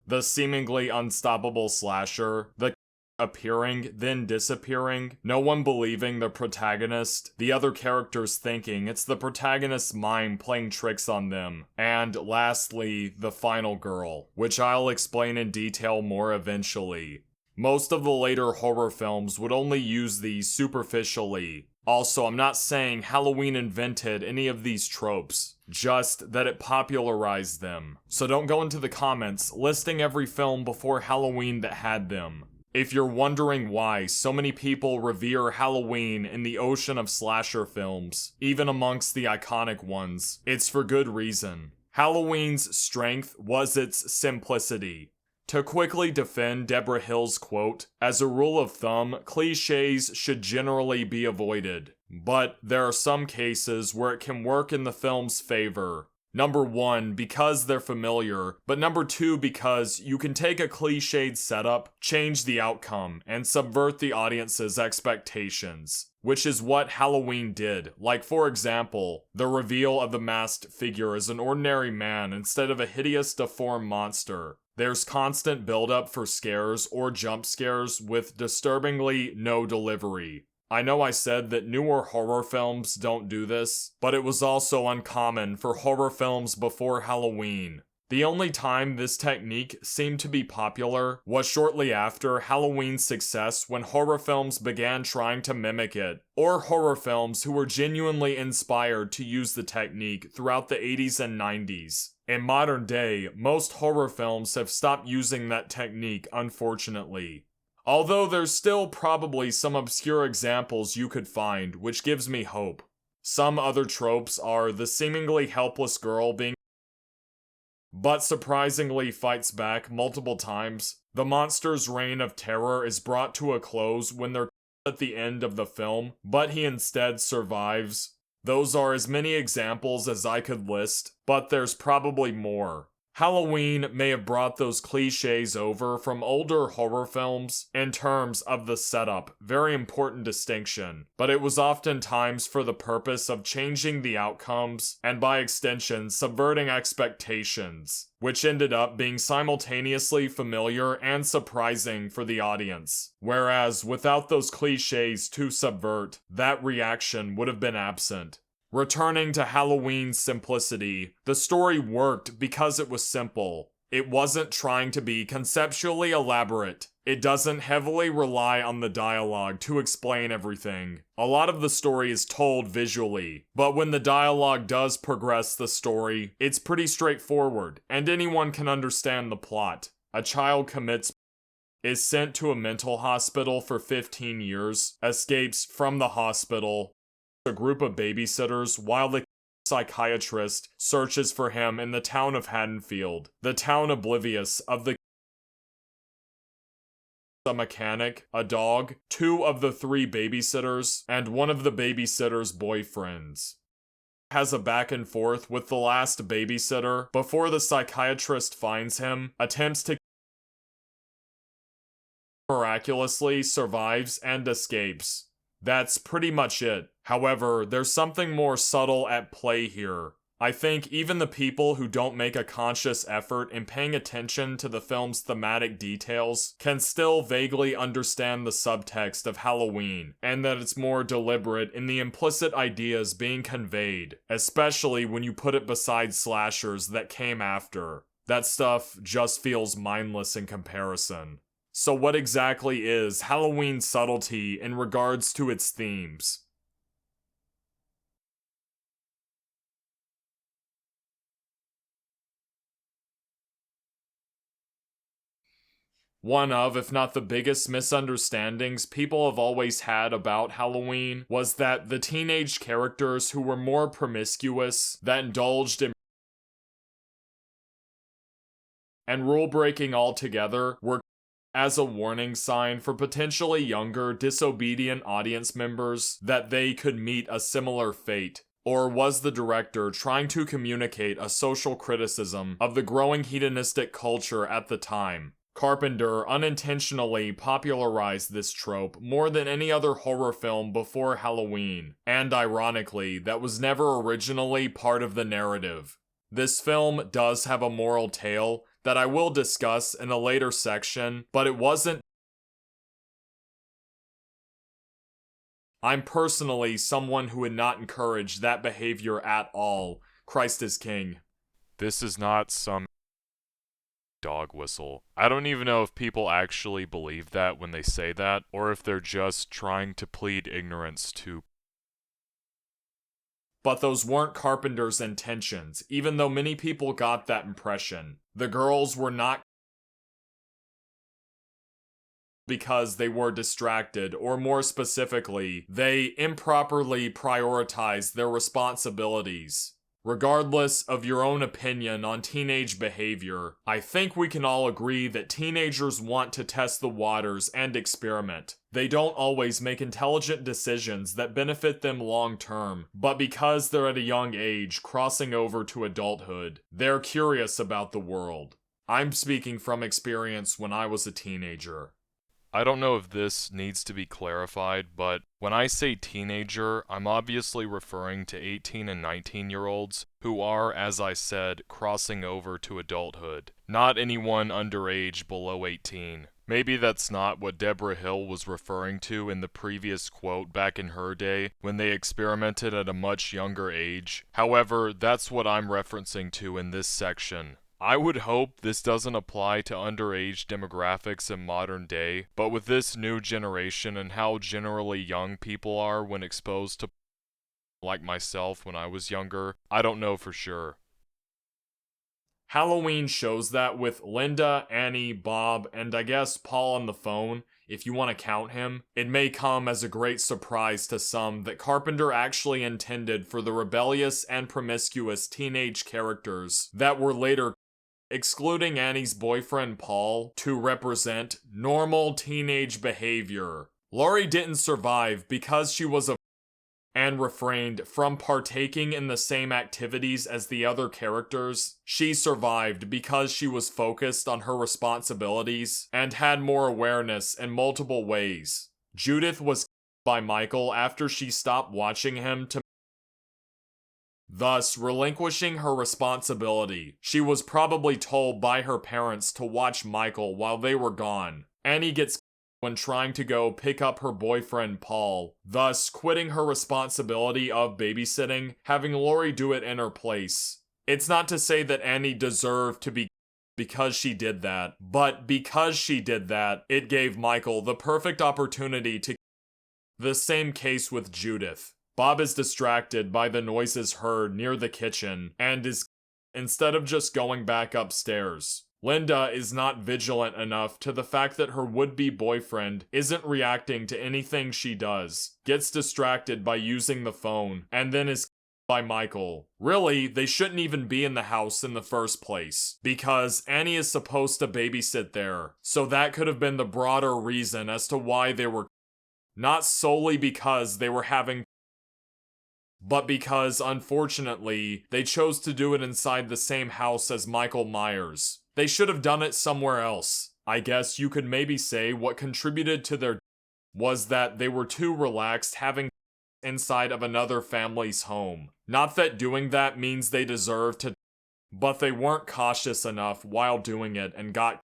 the seemingly unstoppable slasher, the appearing, then disappearing, no one believing the protagonist, the other characters thinking it's the protagonist's mind playing tricks on them, and lastly, the final girl, which I'll explain in detail more eventually. Most of the later horror films would only use these superficially. Also, I'm not saying Halloween invented any of these tropes, just that it popularized them. So don't go into the comments listing every film before Halloween that had them. If you're wondering why so many people revere Halloween in the ocean of slasher films, even amongst the iconic ones, it's for good reason. Halloween's strength was its simplicity. To quickly defend Deborah Hill's quote, as a rule of thumb, cliches should generally be avoided. But there are some cases where it can work in the film's favor. Number 1, because they're familiar, but number 2, because you can take a cliched setup, change the outcome, and subvert the audience's expectations. Which is what Halloween did. Like, for example, the reveal of the masked figure as an ordinary man instead of a hideous, deformed monster. There's constant build-up for scares or jump scares with disturbingly no delivery. I know I said that newer horror films don't do this, but it was also uncommon for horror films before Halloween. The only time this technique seemed to be popular was shortly after Halloween's success when horror films began trying to mimic it, or horror films who were genuinely inspired to use the technique throughout the 80s and 90s. In modern day, most horror films have stopped using that technique, unfortunately. Although there's still probably some obscure examples you could find, which gives me hope. Some other tropes are the seemingly helpless girl being but surprisingly fights back multiple times. The monster's reign of terror is brought to a close when they're at the end of the film, but he instead survives. Those are as many examples as I could list, but there's probably more. Halloween may have brought those cliches over from older horror films in terms of the setup, very important distinction, but it was oftentimes for the purpose of changing the outcomes and by extension subverting expectations, which ended up being simultaneously familiar and surprising for the audience. Whereas without those cliches to subvert, that reaction would have been absent. Returning to Halloween's simplicity, the story worked because it was simple. It wasn't trying to be conceptually elaborate. It doesn't heavily rely on the dialogue to explain everything. A lot of the story is told visually, but when the dialogue does progress the story, it's pretty straightforward, and anyone can understand the plot. A child commits is sent to a mental hospital for 15 years, escapes from the hospital, a group of babysitters while the psychiatrist searches for him in the town of Haddonfield, the town oblivious of a mechanic, a dog, 2 of the 3 babysitters, and one of the babysitter's boyfriends. Has a back and forth with the last babysitter before the psychiatrist finds him, attempts to miraculously survives and escapes. That's pretty much it. However, there's something more subtle at play here. I think even the people who don't make a conscious effort in paying attention to the film's thematic details can still vaguely understand the subtext of Halloween, and that it's more deliberate in the implicit ideas being conveyed, especially when you put it beside slashers that came after. That stuff just feels mindless in comparison. So what exactly is Halloween's subtlety in regards to its themes? One of, if not the biggest misunderstandings people have always had about Halloween was that the teenage characters who were more promiscuous, that indulged in and rule-breaking altogether were as a warning sign for potentially younger, disobedient audience members that they could meet a similar fate. Or was the director trying to communicate a social criticism of the growing hedonistic culture at the time? Carpenter unintentionally popularized this trope more than any other horror film before Halloween, and ironically, that was never originally part of the narrative. This film does have a moral tale that I will discuss in a later section, but it wasn't. I'm personally someone who would not encourage that behavior at all. Christ is king. This is not some dog whistle. I don't even know if people actually believe that when they say that, or if they're just trying to plead ignorance to. But those weren't Carpenter's intentions, even though many people got that impression. The girls were not because they were distracted, or more specifically, they improperly prioritized their responsibilities. Regardless of your own opinion on teenage behavior, I think we can all agree that teenagers want to test the waters and experiment. They don't always make intelligent decisions that benefit them long term, but because they're at a young age crossing over to adulthood, they're curious about the world. I'm speaking from experience when I was a teenager. I don't know if this needs to be clarified, but when I say teenager, I'm obviously referring to 18 and 19-year-olds who are, as I said, crossing over to adulthood, not anyone underage below 18. Maybe that's not what Deborah Hill was referring to in the previous quote back in her day when they experimented at a much younger age. However, that's what I'm referencing to in this section. I would hope this doesn't apply to underage demographics in modern day, but with this new generation and how generally young people are when exposed to like myself when I was younger, I don't know for sure. Halloween shows that with Linda, Annie, Bob, and I guess Paul on the phone, if you want to count him. It may come as a great surprise to some that Carpenter actually intended for the rebellious and promiscuous teenage characters that were later, excluding Annie's boyfriend Paul, to represent normal teenage behavior. Laurie didn't survive because she was a and refrained from partaking in the same activities as the other characters, she survived because she was focused on her responsibilities and had more awareness in multiple ways. Judith was by Michael after she stopped watching him to thus relinquishing her responsibility. She was probably told by her parents to watch Michael while they were gone. Annie gets when trying to go pick up her boyfriend Paul, thus quitting her responsibility of babysitting, having Lori do it in her place. It's not to say that Annie deserved to be because she did that, but because she did that, it gave Michael the perfect opportunity to. The same case with Judith. Bob is distracted by the noises heard near the kitchen and is, instead of just going back upstairs. Linda is not vigilant enough to the fact that her would-be boyfriend isn't reacting to anything she does, gets distracted by using the phone, and then is by Michael. Really, they shouldn't even be in the house in the first place, because Annie is supposed to babysit there, so that could have been the broader reason as to why they were not solely because they were having, but because, unfortunately, they chose to do it inside the same house as Michael Myers. They should have done it somewhere else. I guess you could maybe say what contributed to their was that they were too relaxed having inside of another family's home. Not that doing that means they deserve to, but they weren't cautious enough while doing it and got.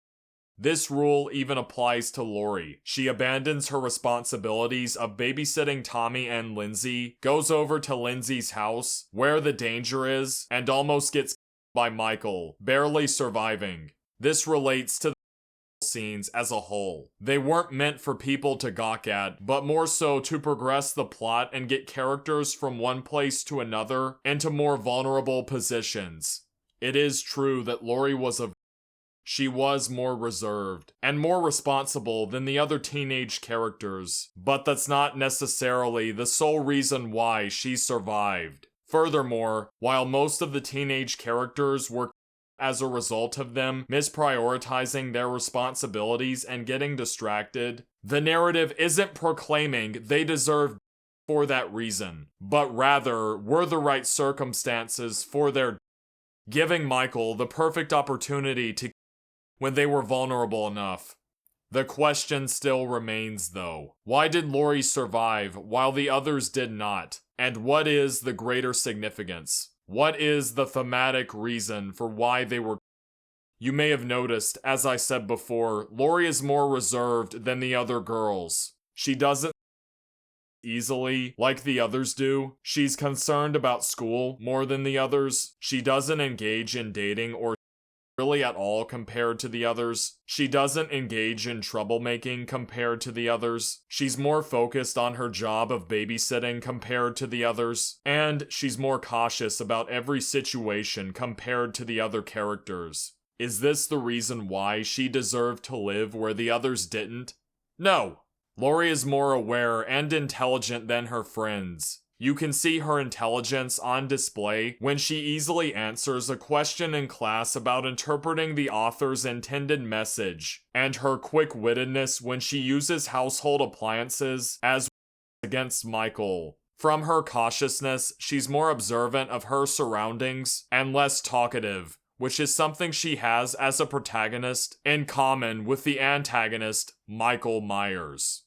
This rule even applies to Lori. She abandons her responsibilities of babysitting Tommy and Lindsay, goes over to Lindsay's house, where the danger is, and almost gets by Michael, barely surviving. This relates to the scenes as a whole. They weren't meant for people to gawk at, but more so to progress the plot and get characters from one place to another into more vulnerable positions. It is true that Lori was she was more reserved and more responsible than the other teenage characters, but that's not necessarily the sole reason why she survived. Furthermore, while most of the teenage characters were as a result of them misprioritizing their responsibilities and getting distracted, the narrative isn't proclaiming they deserve for that reason, but rather were the right circumstances for their giving Michael the perfect opportunity to when they were vulnerable enough. The question still remains though. Why did Lori survive while the others did not? And what is the greater significance? What is the thematic reason for why they were? You may have noticed, as I said before, Lori is more reserved than the other girls. She doesn't easily like the others do. She's concerned about school more than the others. She doesn't engage in dating or really at all compared to the others. She doesn't engage in troublemaking compared to the others. She's more focused on her job of babysitting compared to the others. And she's more cautious about every situation compared to the other characters. Is this the reason why she deserved to live where the others didn't? No. Lori is more aware and intelligent than her friends. You can see her intelligence on display when she easily answers a question in class about interpreting the author's intended message, and her quick-wittedness when she uses household appliances as against Michael. From her cautiousness, she's more observant of her surroundings and less talkative, which is something she has as a protagonist in common with the antagonist, Michael Myers.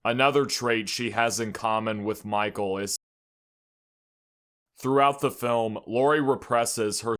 Another trait she has in common with Michael is throughout the film, Lori represses her.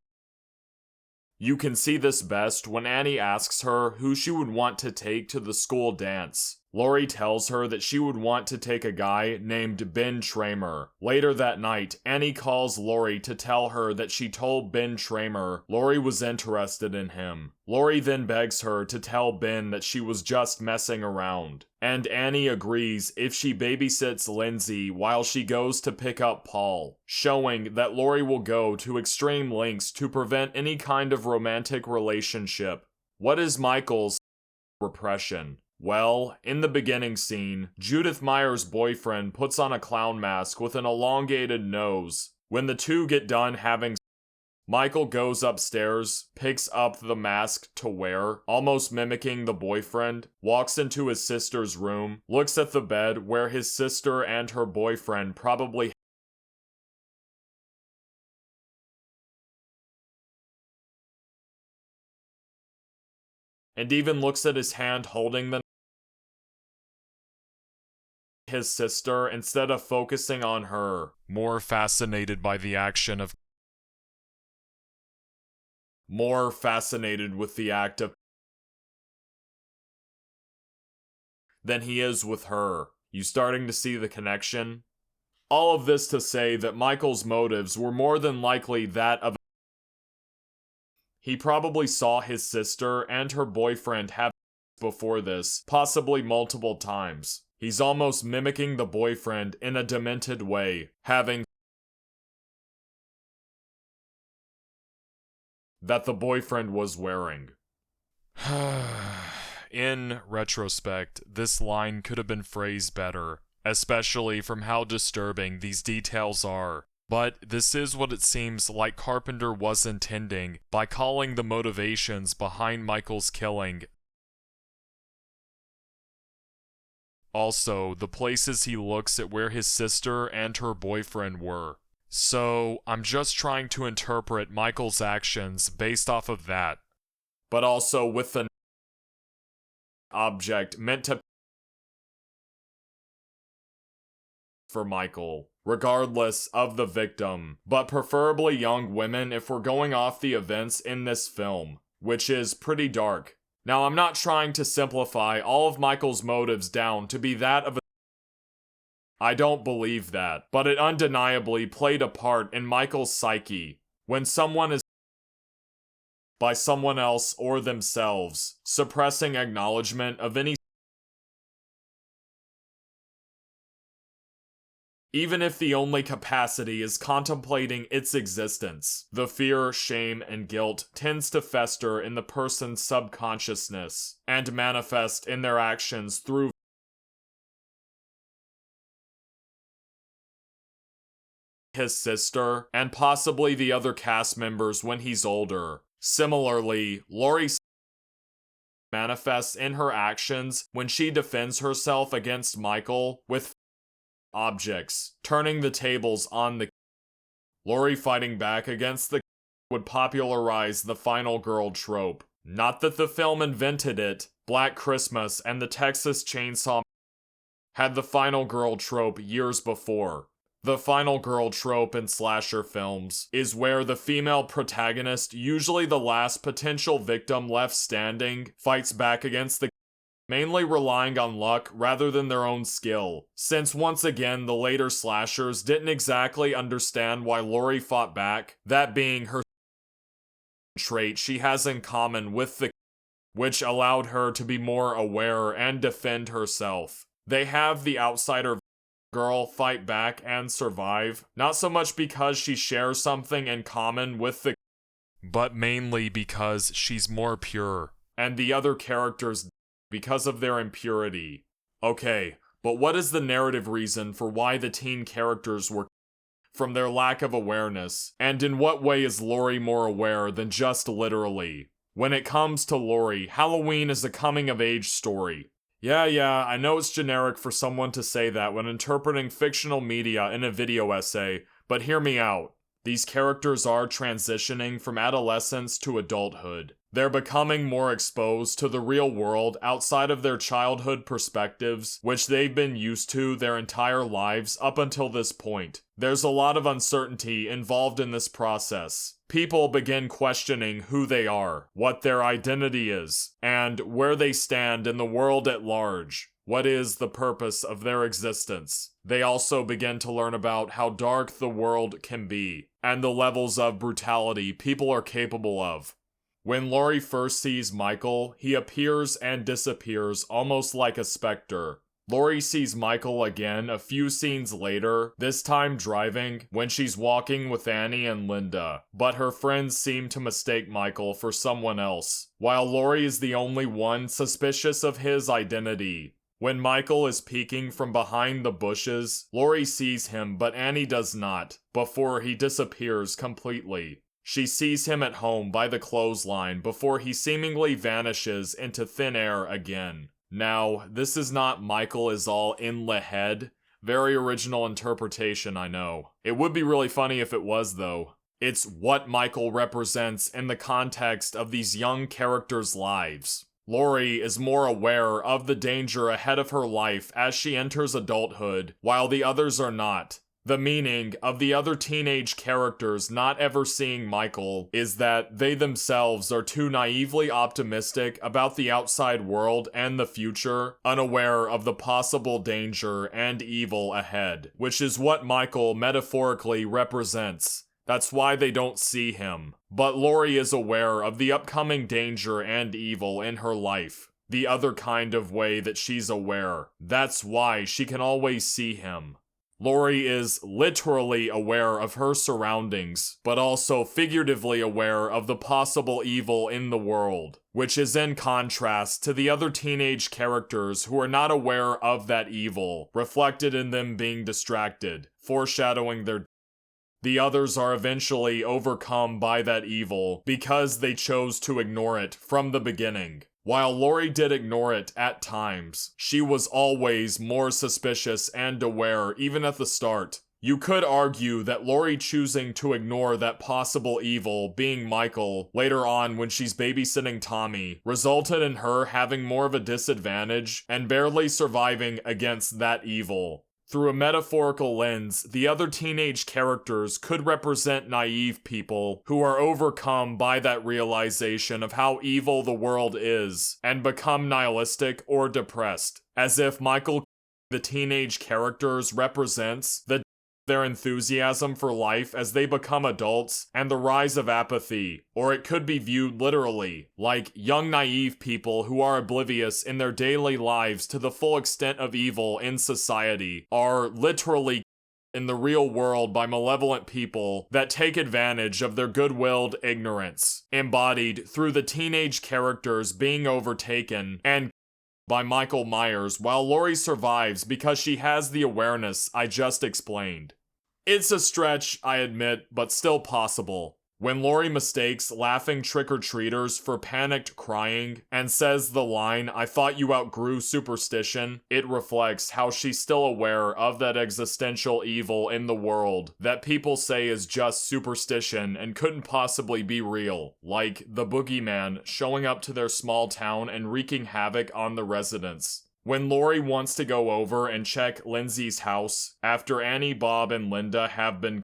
You can see this best when Annie asks her who she would want to take to the school dance. Lori tells her that she would want to take a guy named Ben Tramer. Later that night, Annie calls Lori to tell her that she told Ben Tramer Lori was interested in him. Lori then begs her to tell Ben that she was just messing around. And Annie agrees if she babysits Lindsay while she goes to pick up Paul, showing that Lori will go to extreme lengths to prevent any kind of romantic relationship. What is Michael's repression? Well, in the beginning scene, Judith Meyer's boyfriend puts on a clown mask with an elongated nose. When the two get done having Michael goes upstairs, picks up the mask to wear, almost mimicking the boyfriend, walks into his sister's room, looks at the bed where his sister and her boyfriend probably and even looks at his hand holding the his sister instead of focusing on her. More fascinated by the action of More fascinated with the act of than he is with her. You starting to see the connection? All of this to say that Michael's motives were more than likely that of he probably saw his sister and her boyfriend have before this, possibly multiple times. He's almost mimicking the boyfriend in a demented way, having that the boyfriend was wearing. In retrospect, this line could have been phrased better, especially from how disturbing these details are. But this is what it seems like Carpenter was intending by calling the motivations behind Michael's killing. Also, the places he looks at where his sister and her boyfriend were. So, I'm just trying to interpret Michael's actions based off of that. But also with the object meant to for Michael, regardless of the victim, but preferably young women if we're going off the events in this film, which is pretty dark. Now, I'm not trying to simplify all of Michael's motives down to be that of a I don't believe that, but it undeniably played a part in Michael's psyche. When someone is by someone else or themselves, suppressing acknowledgement of any even if the only capacity is contemplating its existence. The fear, shame, and guilt tends to fester in the person's subconsciousness and manifest in their actions through his sister and possibly the other cast members when he's older. Similarly, Laurie manifests in her actions when she defends herself against Michael with objects, turning the tables on the Laurie fighting back against the would popularize the final girl trope. Not that the film invented it, Black Christmas and the Texas Chainsaw had the final girl trope years before. The final girl trope in slasher films is where the female protagonist, usually the last potential victim left standing, fights back against the mainly relying on luck rather than their own skill, since once again the later slashers didn't exactly understand why Laurie fought back, that being her trait she has in common with the which allowed her to be more aware and defend herself. They have the outsider girl fight back and survive, not so much because she shares something in common with the but mainly because she's more pure. And the other characters because of their impurity. Okay, but what is the narrative reason for why the teen characters were from their lack of awareness? And in what way is Laurie more aware than just literally? When it comes to Laurie, Halloween is a coming-of-age story. Yeah, I know it's generic for someone to say that when interpreting fictional media in a video essay, but hear me out. These characters are transitioning from adolescence to adulthood. They're becoming more exposed to the real world outside of their childhood perspectives, which they've been used to their entire lives up until this point. There's a lot of uncertainty involved in this process. People begin questioning who they are, what their identity is, and where they stand in the world at large. What is the purpose of their existence? They also begin to learn about how dark the world can be, and the levels of brutality people are capable of. When Laurie first sees Michael, he appears and disappears almost like a specter. Laurie sees Michael again a few scenes later, this time driving, when she's walking with Annie and Linda, but her friends seem to mistake Michael for someone else, while Laurie is the only one suspicious of his identity. When Michael is peeking from behind the bushes, Laurie sees him but Annie does not, before he disappears completely. She sees him at home by the clothesline before he seemingly vanishes into thin air again. Now, this is not Michael is all in the head. Very original interpretation, I know. It would be really funny if it was, though. It's what Michael represents in the context of these young characters' lives. Laurie is more aware of the danger ahead of her life as she enters adulthood, while the others are not. The meaning of the other teenage characters not ever seeing Michael is that they themselves are too naively optimistic about the outside world and the future, unaware of the possible danger and evil ahead, which is what Michael metaphorically represents. That's why they don't see him. But Laurie is aware of the upcoming danger and evil in her life. The other kind of way that she's aware. That's why she can always see him. Laurie is literally aware of her surroundings, but also figuratively aware of the possible evil in the world, which is in contrast to the other teenage characters who are not aware of that evil, reflected in them being distracted, foreshadowing their The others are eventually overcome by that evil because they chose to ignore it from the beginning. While Laurie did ignore it at times, she was always more suspicious and aware even at the start. You could argue that Laurie choosing to ignore that possible evil, being Michael, later on when she's babysitting Tommy, resulted in her having more of a disadvantage and barely surviving against that evil. Through a metaphorical lens, the other teenage characters could represent naive people who are overcome by that realization of how evil the world is and become nihilistic or depressed, as if Michael, the teenage characters, represents their enthusiasm for life as they become adults and the rise of apathy, or it could be viewed literally, like young naive people who are oblivious in their daily lives to the full extent of evil in society, are literally in the real world by malevolent people that take advantage of their good-willed ignorance, embodied through the teenage characters being overtaken and by Michael Myers, while Laurie survives because she has the awareness I just explained. It's a stretch, I admit, but still possible. When Laurie mistakes laughing trick-or-treaters for panicked crying and says the line, "I thought you outgrew superstition," it reflects how she's still aware of that existential evil in the world that people say is just superstition and couldn't possibly be real, like the boogeyman showing up to their small town and wreaking havoc on the residents. When Laurie wants to go over and check Lindsay's house after Annie, Bob, and Linda have been,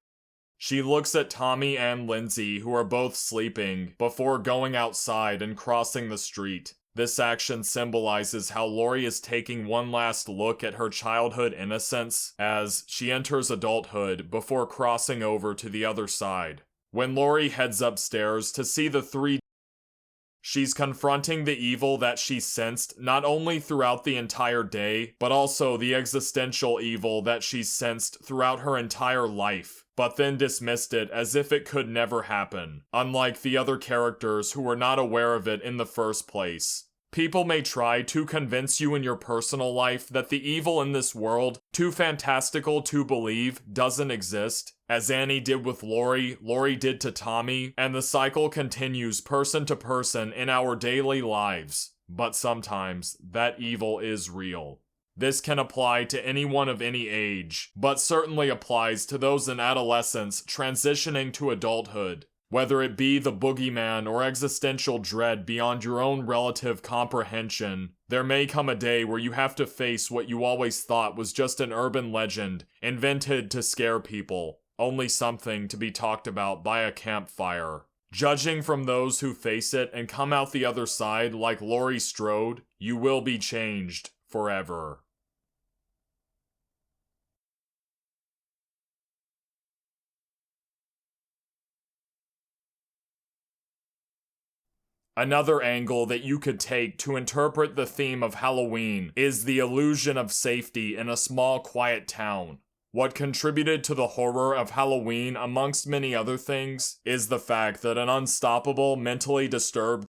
she looks at Tommy and Lindsay, who are both sleeping, before going outside and crossing the street. This action symbolizes how Laurie is taking one last look at her childhood innocence as she enters adulthood before crossing over to the other side. When Laurie heads upstairs to see the three, she's confronting the evil that she sensed not only throughout the entire day, but also the existential evil that she's sensed throughout her entire life, but then dismissed it as if it could never happen, unlike the other characters who were not aware of it in the first place. People may try to convince you in your personal life that the evil in this world, too fantastical to believe, doesn't exist, as Annie did with Laurie, Laurie did to Tommy, and the cycle continues person to person in our daily lives. But sometimes, that evil is real. This can apply to anyone of any age, but certainly applies to those in adolescence transitioning to adulthood. Whether it be the boogeyman or existential dread beyond your own relative comprehension, there may come a day where you have to face what you always thought was just an urban legend invented to scare people, only something to be talked about by a campfire. Judging from those who face it and come out the other side like Laurie Strode, you will be changed forever. Another angle that you could take to interpret the theme of Halloween is the illusion of safety in a small, quiet town. What contributed to the horror of Halloween, amongst many other things, is the fact that an unstoppable, mentally disturbed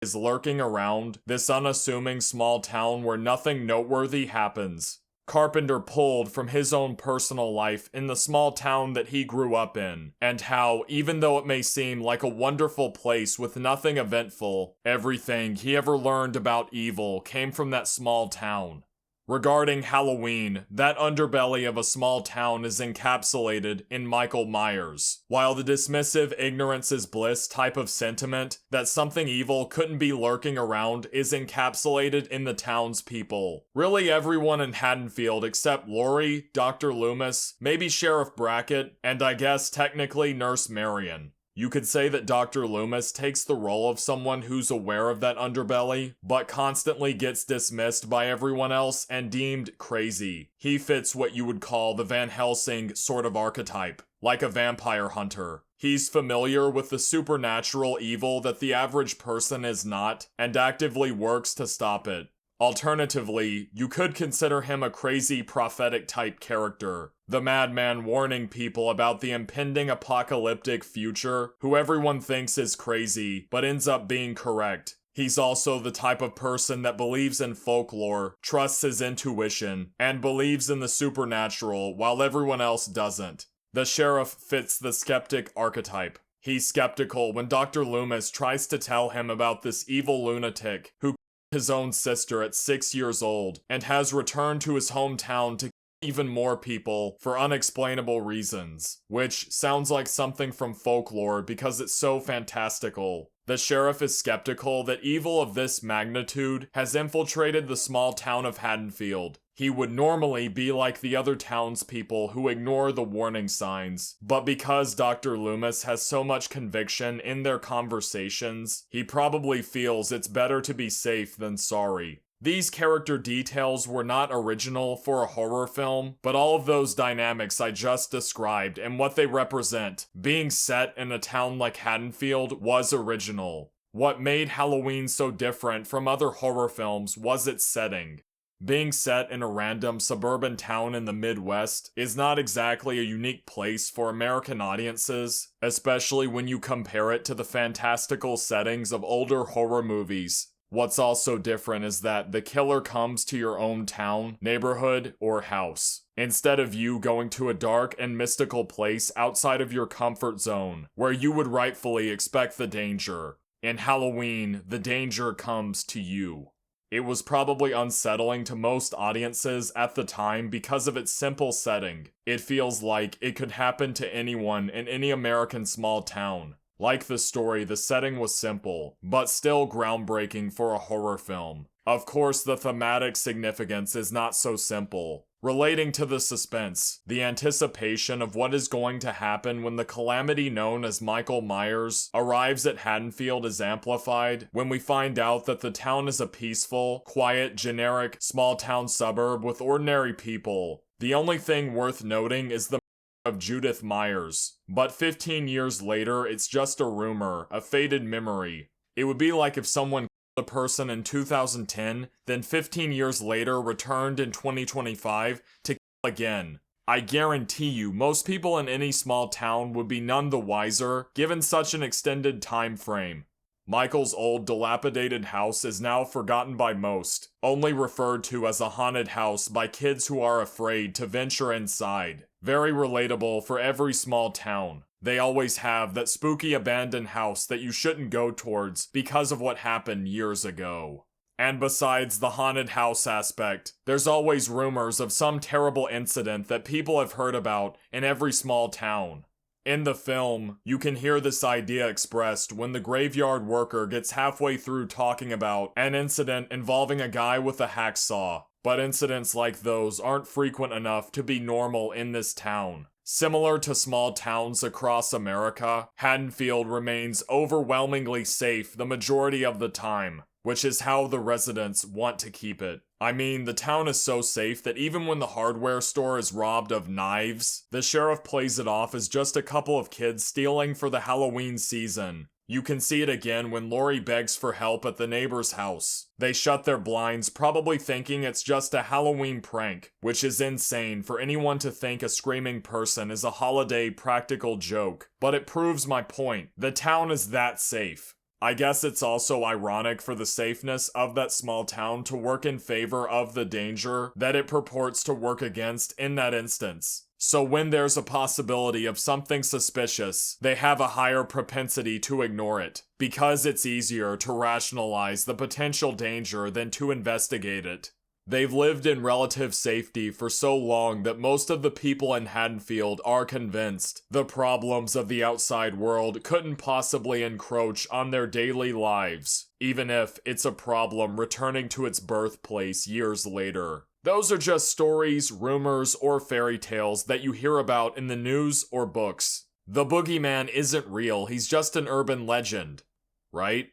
is lurking around this unassuming small town where nothing noteworthy happens. Carpenter pulled from his own personal life in the small town that he grew up in, and how, even though it may seem like a wonderful place with nothing eventful, everything he ever learned about evil came from that small town. Regarding Halloween, that underbelly of a small town is encapsulated in Michael Myers, while the dismissive ignorance is bliss type of sentiment that something evil couldn't be lurking around is encapsulated in the townspeople. Really everyone in Haddonfield except Laurie, Dr. Loomis, maybe Sheriff Brackett, and I guess technically Nurse Marion. You could say that Dr. Loomis takes the role of someone who's aware of that underbelly, but constantly gets dismissed by everyone else and deemed crazy. He fits what you would call the Van Helsing sort of archetype, like a vampire hunter. He's familiar with the supernatural evil that the average person is not, and actively works to stop it. Alternatively, you could consider him a crazy prophetic type character, the madman warning people about the impending apocalyptic future, who everyone thinks is crazy, but ends up being correct. He's also the type of person that believes in folklore, trusts his intuition, and believes in the supernatural while everyone else doesn't. The sheriff fits the skeptic archetype. He's skeptical when Dr. Loomis tries to tell him about this evil lunatic who his own sister at 6 years old and has returned to his hometown to even more people for unexplainable reasons, which sounds like something from folklore because it's so fantastical. The sheriff is skeptical that evil of this magnitude has infiltrated the small town of Haddonfield. He would normally be like the other townspeople who ignore the warning signs, but because Dr. Loomis has so much conviction in their conversations, he probably feels it's better to be safe than sorry. These character details were not original for a horror film, but all of those dynamics I just described and what they represent, being set in a town like Haddonfield, was original. What made Halloween so different from other horror films was its setting. Being set in a random suburban town in the Midwest is not exactly a unique place for American audiences, especially when you compare it to the fantastical settings of older horror movies. What's also different is that the killer comes to your own town, neighborhood, or house, instead of you going to a dark and mystical place outside of your comfort zone, where you would rightfully expect the danger. In Halloween, the danger comes to you. It was probably unsettling to most audiences at the time because of its simple setting. It feels like it could happen to anyone in any American small town. Like the story, the setting was simple, but still groundbreaking for a horror film. Of course, the thematic significance is not so simple. Relating to the suspense, the anticipation of what is going to happen when the calamity known as Michael Myers arrives at Haddonfield is amplified when we find out that the town is a peaceful, quiet, generic, small-town suburb with ordinary people. The only thing worth noting is the of Judith Myers, but 15 years later, it's just a rumor, a faded memory. It would be like if someone a person in 2010, then 15 years later returned in 2025 to kill again. I guarantee you, most people in any small town would be none the wiser given such an extended time frame. Michael's old, dilapidated house is now forgotten by most, only referred to as a haunted house by kids who are afraid to venture inside. Very relatable for every small town. They always have that spooky abandoned house that you shouldn't go towards because of what happened years ago. And besides the haunted house aspect, there's always rumors of some terrible incident that people have heard about in every small town. In the film, you can hear this idea expressed when the graveyard worker gets halfway through talking about an incident involving a guy with a hacksaw, but incidents like those aren't frequent enough to be normal in this town. Similar to small towns across America, Haddonfield remains overwhelmingly safe the majority of the time, which is how the residents want to keep it. I mean, the town is so safe that even when the hardware store is robbed of knives, the sheriff plays it off as just a couple of kids stealing for the Halloween season. You can see it again when Laurie begs for help at the neighbor's house. They shut their blinds, probably thinking it's just a Halloween prank, which is insane for anyone to think a screaming person is a holiday practical joke. But it proves my point. The town is that safe. I guess it's also ironic for the safeness of that small town to work in favor of the danger that it purports to work against in that instance. So when there's a possibility of something suspicious, they have a higher propensity to ignore it, because it's easier to rationalize the potential danger than to investigate it. They've lived in relative safety for so long that most of the people in Haddonfield are convinced the problems of the outside world couldn't possibly encroach on their daily lives, even if it's a problem returning to its birthplace years later. Those are just stories, rumors, or fairy tales that you hear about in the news or books. The boogeyman isn't real, he's just an urban legend, right?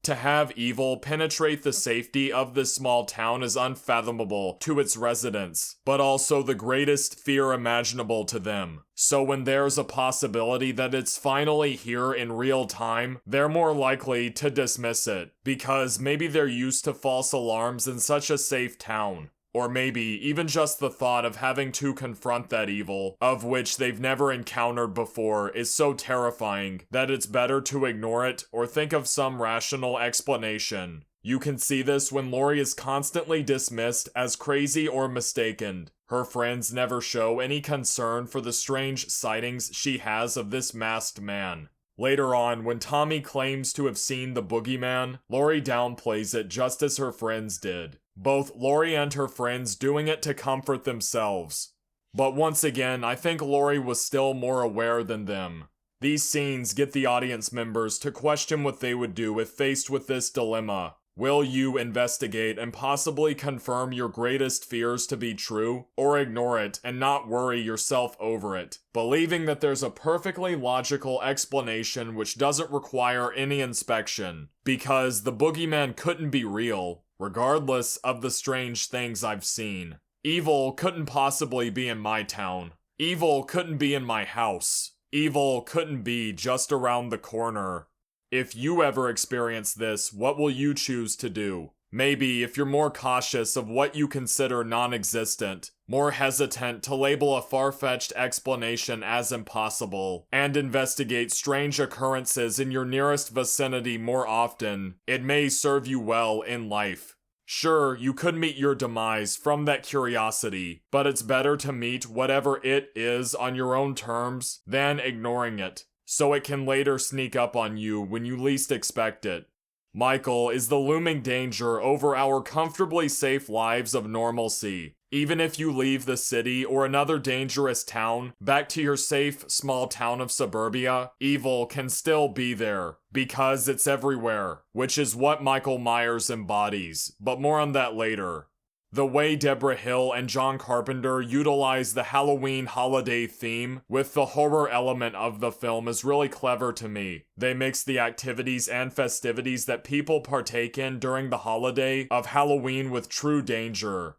To have evil penetrate the safety of this small town is unfathomable to its residents, but also the greatest fear imaginable to them. So when there's a possibility that it's finally here in real time, they're more likely to dismiss it, because maybe they're used to false alarms in such a safe town. Or maybe even just the thought of having to confront that evil, of which they've never encountered before, is so terrifying that it's better to ignore it or think of some rational explanation. You can see this when Lori is constantly dismissed as crazy or mistaken. Her friends never show any concern for the strange sightings she has of this masked man. Later on, when Tommy claims to have seen the boogeyman, Lori downplays it just as her friends did. Both Lori and her friends doing it to comfort themselves. But once again, I think Lori was still more aware than them. These scenes get the audience members to question what they would do if faced with this dilemma. Will you investigate and possibly confirm your greatest fears to be true, or ignore it and not worry yourself over it, believing that there's a perfectly logical explanation which doesn't require any inspection, because the boogeyman couldn't be real, regardless of the strange things I've seen. Evil couldn't possibly be in my town. Evil couldn't be in my house. Evil couldn't be just around the corner. If you ever experience this, what will you choose to do? Maybe if you're more cautious of what you consider non-existent, more hesitant to label a far-fetched explanation as impossible, and investigate strange occurrences in your nearest vicinity more often, it may serve you well in life. Sure, you could meet your demise from that curiosity, but it's better to meet whatever it is on your own terms than ignoring it, so it can later sneak up on you when you least expect it. Michael is the looming danger over our comfortably safe lives of normalcy. Even if you leave the city or another dangerous town back to your safe small town of suburbia, evil can still be there, because it's everywhere, which is what Michael Myers embodies, but more on that later. The way Deborah Hill and John Carpenter utilize the Halloween holiday theme with the horror element of the film is really clever to me. They mix the activities and festivities that people partake in during the holiday of Halloween with true danger.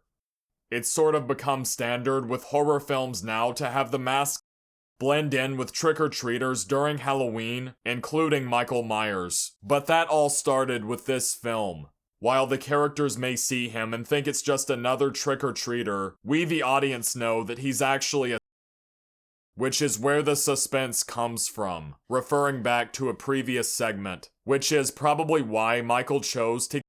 It's sort of become standard with horror films now to have the mask blend in with trick-or-treaters during Halloween, including Michael Myers. But that all started with this film. While the characters may see him and think it's just another trick-or-treater, we the audience know that he's actually a which is where the suspense comes from, referring back to a previous segment, which is probably why Michael chose to.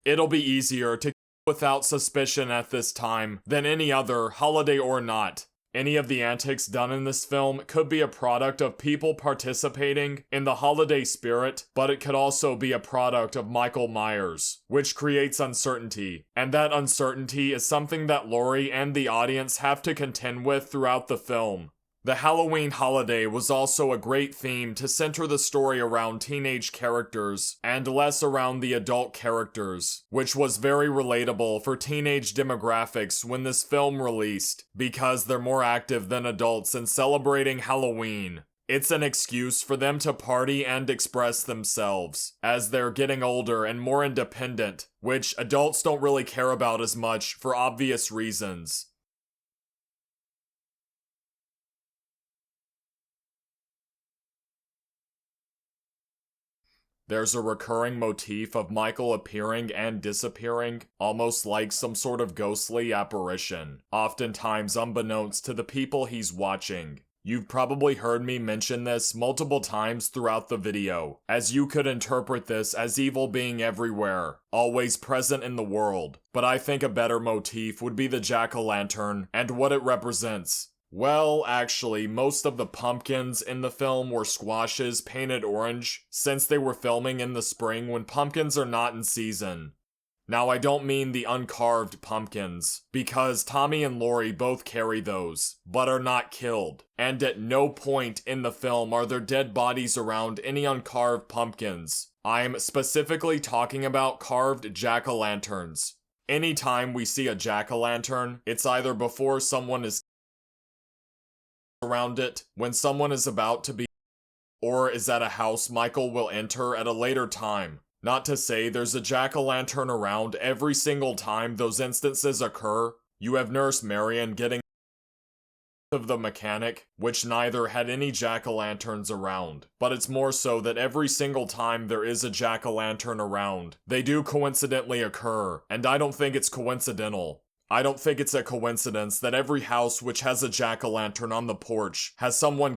It'll be easier to without suspicion at this time than any other, holiday or not. Any of the antics done in this film could be a product of people participating in the holiday spirit, but it could also be a product of Michael Myers, which creates uncertainty. And that uncertainty is something that Laurie and the audience have to contend with throughout the film. The Halloween holiday was also a great theme to center the story around teenage characters and less around the adult characters, which was very relatable for teenage demographics when this film released, because they're more active than adults in celebrating Halloween. It's an excuse for them to party and express themselves, as they're getting older and more independent, which adults don't really care about as much for obvious reasons. There's a recurring motif of Michael appearing and disappearing, almost like some sort of ghostly apparition, oftentimes unbeknownst to the people he's watching. You've probably heard me mention this multiple times throughout the video, as you could interpret this as evil being everywhere, always present in the world, but I think a better motif would be the jack-o'-lantern and what it represents. Well, actually, most of the pumpkins in the film were squashes painted orange, since they were filming in the spring when pumpkins are not in season. Now, I don't mean the uncarved pumpkins, because Tommy and Lori both carry those, but are not killed, and at no point in the film are there dead bodies around any uncarved pumpkins. I'm specifically talking about carved jack-o'-lanterns. Anytime we see a jack-o'-lantern, it's either before someone is around it, when someone is about to be, or is at a house Michael will enter at a later time. Not to say there's a jack-o'-lantern around every single time those instances occur. You have Nurse Marion getting of the mechanic, which neither had any jack-o'-lanterns around. But it's more so that every single time there is a jack-o'-lantern around, they do coincidentally occur, and I don't think it's coincidental. I don't think it's a coincidence that every house which has a jack-o'-lantern on the porch has someone,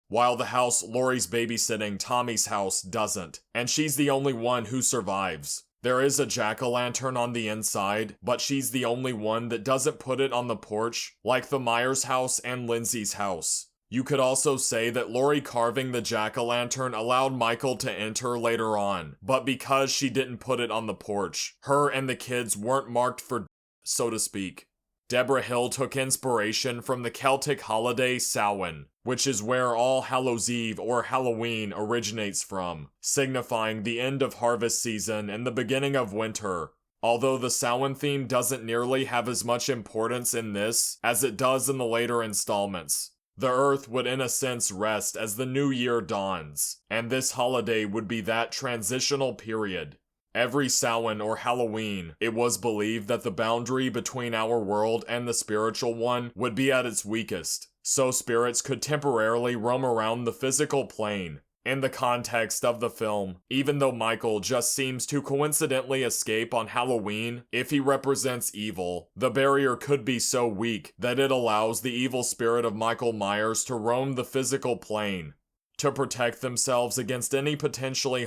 while the house Lori's babysitting, Tommy's house, doesn't, and she's the only one who survives. There is a jack-o'-lantern on the inside, but she's the only one that doesn't put it on the porch, like the Myers house and Lindsay's house. You could also say that Lori carving the jack-o'-lantern allowed Michael to enter later on, but because she didn't put it on the porch, her and the kids weren't marked for, so to speak. Deborah Hill took inspiration from the Celtic holiday Samhain, which is where All Hallows Eve or Halloween originates from, signifying the end of harvest season and the beginning of winter. Although the Samhain theme doesn't nearly have as much importance in this as it does in the later installments. The Earth would in a sense rest as the new year dawns, and this holiday would be that transitional period. Every Samhain or Halloween, it was believed that the boundary between our world and the spiritual one would be at its weakest, so spirits could temporarily roam around the physical plane. In the context of the film, even though Michael just seems to coincidentally escape on Halloween, if he represents evil, the barrier could be so weak that it allows the evil spirit of Michael Myers to roam the physical plane. To protect themselves against any potentially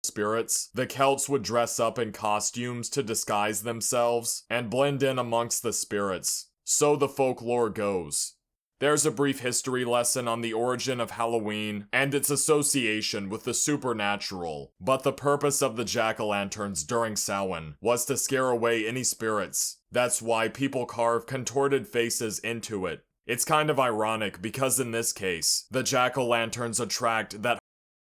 spirits, the Celts would dress up in costumes to disguise themselves and blend in amongst the spirits. So the folklore goes. There's a brief history lesson on the origin of Halloween and its association with the supernatural, but the purpose of the jack-o'-lanterns during Samhain was to scare away any spirits. That's why people carve contorted faces into it. It's kind of ironic because in this case, the jack-o'-lanterns attract that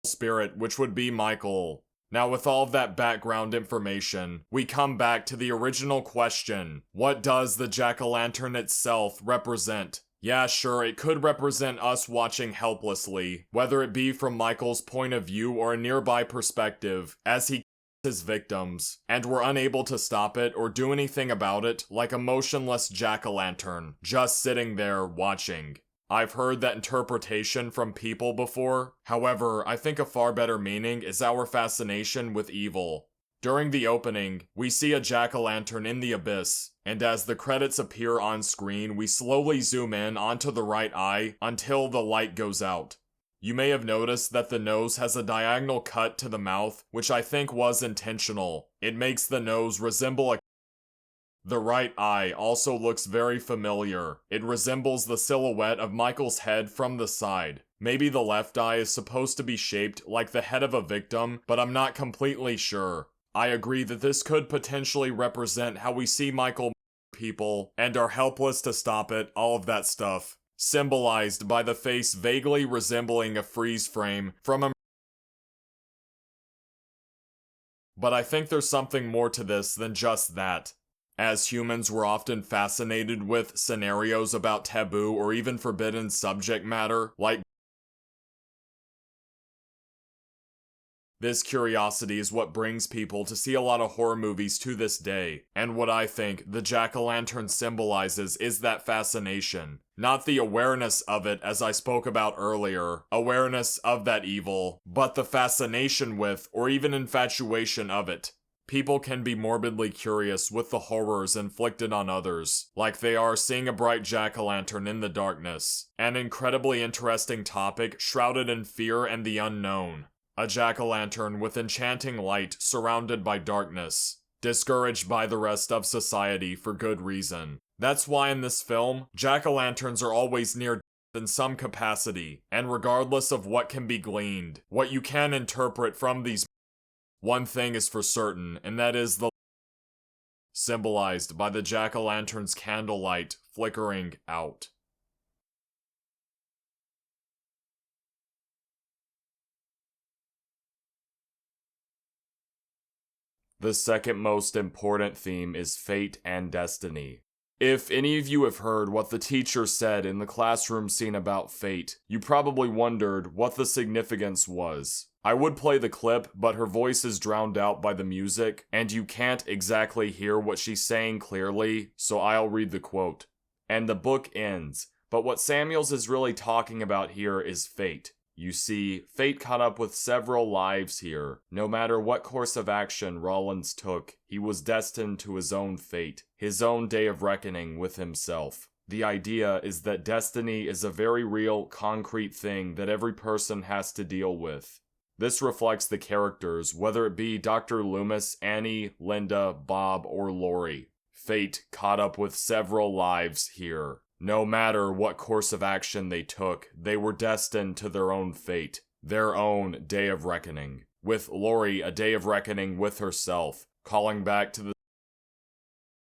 spirit, which would be Michael. Now, with all of that background information, we come back to the original question. What does the jack-o'-lantern itself represent? Yeah, sure, it could represent us watching helplessly, whether it be from Michael's point of view or a nearby perspective, as he his victims, and we're unable to stop it or do anything about it, like a motionless jack-o'-lantern, just sitting there watching. I've heard that interpretation from people before. However, I think a far better meaning is our fascination with evil. During the opening, we see a jack-o'-lantern in the abyss, and as the credits appear on screen, we slowly zoom in onto the right eye until the light goes out. You may have noticed that the nose has a diagonal cut to the mouth, which I think was intentional. It makes the nose resemble a The right eye also looks very familiar. It resembles the silhouette of Michael's head from the side. Maybe the left eye is supposed to be shaped like the head of a victim, but I'm not completely sure. I agree that this could potentially represent how we see Michael people and are helpless to stop it, all of that stuff. Symbolized by the face vaguely resembling a freeze frame from a But I think there's something more to this than just that. As humans, we're often fascinated with scenarios about taboo or even forbidden subject matter, like this curiosity is what brings people to see a lot of horror movies to this day, and what I think the jack-o'-lantern symbolizes is that fascination. Not the awareness of it as I spoke about earlier, awareness of that evil, but the fascination with, or even infatuation of it. People can be morbidly curious with the horrors inflicted on others, like they are seeing a bright jack-o'-lantern in the darkness, an incredibly interesting topic shrouded in fear and the unknown. A jack-o'-lantern with enchanting light surrounded by darkness, discouraged by the rest of society for good reason. That's why in this film, jack-o'-lanterns are always near in some capacity, and regardless of what can be gleaned, what you can interpret from these, one thing is for certain, and that is the symbolized by the jack-o'-lantern's candlelight flickering out. The second most important theme is fate and destiny. If any of you have heard what the teacher said in the classroom scene about fate, you probably wondered what the significance was. I would play the clip, but her voice is drowned out by the music, and you can't exactly hear what she's saying clearly, so I'll read the quote. And the book ends, but what Samuels is really talking about here is fate. You see, fate caught up with several lives here. No matter what course of action Rollins took, he was destined to his own fate, his own day of reckoning with himself. The idea is that destiny is a very real, concrete thing that every person has to deal with. This reflects the characters, whether it be Dr. Loomis, Annie, Linda, Bob, or Lori. Fate caught up with several lives here. No matter what course of action they took, they were destined to their own fate, their own day of reckoning. With Lori, a day of reckoning with herself, calling back to the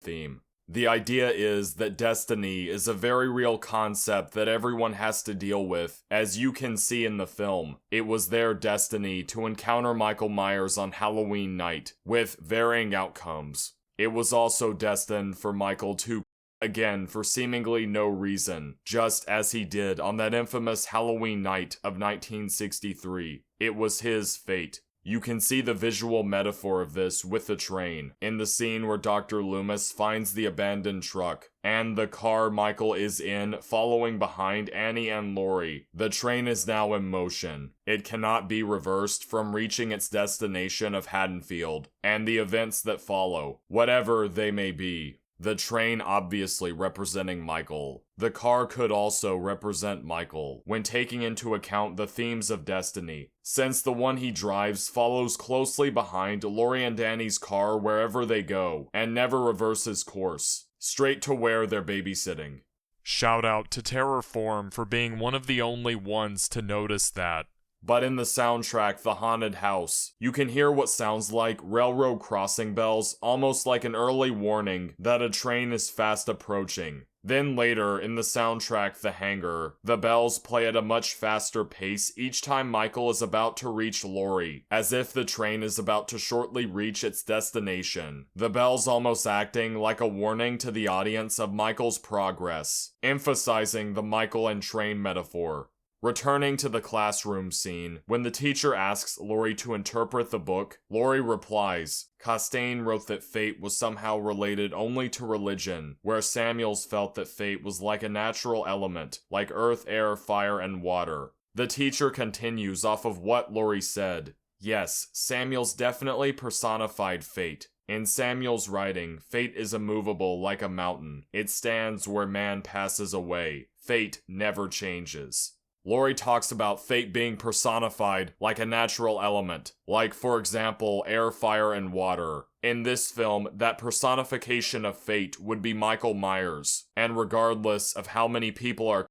theme. The idea is that destiny is a very real concept that everyone has to deal with. As you can see in the film, it was their destiny to encounter Michael Myers on Halloween night, with varying outcomes. It was also destined for Michael to again for seemingly no reason, just as he did on that infamous Halloween night of 1963. It was his fate. You can see the visual metaphor of this with the train, in the scene where Dr. Loomis finds the abandoned truck, and the car Michael is in following behind Annie and Lori. The train is now in motion. It cannot be reversed from reaching its destination of Haddonfield, and the events that follow, whatever they may be. The train obviously representing Michael. The car could also represent Michael, when taking into account the themes of destiny, since the one he drives follows closely behind Lori and Danny's car wherever they go, and never reverses course, straight to where they're babysitting. Shout out to Terrorform for being one of the only ones to notice that. But in the soundtrack, The Haunted House, you can hear what sounds like railroad crossing bells, almost like an early warning that a train is fast approaching. Then later, in the soundtrack The Hangar, the bells play at a much faster pace each time Michael is about to reach Lori, as if the train is about to shortly reach its destination. The bells almost acting like a warning to the audience of Michael's progress, emphasizing the Michael and train metaphor. Returning to the classroom scene, when the teacher asks Lori to interpret the book, Lori replies, Costain wrote that fate was somehow related only to religion, where Samuels felt that fate was like a natural element, like earth, air, fire, and water. The teacher continues off of what Lori said. Yes, Samuels definitely personified fate. In Samuel's writing, fate is immovable like a mountain. It stands where man passes away. Fate never changes. Lori talks about fate being personified like a natural element, like, for example, air, fire, and water. In this film, that personification of fate would be Michael Myers, and regardless of how many people are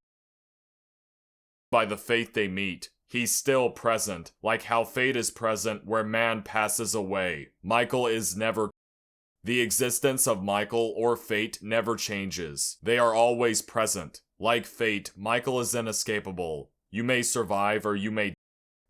by the fate they meet, he's still present, like how fate is present where man passes away. Michael is never. The existence of Michael or fate never changes. They are always present. Like fate, Michael is inescapable. You may survive or you may,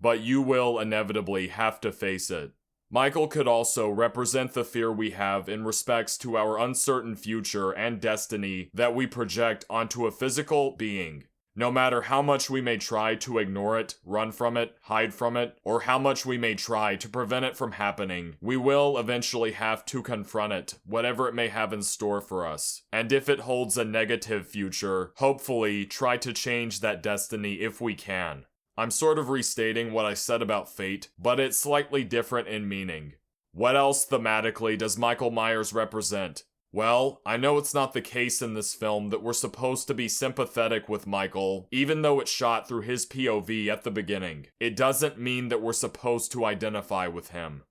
but you will inevitably have to face it. Michael could also represent the fear we have in respects to our uncertain future and destiny that we project onto a physical being. No matter how much we may try to ignore it, run from it, hide from it, or how much we may try to prevent it from happening, we will eventually have to confront it, whatever it may have in store for us. And if it holds a negative future, hopefully try to change that destiny if we can. I'm sort of restating what I said about fate, but it's slightly different in meaning. What else thematically does Michael Myers represent? Well, I know it's not the case in this film that we're supposed to be sympathetic with Michael, even though it's shot through his POV at the beginning. It doesn't mean that we're supposed to identify with him.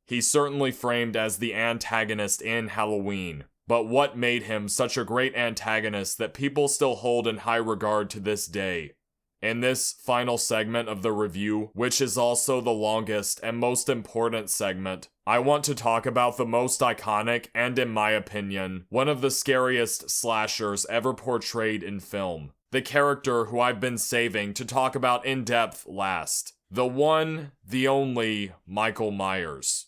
He's certainly framed as the antagonist in Halloween, but what made him such a great antagonist that people still hold in high regard to this day? In this final segment of the review, which is also the longest and most important segment, I want to talk about the most iconic and, in my opinion, one of the scariest slashers ever portrayed in film. The character who I've been saving to talk about in depth last. The one, the only, Michael Myers.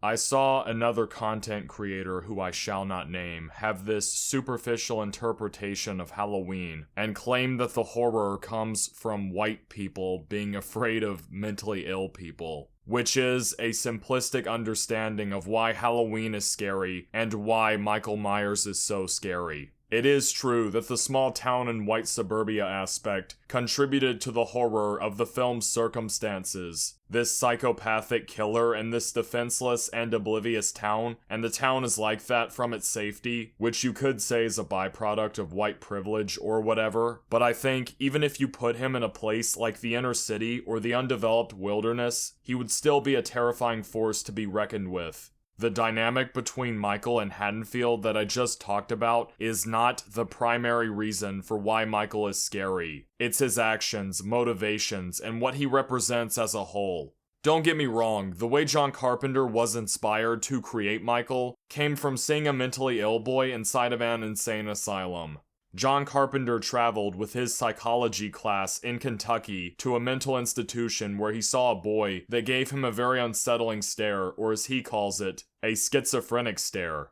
I saw another content creator who I shall not name have this superficial interpretation of Halloween and claim that the horror comes from white people being afraid of mentally ill people, which is a simplistic understanding of why Halloween is scary and why Michael Myers is so scary. It is true that the small town and white suburbia aspect contributed to the horror of the film's circumstances. This psychopathic killer in this defenseless and oblivious town, and the town is like that from its safety, which you could say is a byproduct of white privilege or whatever, but I think even if you put him in a place like the inner city or the undeveloped wilderness, he would still be a terrifying force to be reckoned with. The dynamic between Michael and Haddonfield that I just talked about is not the primary reason for why Michael is scary. It's his actions, motivations, and what he represents as a whole. Don't get me wrong, the way John Carpenter was inspired to create Michael came from seeing a mentally ill boy inside of an insane asylum. John Carpenter traveled with his psychology class in Kentucky to a mental institution where he saw a boy that gave him a very unsettling stare, or as he calls it, a schizophrenic stare.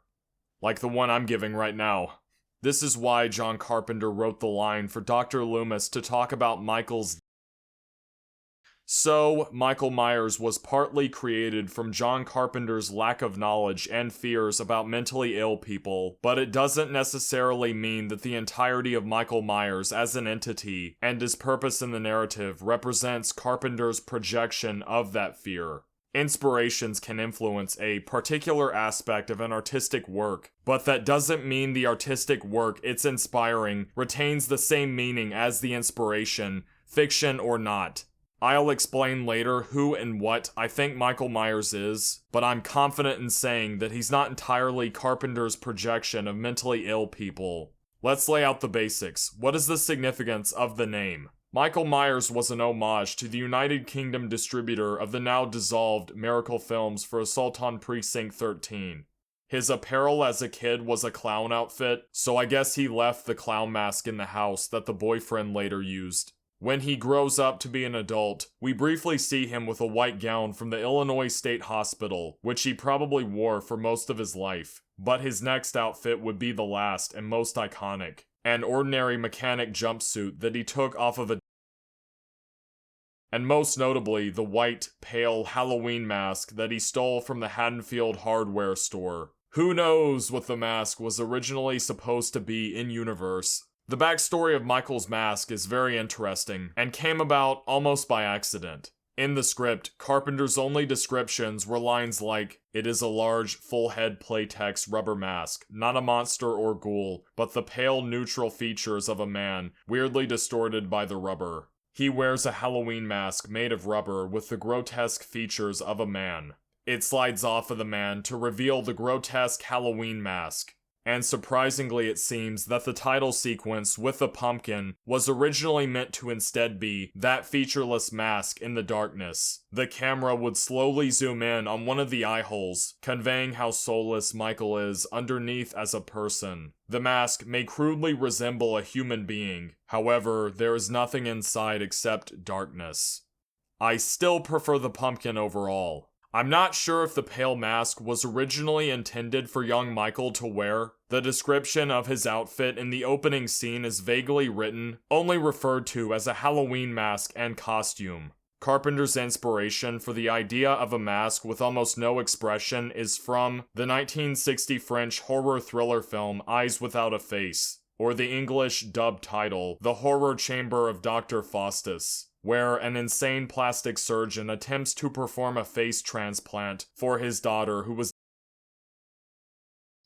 Like the one I'm giving right now. This is why John Carpenter wrote the line for Dr. Loomis to talk about Michael's. So, Michael Myers was partly created from John Carpenter's lack of knowledge and fears about mentally ill people, but it doesn't necessarily mean that the entirety of Michael Myers as an entity and his purpose in the narrative represents Carpenter's projection of that fear. Inspirations can influence a particular aspect of an artistic work, but that doesn't mean the artistic work it's inspiring retains the same meaning as the inspiration, fiction or not. I'll explain later who and what I think Michael Myers is, but I'm confident in saying that he's not entirely Carpenter's projection of mentally ill people. Let's lay out the basics. What is the significance of the name? Michael Myers was an homage to the United Kingdom distributor of the now dissolved Miracle Films for Assault on Precinct 13. His apparel as a kid was a clown outfit, so I guess he left the clown mask in the house that the boyfriend later used. When he grows up to be an adult, we briefly see him with a white gown from the Illinois State Hospital, which he probably wore for most of his life. But his next outfit would be the last and most iconic, an ordinary mechanic jumpsuit that he took off of a and most notably the white, pale Halloween mask that he stole from the Haddonfield hardware store. Who knows what the mask was originally supposed to be in-universe? The backstory of Michael's mask is very interesting, and came about almost by accident. In the script, Carpenter's only descriptions were lines like, "It is a large, full-head Playtex rubber mask, not a monster or ghoul, but the pale neutral features of a man, weirdly distorted by the rubber. He wears a Halloween mask made of rubber with the grotesque features of a man. It slides off of the man to reveal the grotesque Halloween mask." And surprisingly it seems that the title sequence with the pumpkin was originally meant to instead be that featureless mask in the darkness. The camera would slowly zoom in on one of the eye holes, conveying how soulless Michael is underneath as a person. The mask may crudely resemble a human being, however, there is nothing inside except darkness. I still prefer the pumpkin overall. I'm not sure if the pale mask was originally intended for young Michael to wear. The description of his outfit in the opening scene is vaguely written, only referred to as a Halloween mask and costume. Carpenter's inspiration for the idea of a mask with almost no expression is from the 1960 French horror thriller film Eyes Without a Face, or the English dub title, The Horror Chamber of Dr. Faustus, where an insane plastic surgeon attempts to perform a face transplant for his daughter who was.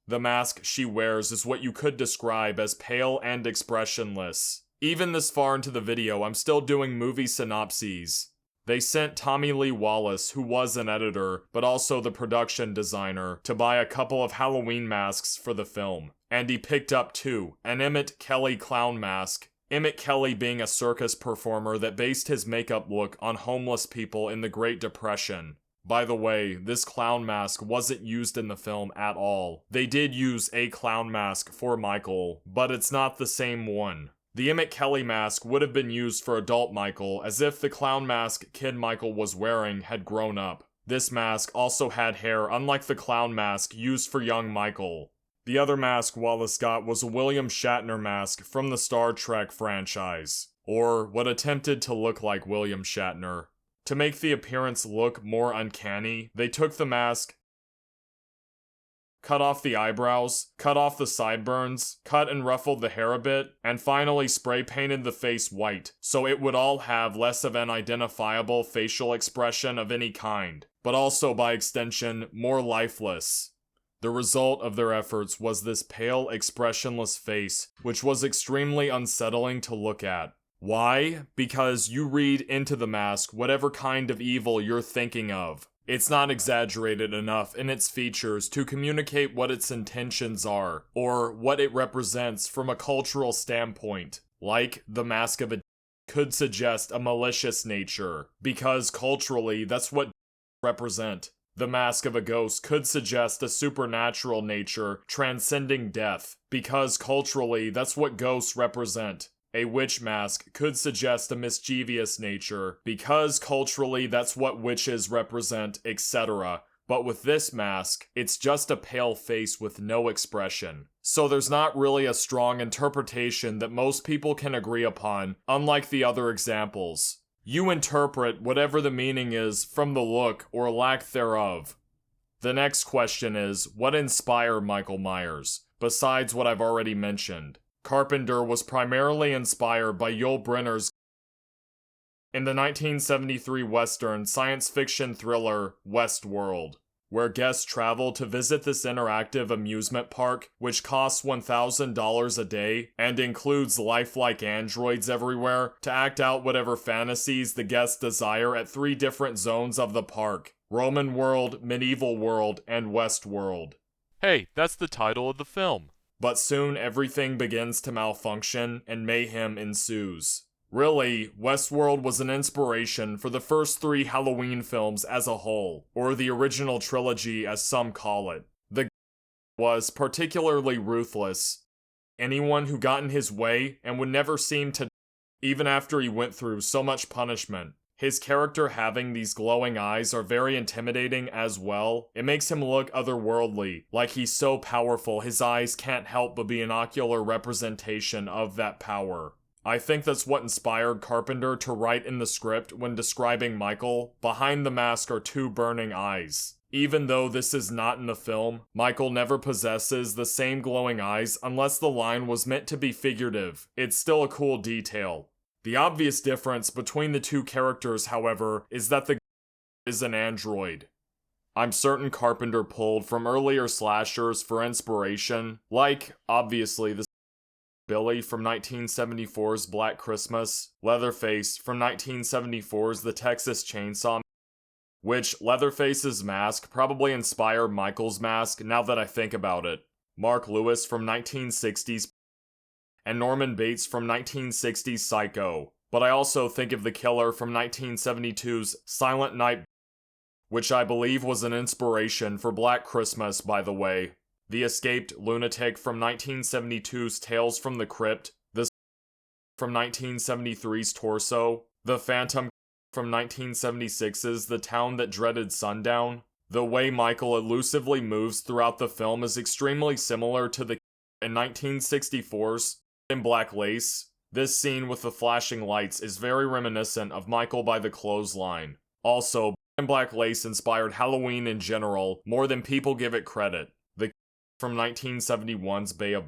The mask she wears is what you could describe as pale and expressionless. Even this far into the video, I'm still doing movie synopses. They sent Tommy Lee Wallace, who was an editor, but also the production designer, to buy a couple of Halloween masks for the film. And he picked up two, an Emmett Kelly clown mask. Emmett Kelly being a circus performer that based his makeup look on homeless people in the Great Depression. By the way, this clown mask wasn't used in the film at all. They did use a clown mask for Michael, but it's not the same one. The Emmett Kelly mask would have been used for adult Michael, as if the clown mask kid Michael was wearing had grown up. This mask also had hair, unlike the clown mask used for young Michael. The other mask Wallace got was a William Shatner mask from the Star Trek franchise, or what attempted to look like William Shatner. To make the appearance look more uncanny, they took the mask, cut off the eyebrows, cut off the sideburns, cut and ruffled the hair a bit, and finally spray painted the face white, so it would all have less of an identifiable facial expression of any kind, but also by extension, more lifeless. The result of their efforts was this pale, expressionless face, which was extremely unsettling to look at. Why? Because you read into the mask whatever kind of evil you're thinking of. It's not exaggerated enough in its features to communicate what its intentions are, or what it represents from a cultural standpoint. Like, the mask of a could suggest a malicious nature, because culturally that's what represent. The mask of a ghost could suggest a supernatural nature transcending death, because culturally that's what ghosts represent. A witch mask could suggest a mischievous nature, because culturally that's what witches represent, etc. But with this mask, it's just a pale face with no expression. So there's not really a strong interpretation that most people can agree upon, unlike the other examples. You interpret whatever the meaning is from the look or lack thereof. The next question is, what inspired Michael Myers, besides what I've already mentioned? Carpenter was primarily inspired by Yul Brynner's in the 1973 Western science fiction thriller Westworld, where guests travel to visit this interactive amusement park, which costs $1,000 a day and includes lifelike androids everywhere to act out whatever fantasies the guests desire at 3 different zones of the park: Roman World, Medieval World, and Westworld. Hey, that's the title of the film. But soon everything begins to malfunction and mayhem ensues. Really, Westworld was an inspiration for the first 3 Halloween films as a whole, or the original trilogy as some call it. The was particularly ruthless. Anyone who got in his way and would never seem to, even after he went through so much punishment. His character having these glowing eyes are very intimidating as well. It makes him look otherworldly, like he's so powerful his eyes can't help but be an ocular representation of that power. I think that's what inspired Carpenter to write in the script when describing Michael, behind the mask are 2 burning eyes. Even though this is not in the film, Michael never possesses the same glowing eyes unless the line was meant to be figurative. It's still a cool detail. The obvious difference between the 2 characters, however, is that the is an android. I'm certain Carpenter pulled from earlier slashers for inspiration, like, obviously, the Billy from 1974's Black Christmas, Leatherface from 1974's The Texas Chainsaw, which Leatherface's mask probably inspired Michael's mask now that I think about it. Mark Lewis from 1960's and Norman Bates from 1960's Psycho, but I also think of the killer from 1972's Silent Night, which I believe was an inspiration for Black Christmas, by the way. The escaped lunatic from 1972's Tales from the Crypt, the from 1973's Torso, the Phantom from 1976's The Town That Dreaded Sundown. The way Michael elusively moves throughout the film is extremely similar to the in 1964's In Black Lace. This scene with the flashing lights is very reminiscent of Michael by the Clothesline. Also, and Black Lace inspired Halloween in general more than people give it credit. The from 1971's Bay of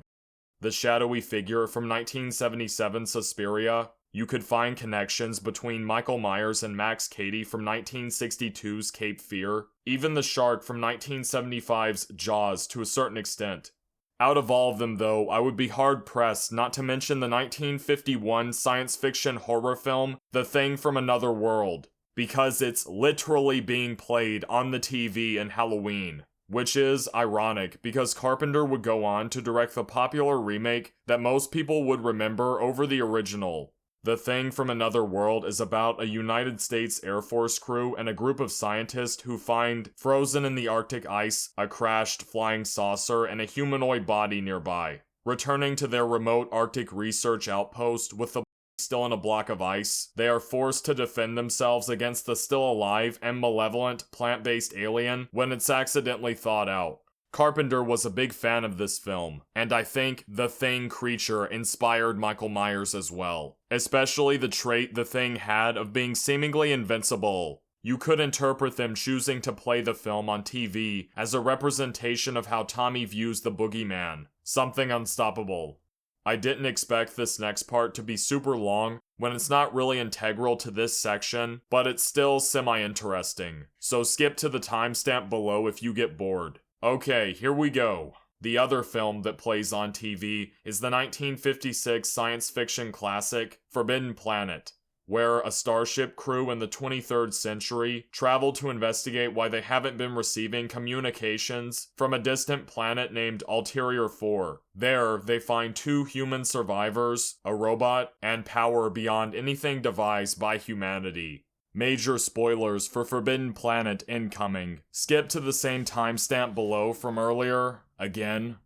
the shadowy figure from 1977's Suspiria. You could find connections between Michael Myers and Max Cady from 1962's Cape Fear, even the shark from 1975's Jaws to a certain extent. Out of all of them though, I would be hard-pressed not to mention the 1951 science fiction horror film The Thing from Another World, because it's literally being played on the TV in Halloween. Which is ironic, because Carpenter would go on to direct the popular remake that most people would remember over the original. The Thing from Another World is about a United States Air Force crew and a group of scientists who find, frozen in the Arctic ice, a crashed flying saucer and a humanoid body nearby. Returning to their remote Arctic research outpost with the still in a block of ice, they are forced to defend themselves against the still alive and malevolent plant-based alien when it's accidentally thawed out. Carpenter was a big fan of this film, and I think the Thing creature inspired Michael Myers as well, especially the trait the Thing had of being seemingly invincible. You could interpret them choosing to play the film on TV as a representation of how Tommy views the boogeyman, something unstoppable. I didn't expect this next part to be super long when it's not really integral to this section, but it's still semi-interesting, so skip to the timestamp below if you get bored. Okay, here we go. The other film that plays on TV is the 1956 science fiction classic Forbidden Planet, where a starship crew in the 23rd century travel to investigate why they haven't been receiving communications from a distant planet named Ulterior 4. There, they find 2 human survivors, a robot, and power beyond anything devised by humanity. Major spoilers for Forbidden Planet incoming. Skip to the same timestamp below from earlier, again.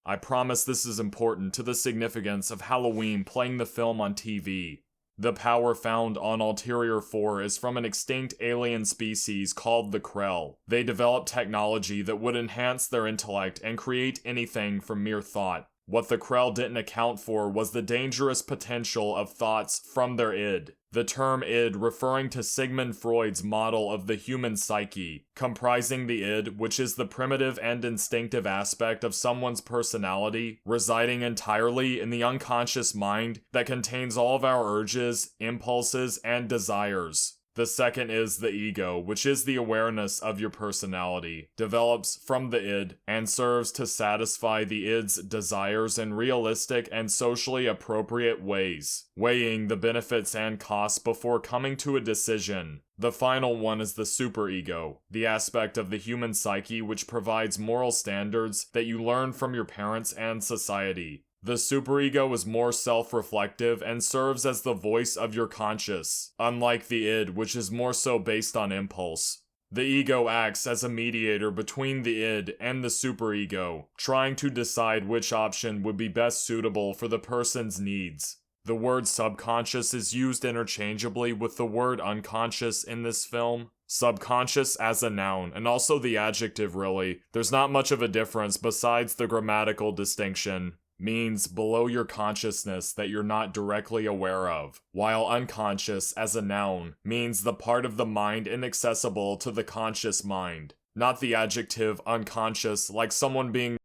I promise this is important to the significance of Halloween playing the film on TV. The power found on Ulterior 4 is from an extinct alien species called the Krell. They developed technology that would enhance their intellect and create anything from mere thought. What the Krell didn't account for was the dangerous potential of thoughts from their id. The term id referring to Sigmund Freud's model of the human psyche, comprising the id, which is the primitive and instinctive aspect of someone's personality, residing entirely in the unconscious mind that contains all of our urges, impulses, and desires. The second is the ego, which is the awareness of your personality, develops from the id, and serves to satisfy the id's desires in realistic and socially appropriate ways, weighing the benefits and costs before coming to a decision. The final one is the superego, the aspect of the human psyche which provides moral standards that you learn from your parents and society. The superego is more self-reflective and serves as the voice of your conscience, unlike the id, which is more so based on impulse. The ego acts as a mediator between the id and the superego, trying to decide which option would be best suitable for the person's needs. The word subconscious is used interchangeably with the word unconscious in this film. Subconscious as a noun, and also the adjective really. There's not much of a difference besides the grammatical distinction. Means below your consciousness that you're not directly aware of, while unconscious as a noun means the part of the mind inaccessible to the conscious mind, not the adjective unconscious like someone being.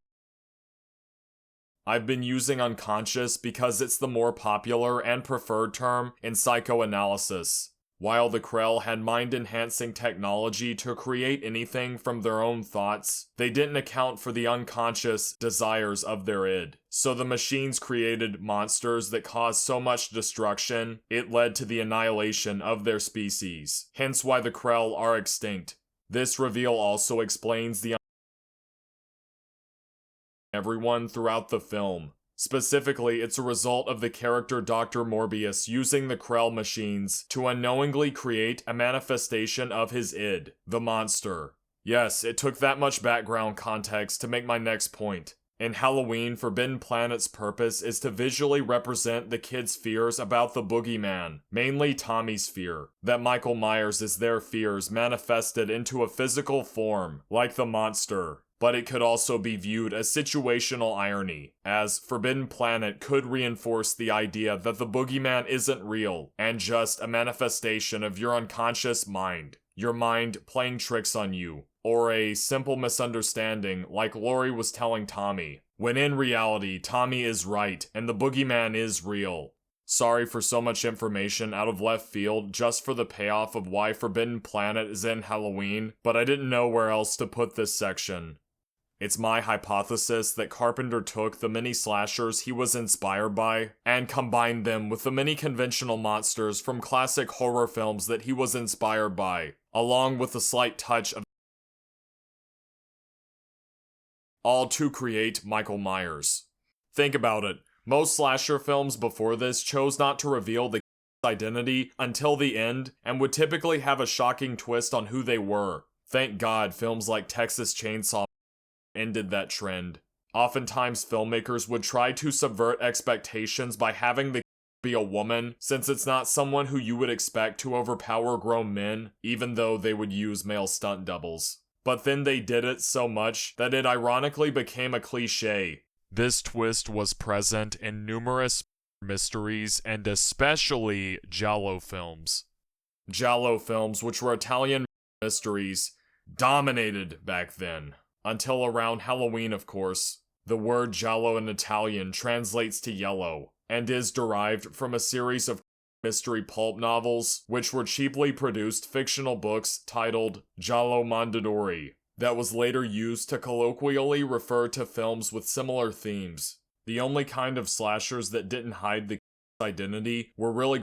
I've been using unconscious because it's the more popular and preferred term in psychoanalysis. While the Krell had mind-enhancing technology to create anything from their own thoughts, they didn't account for the unconscious desires of their id. So the machines created monsters that caused so much destruction, it led to the annihilation of their species. Hence why the Krell are extinct. This reveal also explains the everyone throughout the film. Specifically, it's a result of the character Dr. Morbius using the Krell machines to unknowingly create a manifestation of his id, the monster. Yes, it took that much background context to make my next point. In Halloween, Forbidden Planet's purpose is to visually represent the kids' fears about the boogeyman, mainly Tommy's fear, that Michael Myers is their fears manifested into a physical form, like the monster. but it could also be viewed as situational irony, as Forbidden Planet could reinforce the idea that the boogeyman isn't real and just a manifestation of your unconscious mind, your mind playing tricks on you, or a simple misunderstanding like Lori was telling Tommy, when in reality, Tommy is right and the boogeyman is real. Sorry for so much information out of left field just for the payoff of why Forbidden Planet is in Halloween, but I didn't know where else to put this section. It's my hypothesis that Carpenter took the many slashers he was inspired by and combined them with the many conventional monsters from classic horror films that he was inspired by, along with a slight touch of all to create Michael Myers. Think about it. Most slasher films before this chose not to reveal the identity until the end and would typically have a shocking twist on who they were. Thank God films like Texas Chainsaw ended that trend. Oftentimes filmmakers would try to subvert expectations by having the be a woman, since it's not someone who you would expect to overpower grown men, even though they would use male stunt doubles. But then they did it so much that it ironically became a cliche. This twist was present in numerous mysteries and especially giallo films. Giallo films, which were Italian mysteries, dominated back then. Until around Halloween, of course. The word giallo in Italian translates to yellow, and is derived from a series of mystery pulp novels, which were cheaply produced fictional books titled Giallo Mondadori, that was later used to colloquially refer to films with similar themes. The only kind of slashers that didn't hide the identity were really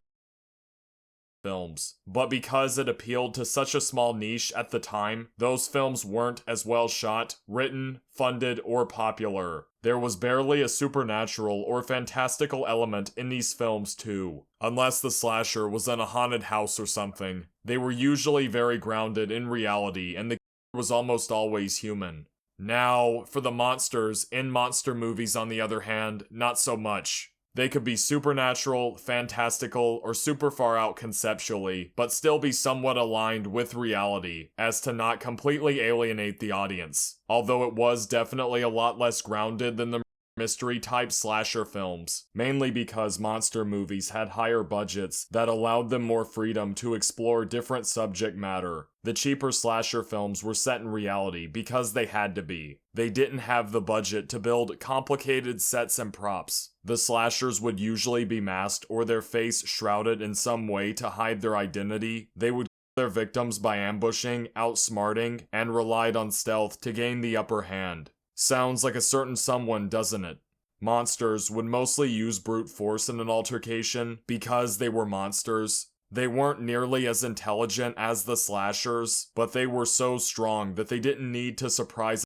films, but because it appealed to such a small niche at the time, those films weren't as well shot, written, funded, or popular. There was barely a supernatural or fantastical element in these films too. Unless the slasher was in a haunted house or something, they were usually very grounded in reality and the was almost always human. Now, for the monsters in monster movies on the other hand, not so much. They could be supernatural, fantastical, or super far out conceptually, but still be somewhat aligned with reality, as to not completely alienate the audience. Although it was definitely a lot less grounded than the mystery-type slasher films, mainly because monster movies had higher budgets that allowed them more freedom to explore different subject matter. The cheaper slasher films were set in reality because they had to be. They didn't have the budget to build complicated sets and props. The slashers would usually be masked or their face shrouded in some way to hide their identity. They would kill their victims by ambushing, outsmarting, and relied on stealth to gain the upper hand. Sounds like a certain someone, doesn't it? Monsters would mostly use brute force in an altercation because they were monsters. They weren't nearly as intelligent as the slashers, but they were so strong that they didn't need to surprise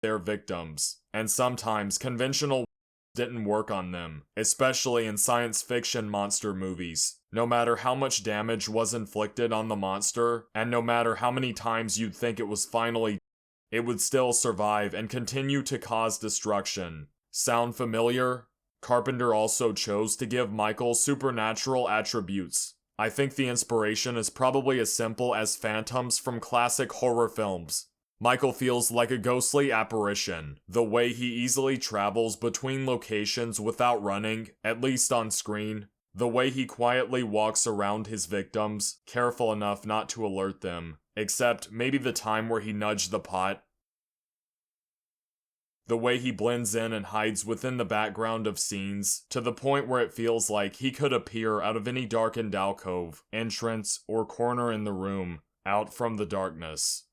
their victims. And sometimes conventional didn't work on them, especially in science fiction monster movies. No matter how much damage was inflicted on the monster, and no matter how many times you'd think it was finally it would still survive and continue to cause destruction. Sound familiar? Carpenter also chose to give Michael supernatural attributes. I think the inspiration is probably as simple as phantoms from classic horror films. Michael feels like a ghostly apparition, the way he easily travels between locations without running, at least on screen, the way he quietly walks around his victims, careful enough not to alert them, except maybe the time where he nudged the pot. The way he blends in and hides within the background of scenes, to the point where it feels like he could appear out of any darkened alcove, entrance, or corner in the room, out from the darkness.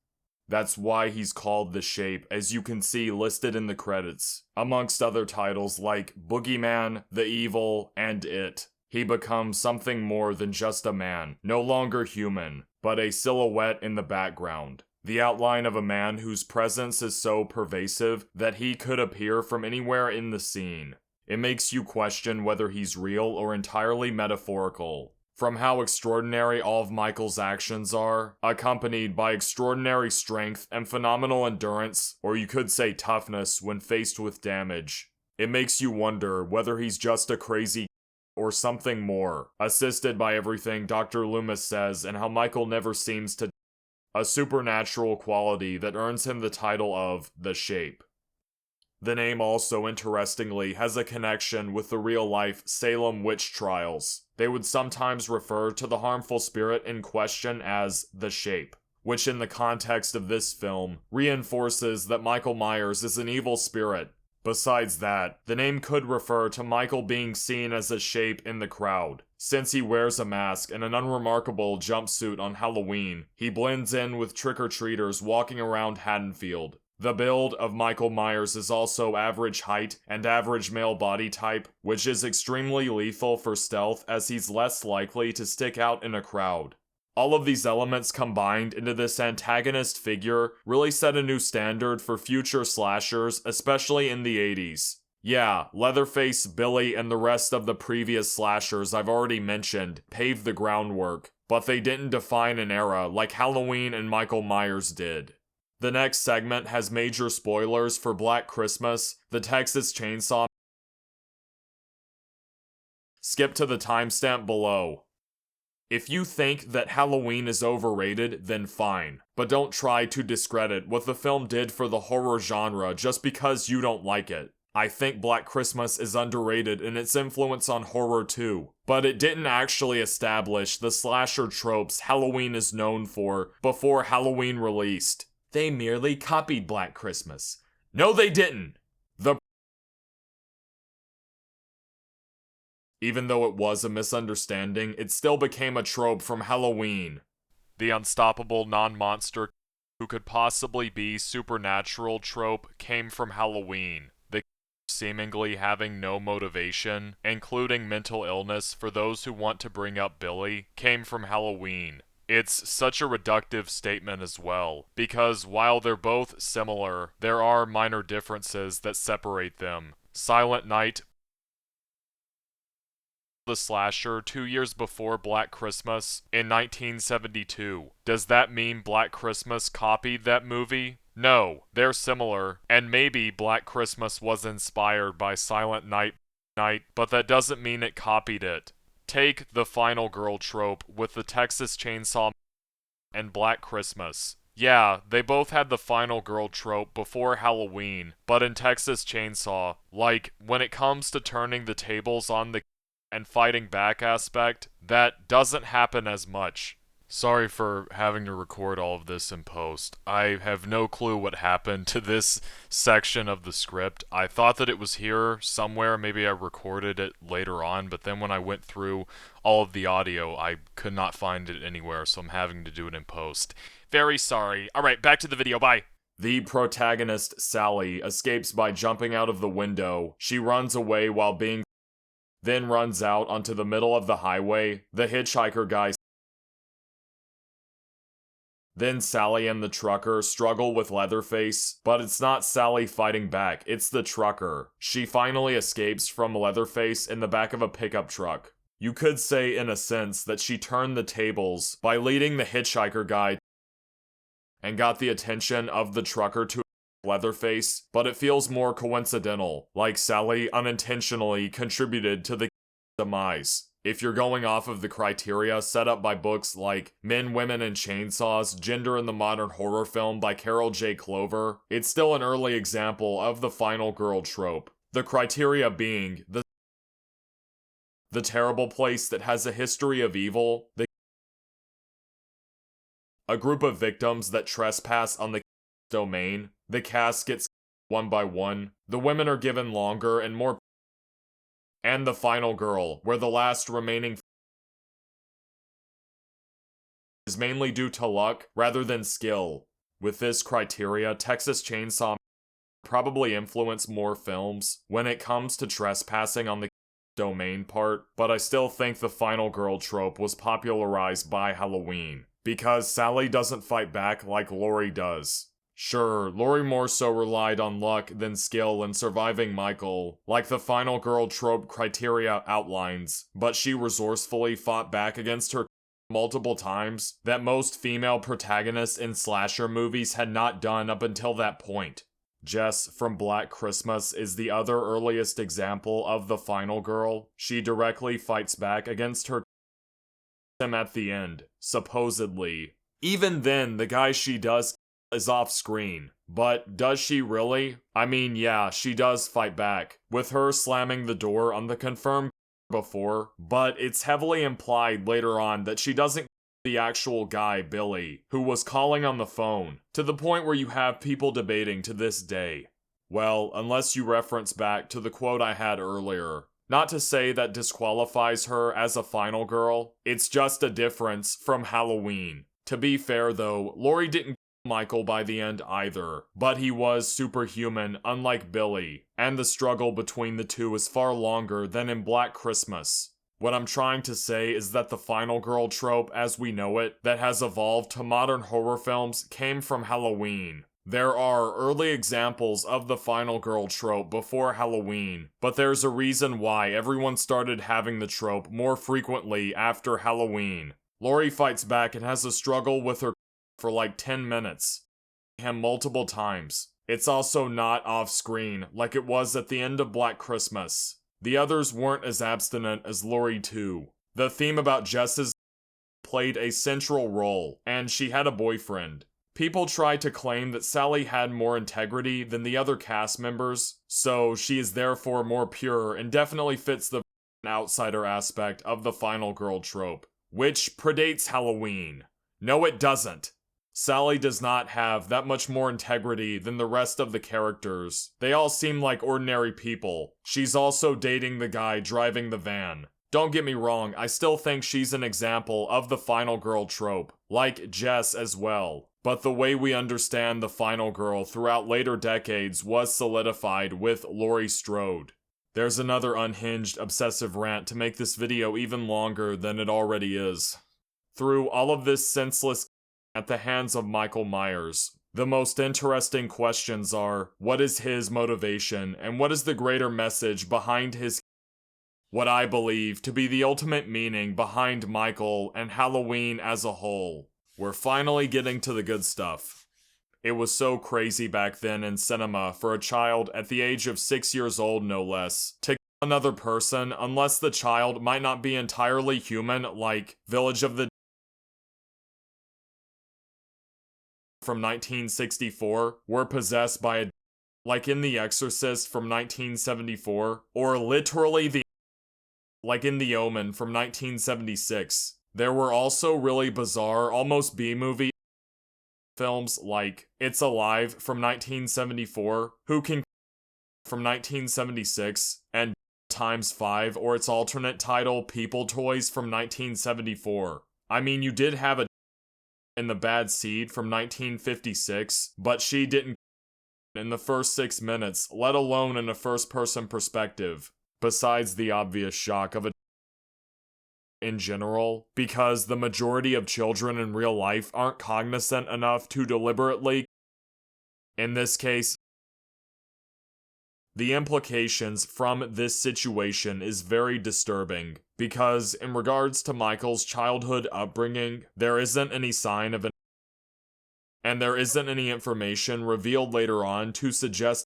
That's why he's called The Shape, as you can see listed in the credits, amongst other titles like Boogeyman, The Evil, and It. He becomes something more than just a man, no longer human, but a silhouette in the background. The outline of a man whose presence is so pervasive that he could appear from anywhere in the scene. It makes you question whether he's real or entirely metaphorical. From how extraordinary all of Michael's actions are, accompanied by extraordinary strength and phenomenal endurance, or you could say toughness when faced with damage. It makes you wonder whether he's just a crazy or something more, assisted by everything Dr. Loomis says and how Michael never seems to a supernatural quality that earns him the title of The Shape. The name also, interestingly, has a connection with the real-life Salem witch trials. They would sometimes refer to the harmful spirit in question as the Shape, which in the context of this film reinforces that Michael Myers is an evil spirit. Besides that, the name could refer to Michael being seen as a shape in the crowd. Since he wears a mask and an unremarkable jumpsuit on Halloween, he blends in with trick-or-treaters walking around Haddonfield. The build of Michael Myers is also average height and average male body type, which is extremely lethal for stealth as he's less likely to stick out in a crowd. All of these elements combined into this antagonist figure really set a new standard for future slashers, especially in the 80s. Yeah, Leatherface, Billy, and the rest of the previous slashers I've already mentioned paved the groundwork, but they didn't define an era like Halloween and Michael Myers did. The next segment has major spoilers for Black Christmas, the Texas Chainsaw. Skip to the timestamp below. If you think that Halloween is overrated, then fine, but don't try to discredit what the film did for the horror genre just because you don't like it. I think Black Christmas is underrated in its influence on horror too, but it didn't actually establish the slasher tropes Halloween is known for before Halloween released. They merely copied Black Christmas. No, they didn't! Even though it was a misunderstanding, it still became a trope from Halloween. The unstoppable non-monster who could possibly be supernatural trope came from Halloween. The seemingly having no motivation, including mental illness for those who want to bring up Billy, came from Halloween. It's such a reductive statement as well, because while they're both similar, there are minor differences that separate them. Silent Night, the slasher 2 years before Black Christmas in 1972. Does that mean Black Christmas copied that movie? No, they're similar, and maybe Black Christmas was inspired by Silent Night, but that doesn't mean it copied it. Take the final girl trope with the Texas Chainsaw and Black Christmas. Yeah, they both had the final girl trope before Halloween, but in Texas Chainsaw, like, when it comes to turning the tables on the and fighting back aspect, that doesn't happen as much. Sorry for having to record all of this in post. I have no clue what happened to this section of the script. I thought that it was here somewhere, maybe I recorded it later on, but then when I went through all of the audio, I could not find it anywhere, so I'm having to do it in post. Very sorry. Alright, back to the video, bye! The protagonist, Sally, escapes by jumping out of the window. She runs away while being then runs out onto the middle of the highway. The hitchhiker guy. Then Sally and the trucker struggle with Leatherface, but it's not Sally fighting back, it's the trucker. She finally escapes from Leatherface in the back of a pickup truck. You could say, in a sense, that she turned the tables by leading the hitchhiker guy and got the attention of the trucker to Leatherface, but it feels more coincidental, like Sally unintentionally contributed to the demise. If you're going off of the criteria set up by books like Men, Women, and Chainsaws, Gender in the Modern Horror Film by Carol J. Clover, it's still an early example of the final girl trope. The criteria being the terrible place that has a history of evil, a group of victims that trespass on the domain, the caskets one by one, the women are given longer and more, and the final girl, where the last remaining is mainly due to luck rather than skill. With this criteria, Texas Chainsaw probably influenced more films when it comes to trespassing on the domain part, but I still think the final girl trope was popularized by Halloween, because Sally doesn't fight back like Laurie does. Sure, Laurie more so relied on luck than skill in surviving Michael, like the final girl trope criteria outlines, but she resourcefully fought back against her multiple times that most female protagonists in slasher movies had not done up until that point. Jess from Black Christmas is the other earliest example of the final girl. She directly fights back against her at the end, supposedly. Even then, the guy she does is off screen. But does she really? I mean, yeah, she does fight back, with her slamming the door on the confirmed before, but it's heavily implied later on that she doesn't the actual guy, Billy, who was calling on the phone, to the point where you have people debating to this day. Well, unless you reference back to the quote I had earlier. Not to say that disqualifies her as a final girl, it's just a difference from Halloween. To be fair though, Laurie didn't Michael by the end either, but he was superhuman unlike Billy, and the struggle between the two is far longer than in Black Christmas. What I'm trying to say is that the final girl trope as we know it, that has evolved to modern horror films, came from Halloween. There are early examples of the final girl trope before Halloween, but there's a reason why everyone started having the trope more frequently after Halloween. Laurie fights back and has a struggle with her for like 10 minutes. Him multiple times. It's also not off screen like it was at the end of Black Christmas. The others weren't as abstinent as Laurie too. The theme about Jess's played a central role, and she had a boyfriend. People try to claim that Sally had more integrity than the other cast members, so she is therefore more pure and definitely fits the outsider aspect of the final girl trope, which predates Halloween. No, it doesn't. Sally does not have that much more integrity than the rest of the characters. They all seem like ordinary people. She's also dating the guy driving the van. Don't get me wrong, I still think she's an example of the final girl trope, like Jess as well. But the way we understand the final girl throughout later decades was solidified with Laurie Strode. There's another unhinged, obsessive rant to make this video even longer than it already is. Through all of this senseless at the hands of Michael Myers, the most interesting questions are, what is his motivation and what is the greater message behind his what I believe to be the ultimate meaning behind Michael and Halloween as a whole. We're finally getting to the good stuff. It was so crazy back then in cinema for a child at the age of 6 years old no less to kill another person unless the child might not be entirely human like Village of the from 1964 were possessed by a like in The Exorcist from 1974, or literally the like in The Omen from 1976. There were also really bizarre, almost B-movie films like It's Alive from 1974, Who Can from 1976, and Times 5 or its alternate title People Toys from 1974. I mean, you did have a in The Bad Seed from 1956, but she didn't in the first 6 minutes, let alone in a first-person perspective, besides the obvious shock of a in general, because the majority of children in real life aren't cognizant enough to deliberately, in this case, the implications from this situation is very disturbing, because in regards to Michael's childhood upbringing, there isn't any sign of an and there isn't any information revealed later on to suggest,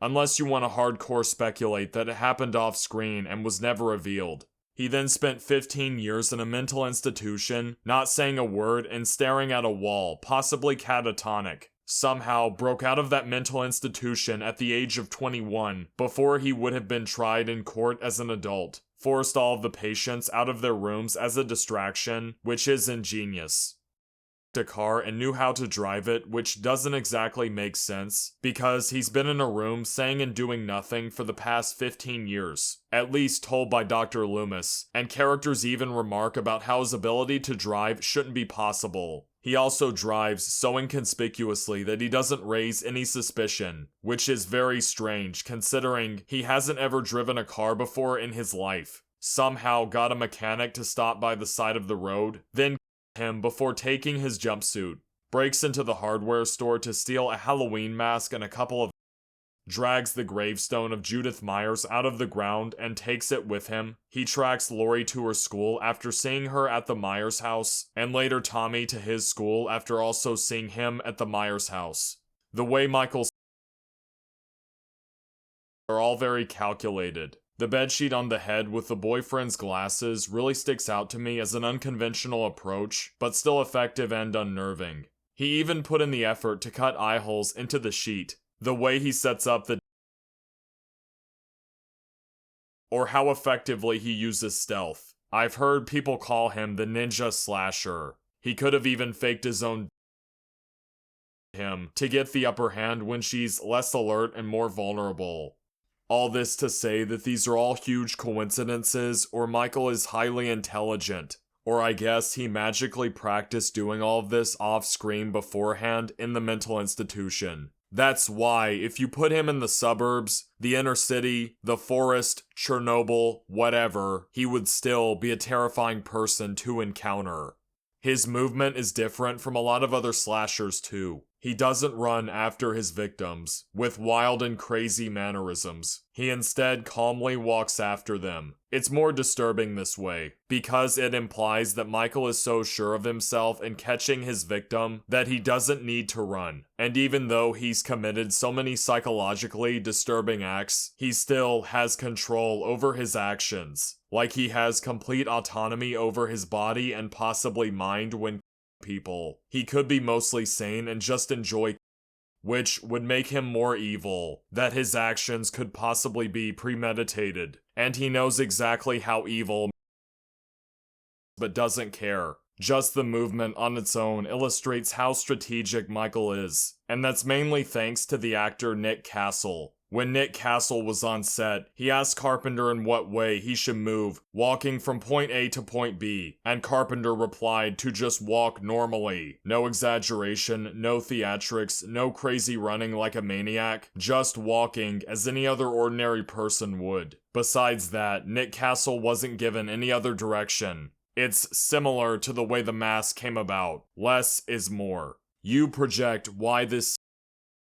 unless you want to hardcore speculate that it happened off screen and was never revealed. He then spent 15 years in a mental institution, not saying a word and staring at a wall, possibly catatonic. Somehow broke out of that mental institution at the age of 21 before he would have been tried in court as an adult. Forced all of the patients out of their rooms as a distraction, which is ingenious. A car and knew how to drive it, which doesn't exactly make sense, because he's been in a room saying and doing nothing for the past 15 years, at least told by Dr. Loomis, and characters even remark about how his ability to drive shouldn't be possible. He also drives so inconspicuously that he doesn't raise any suspicion, which is very strange considering he hasn't ever driven a car before in his life. Somehow got a mechanic to stop by the side of the road, then him before taking his jumpsuit, breaks into the hardware store to steal a Halloween mask and a couple of drags the gravestone of Judith Myers out of the ground and takes it with him. He tracks Laurie to her school after seeing her at the Myers house, and later Tommy to his school after also seeing him at the Myers house. The way Michael's are all very calculated. The bedsheet on the head with the boyfriend's glasses really sticks out to me as an unconventional approach, but still effective and unnerving. He even put in the effort to cut eye holes into the sheet. The way he sets up the or how effectively he uses stealth. I've heard people call him the ninja slasher. He could have even faked his own him to get the upper hand when she's less alert and more vulnerable. All this to say that these are all huge coincidences, or Michael is highly intelligent, or I guess he magically practiced doing all of this off screen beforehand in the mental institution. That's why, if you put him in the suburbs, the inner city, the forest, Chernobyl, whatever, he would still be a terrifying person to encounter. His movement is different from a lot of other slashers too. He doesn't run after his victims with wild and crazy mannerisms. He instead calmly walks after them. It's more disturbing this way, because it implies that Michael is so sure of himself in catching his victim that he doesn't need to run. And even though he's committed so many psychologically disturbing acts, he still has control over his actions. Like he has complete autonomy over his body and possibly mind when people. He could be mostly sane and just enjoy, which would make him more evil, that his actions could possibly be premeditated, and he knows exactly how evil but doesn't care. Just the movement on its own illustrates how strategic Michael is, and that's mainly thanks to the actor Nick Castle. When Nick Castle was on set, he asked Carpenter in what way he should move, walking from point A to point B, and Carpenter replied to just walk normally. No exaggeration, no theatrics, no crazy running like a maniac, just walking as any other ordinary person would. Besides that, Nick Castle wasn't given any other direction. It's similar to the way The Mask came about. Less is more. You project why this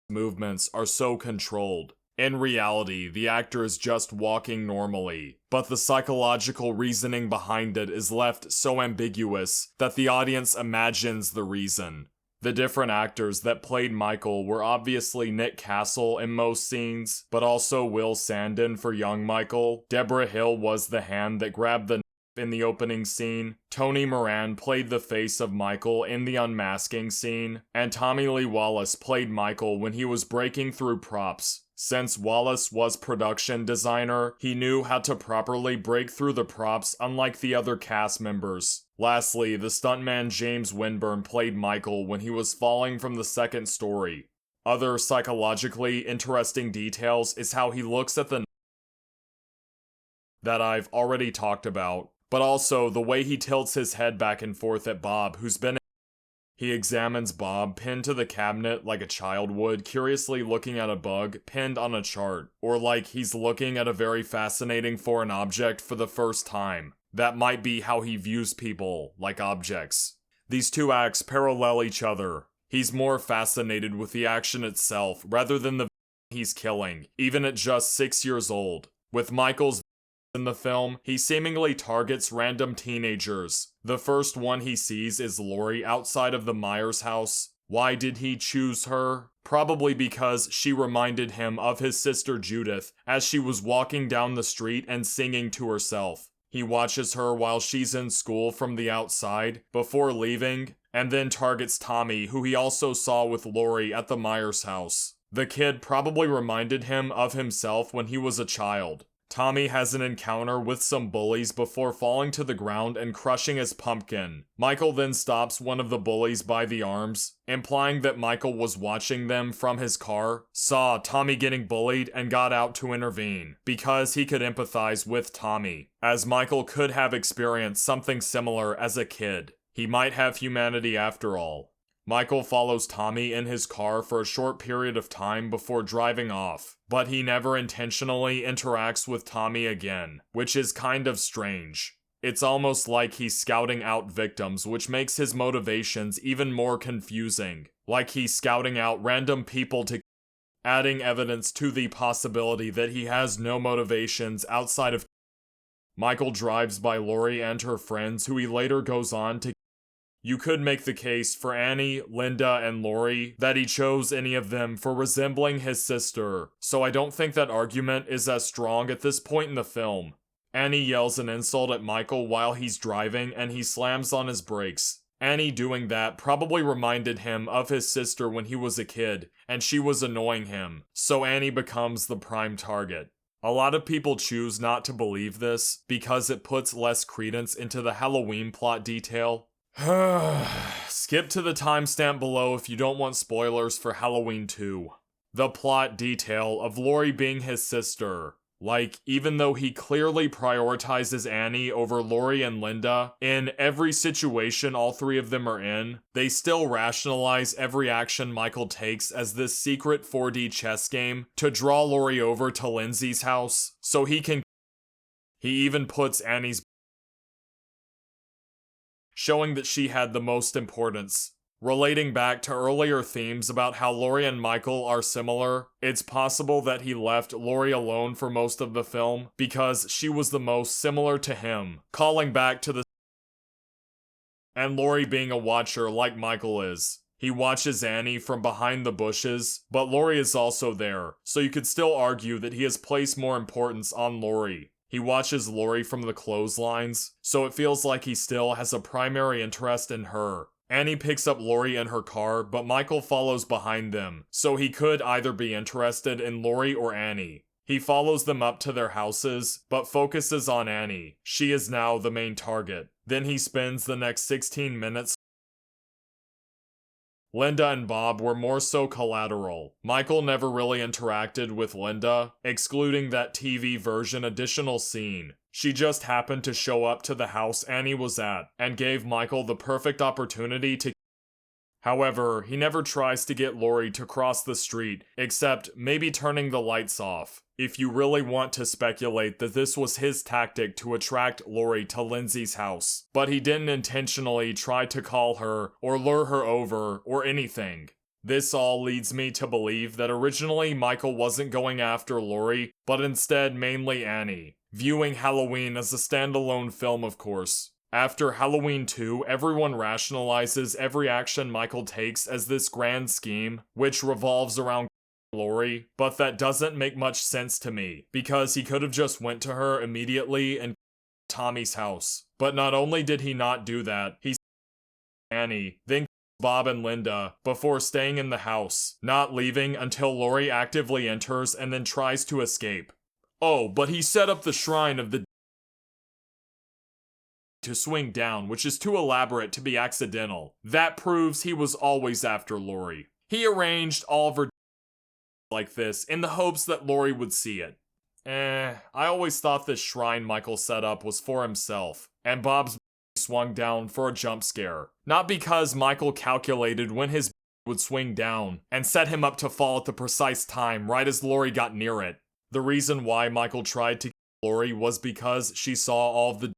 movements are so controlled. In reality, the actor is just walking normally, but the psychological reasoning behind it is left so ambiguous that the audience imagines the reason. The different actors that played Michael were obviously Nick Castle in most scenes, but also Will Sandon for young Michael. Deborah Hill was the hand that grabbed the in the opening scene, Tony Moran played the face of Michael in the unmasking scene, and Tommy Lee Wallace played Michael when he was breaking through props. Since Wallace was production designer, he knew how to properly break through the props unlike the other cast members. Lastly, the stuntman James Winburn played Michael when he was falling from the second story. Other psychologically interesting details is how he looks at the that I've already talked about, but also the way he tilts his head back and forth at Bob, who's been He examines Bob pinned to the cabinet like a child would, curiously looking at a bug pinned on a chart, or like he's looking at a very fascinating foreign object for the first time. That might be how he views people, like objects. These two acts parallel each other. He's more fascinated with the action itself rather than the he's killing, even at just 6 years old. With Michael's in the film, he seemingly targets random teenagers. The first one he sees is Lori outside of the Myers house. Why did he choose her? Probably because she reminded him of his sister Judith as she was walking down the street and singing to herself. He watches her while she's in school from the outside before leaving, and then targets Tommy, who he also saw with Lori at the Myers house. The kid probably reminded him of himself when he was a child. Tommy has an encounter with some bullies before falling to the ground and crushing his pumpkin. Michael then stops one of the bullies by the arms, implying that Michael was watching them from his car, saw Tommy getting bullied, and got out to intervene, because he could empathize with Tommy, as Michael could have experienced something similar as a kid. He might have humanity after all. Michael follows Tommy in his car for a short period of time before driving off, but he never intentionally interacts with Tommy again, which is kind of strange. It's almost like he's scouting out victims, which makes his motivations even more confusing, like he's scouting out random people to adding evidence to the possibility that he has no motivations outside of Michael drives by Lori and her friends, who he later goes on to You could make the case for Annie, Linda, and Lori that he chose any of them for resembling his sister, so I don't think that argument is as strong at this point in the film. Annie yells an insult at Michael while he's driving and he slams on his brakes. Annie doing that probably reminded him of his sister when he was a kid, and she was annoying him, so Annie becomes the prime target. A lot of people choose not to believe this because it puts less credence into the Halloween plot detail. Skip to the timestamp below if you don't want spoilers for Halloween 2. The plot detail of Lori being his sister. Like, even though he clearly prioritizes Annie over Lori and Linda, in every situation all three of them are in, they still rationalize every action Michael takes as this secret 4D chess game to draw Lori over to Lindsay's house, so he can. He even puts Annie's showing that she had the most importance. Relating back to earlier themes about how Lori and Michael are similar, it's possible that he left Lori alone for most of the film because she was the most similar to him, calling back to the and Lori being a watcher like Michael is. He watches Annie from behind the bushes, but Lori is also there, so you could still argue that he has placed more importance on Lori. He watches Lori from the clotheslines, so it feels like he still has a primary interest in her. Annie picks up Lori in her car, but Michael follows behind them, so he could either be interested in Lori or Annie. He follows them up to their houses, but focuses on Annie. She is now the main target. Then he spends the next 16 minutes. Linda and Bob were more so collateral. Michael never really interacted with Linda, excluding that TV version additional scene. She just happened to show up to the house Annie was at, and gave Michael the perfect opportunity to. However, he never tries to get Lori to cross the street, except maybe turning the lights off. If you really want to speculate that this was his tactic to attract Lori to Lindsay's house, but he didn't intentionally try to call her or lure her over or anything. This all leads me to believe that originally Michael wasn't going after Lori, but instead mainly Annie, viewing Halloween as a standalone film, of course. After Halloween 2, everyone rationalizes every action Michael takes as this grand scheme, which revolves around Lori, but that doesn't make much sense to me, because he could have just went to her immediately and Tommy's house. But not only did he not do that, he Annie, then Bob and Linda, before staying in the house, not leaving until Lori actively enters and then tries to escape. Oh, but he set up the shrine of the to swing down, which is too elaborate to be accidental. That proves he was always after Lori. He arranged all of her like this in the hopes that Lori would see it. I always thought this shrine Michael set up was for himself, and Bob's swung down for a jump scare. Not because Michael calculated when his would swing down and set him up to fall at the precise time right as Lori got near it. The reason why Michael tried to kill Lori was because she saw all of the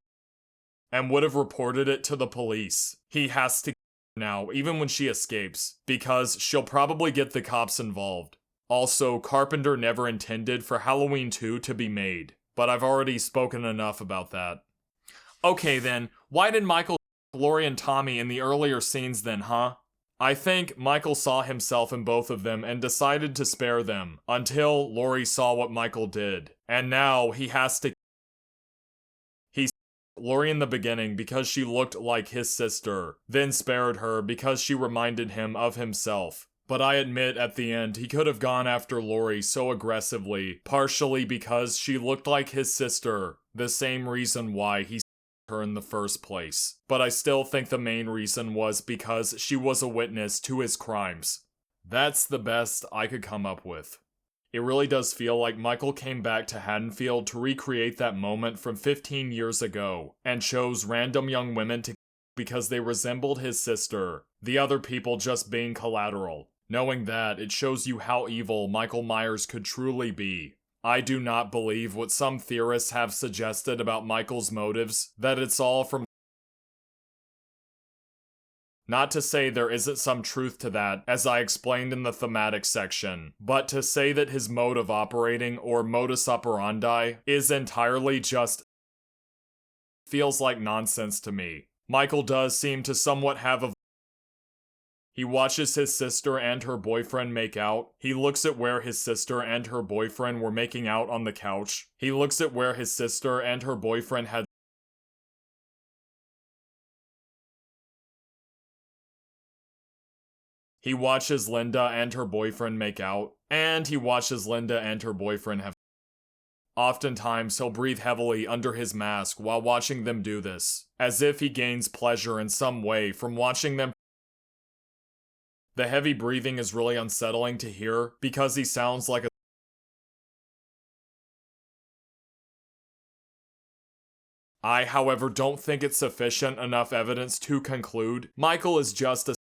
and would have reported it to the police. He has to now, even when she escapes, because she'll probably get the cops involved. Also, Carpenter never intended for Halloween 2 to be made, but I've already spoken enough about that. Okay then, why did Michael Lori and Tommy in the earlier scenes then, huh? I think Michael saw himself in both of them and decided to spare them, until Lori saw what Michael did. And now he has to Lori in the beginning because she looked like his sister, then spared her because she reminded him of himself. But I admit at the end he could have gone after Lori so aggressively, partially because she looked like his sister, the same reason why he her in the first place. But I still think the main reason was because she was a witness to his crimes. That's the best I could come up with. It really does feel like Michael came back to Haddonfield to recreate that moment from 15 years ago, and chose random young women to because they resembled his sister, the other people just being collateral. Knowing that, it shows you how evil Michael Myers could truly be. I do not believe what some theorists have suggested about Michael's motives, that it's all from. Not to say there isn't some truth to that, as I explained in the thematic section, but to say that his mode of operating, or modus operandi, is entirely just feels like nonsense to me. Michael does seem to somewhat have a. He watches his sister and her boyfriend make out. He looks at where his sister and her boyfriend were making out on the couch. He looks at where his sister and her boyfriend had. He watches Linda and her boyfriend make out, and he watches Linda and her boyfriend have. Oftentimes, he'll breathe heavily under his mask while watching them do this, as if he gains pleasure in some way from watching them. The heavy breathing is really unsettling to hear because he sounds like a. I, however, don't think it's sufficient enough evidence to conclude Michael is just a.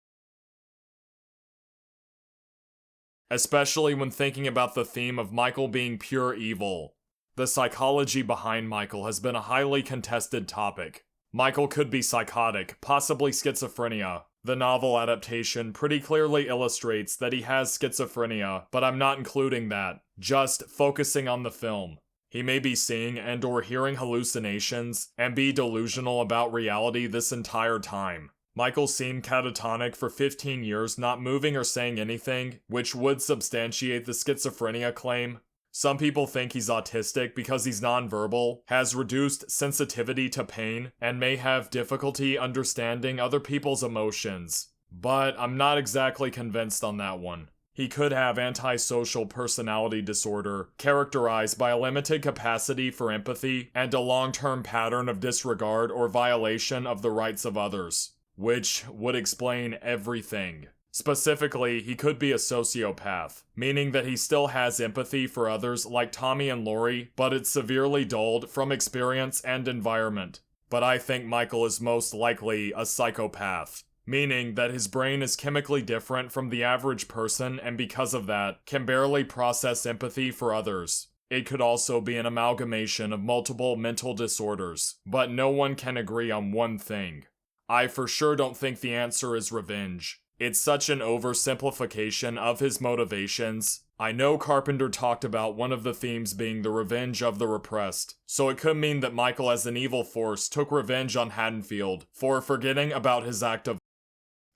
Especially when thinking about the theme of Michael being pure evil. The psychology behind Michael has been a highly contested topic. Michael could be psychotic, possibly schizophrenia. The novel adaptation pretty clearly illustrates that he has schizophrenia, but I'm not including that, just focusing on the film. He may be seeing and or hearing hallucinations and be delusional about reality this entire time. Michael seemed catatonic for 15 years, not moving or saying anything, which would substantiate the schizophrenia claim. Some people think he's autistic because he's nonverbal, has reduced sensitivity to pain, and may have difficulty understanding other people's emotions. But I'm not exactly convinced on that one. He could have antisocial personality disorder, characterized by a limited capacity for empathy and a long-term pattern of disregard or violation of the rights of others, which would explain everything. Specifically, he could be a sociopath, meaning that he still has empathy for others like Tommy and Lori, but it's severely dulled from experience and environment. But I think Michael is most likely a psychopath, meaning that his brain is chemically different from the average person and because of that, can barely process empathy for others. It could also be an amalgamation of multiple mental disorders, but no one can agree on one thing. I for sure don't think the answer is revenge. It's such an oversimplification of his motivations. I know Carpenter talked about one of the themes being the revenge of the repressed, so it could mean that Michael as an evil force took revenge on Haddonfield for forgetting about his act of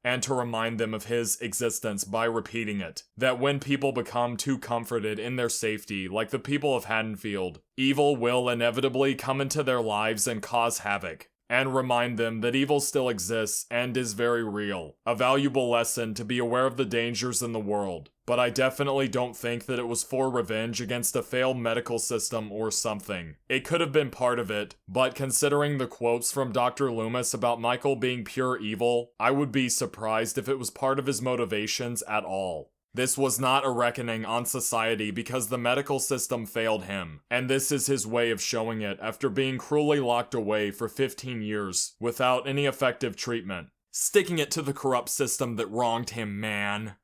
and to remind them of his existence by repeating it. That when people become too comforted in their safety, like the people of Haddonfield, evil will inevitably come into their lives and cause havoc. And remind them that evil still exists and is very real. A valuable lesson to be aware of the dangers in the world. But I definitely don't think that it was for revenge against a failed medical system or something. It could have been part of it, but considering the quotes from Dr. Loomis about Michael being pure evil, I would be surprised if it was part of his motivations at all. This was not a reckoning on society because the medical system failed him, and this is his way of showing it after being cruelly locked away for 15 years without any effective treatment. Sticking it to the corrupt system that wronged him, man.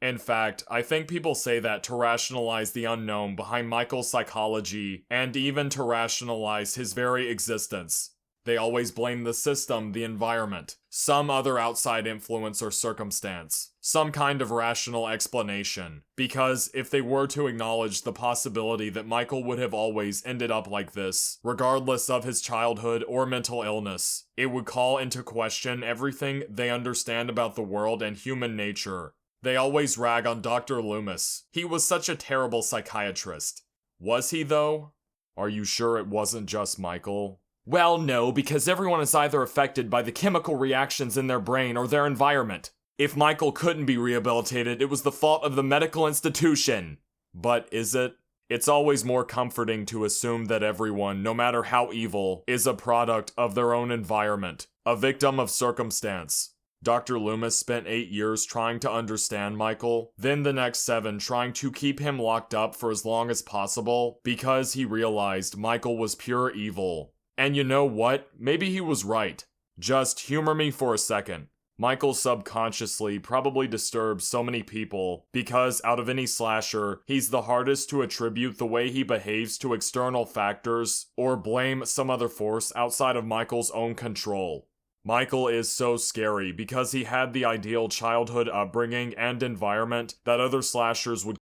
In fact, I think people say that to rationalize the unknown behind Michael's psychology and even to rationalize his very existence. They always blame the system, the environment, some other outside influence or circumstance, some kind of rational explanation. Because if they were to acknowledge the possibility that Michael would have always ended up like this, regardless of his childhood or mental illness, it would call into question everything they understand about the world and human nature. They always rag on Dr. Loomis. He was such a terrible psychiatrist. Was he though? Are you sure it wasn't just Michael? Well, no, because everyone is either affected by the chemical reactions in their brain or their environment. If Michael couldn't be rehabilitated, it was the fault of the medical institution. But is it? It's always more comforting to assume that everyone, no matter how evil, is a product of their own environment, a victim of circumstance. Dr. Loomis spent 8 years trying to understand Michael, then the next 7 trying to keep him locked up for as long as possible because he realized Michael was pure evil. And you know what? Maybe he was right. Just humor me for a second. Michael subconsciously probably disturbs so many people because out of any slasher, he's the hardest to attribute the way he behaves to external factors or blame some other force outside of Michael's own control. Michael is so scary because he had the ideal childhood upbringing and environment that other slashers would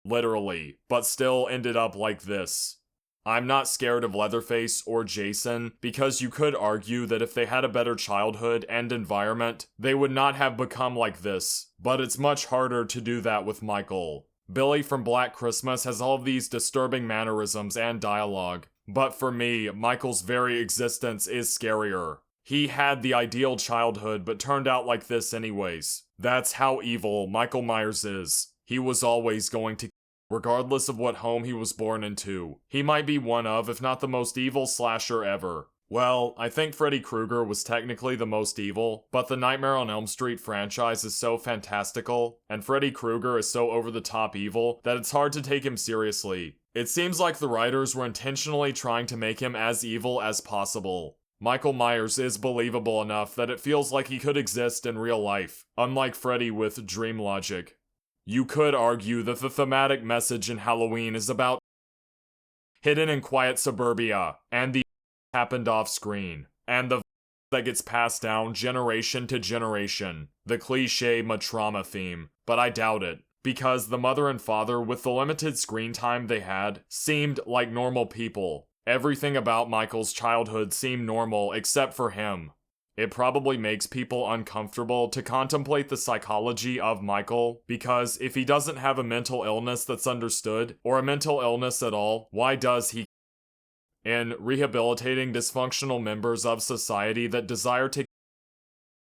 literally, but still ended up like this. I'm not scared of Leatherface or Jason because you could argue that if they had a better childhood and environment, they would not have become like this, but it's much harder to do that with Michael. Billy from Black Christmas has all of these disturbing mannerisms and dialogue, but for me, Michael's very existence is scarier. He had the ideal childhood but turned out like this anyways. That's how evil Michael Myers is. He was always going to regardless of what home he was born into. He might be one of, if not the most evil slasher ever. Well, I think Freddy Krueger was technically the most evil, but the Nightmare on Elm Street franchise is so fantastical, and Freddy Krueger is so over-the-top evil, that it's hard to take him seriously. It seems like the writers were intentionally trying to make him as evil as possible. Michael Myers is believable enough that it feels like he could exist in real life, unlike Freddy with dream logic. You could argue that the thematic message in Halloween is about hidden in quiet suburbia, and the happened off screen, and the that gets passed down generation to generation, the cliche Matrama theme, but I doubt it, because the mother and father, with the limited screen time they had, seemed like normal people. Everything about Michael's childhood seemed normal except for him. It probably makes people uncomfortable to contemplate the psychology of Michael, because if he doesn't have a mental illness that's understood, or a mental illness at all, why does he? In rehabilitating dysfunctional members of society that desire to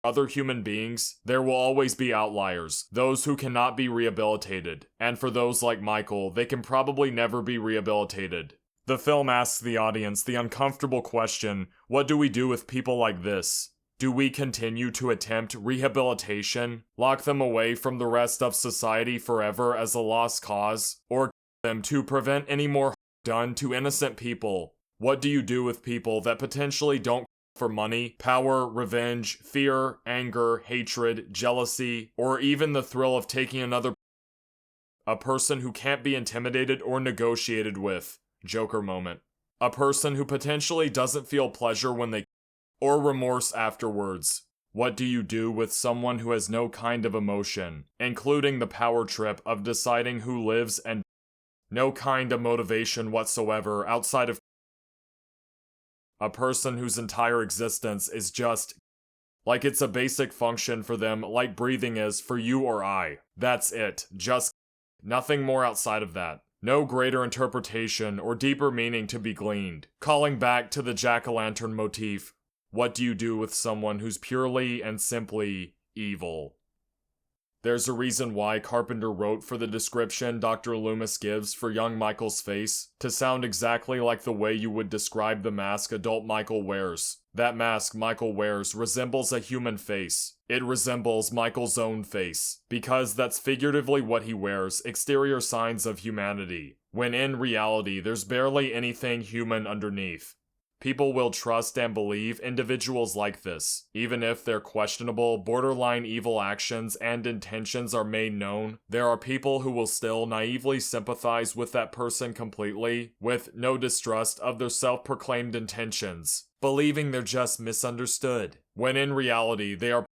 other human beings, there will always be outliers, those who cannot be rehabilitated, and for those like Michael, they can probably never be rehabilitated. The film asks the audience the uncomfortable question, what do we do with people like this? Do we continue to attempt rehabilitation, lock them away from the rest of society forever as a lost cause, or them to prevent any more done to innocent people? What do you do with people that potentially don't for money, power, revenge, fear, anger, hatred, jealousy, or even the thrill of taking another a person who can't be intimidated or negotiated with? Joker moment. A person who potentially doesn't feel pleasure when they or remorse afterwards. What do you do with someone who has no kind of emotion, including the power trip of deciding who lives and no kind of motivation whatsoever outside of a person whose entire existence is just like it's a basic function for them, like breathing is for you or I. That's it. Just nothing more outside of that. No greater interpretation or deeper meaning to be gleaned. Calling back to the jack-o'-lantern motif. What do you do with someone who's purely and simply evil? There's a reason why Carpenter wrote for the description Dr. Loomis gives for young Michael's face to sound exactly like the way you would describe the mask adult Michael wears. That mask Michael wears resembles a human face. It resembles Michael's own face, because that's figuratively what he wears, exterior signs of humanity, when in reality there's barely anything human underneath. People will trust and believe individuals like this, even if their questionable, borderline evil actions and intentions are made known. There are people who will still naively sympathize with that person completely, with no distrust of their self-proclaimed intentions, believing they're just misunderstood, when in reality they are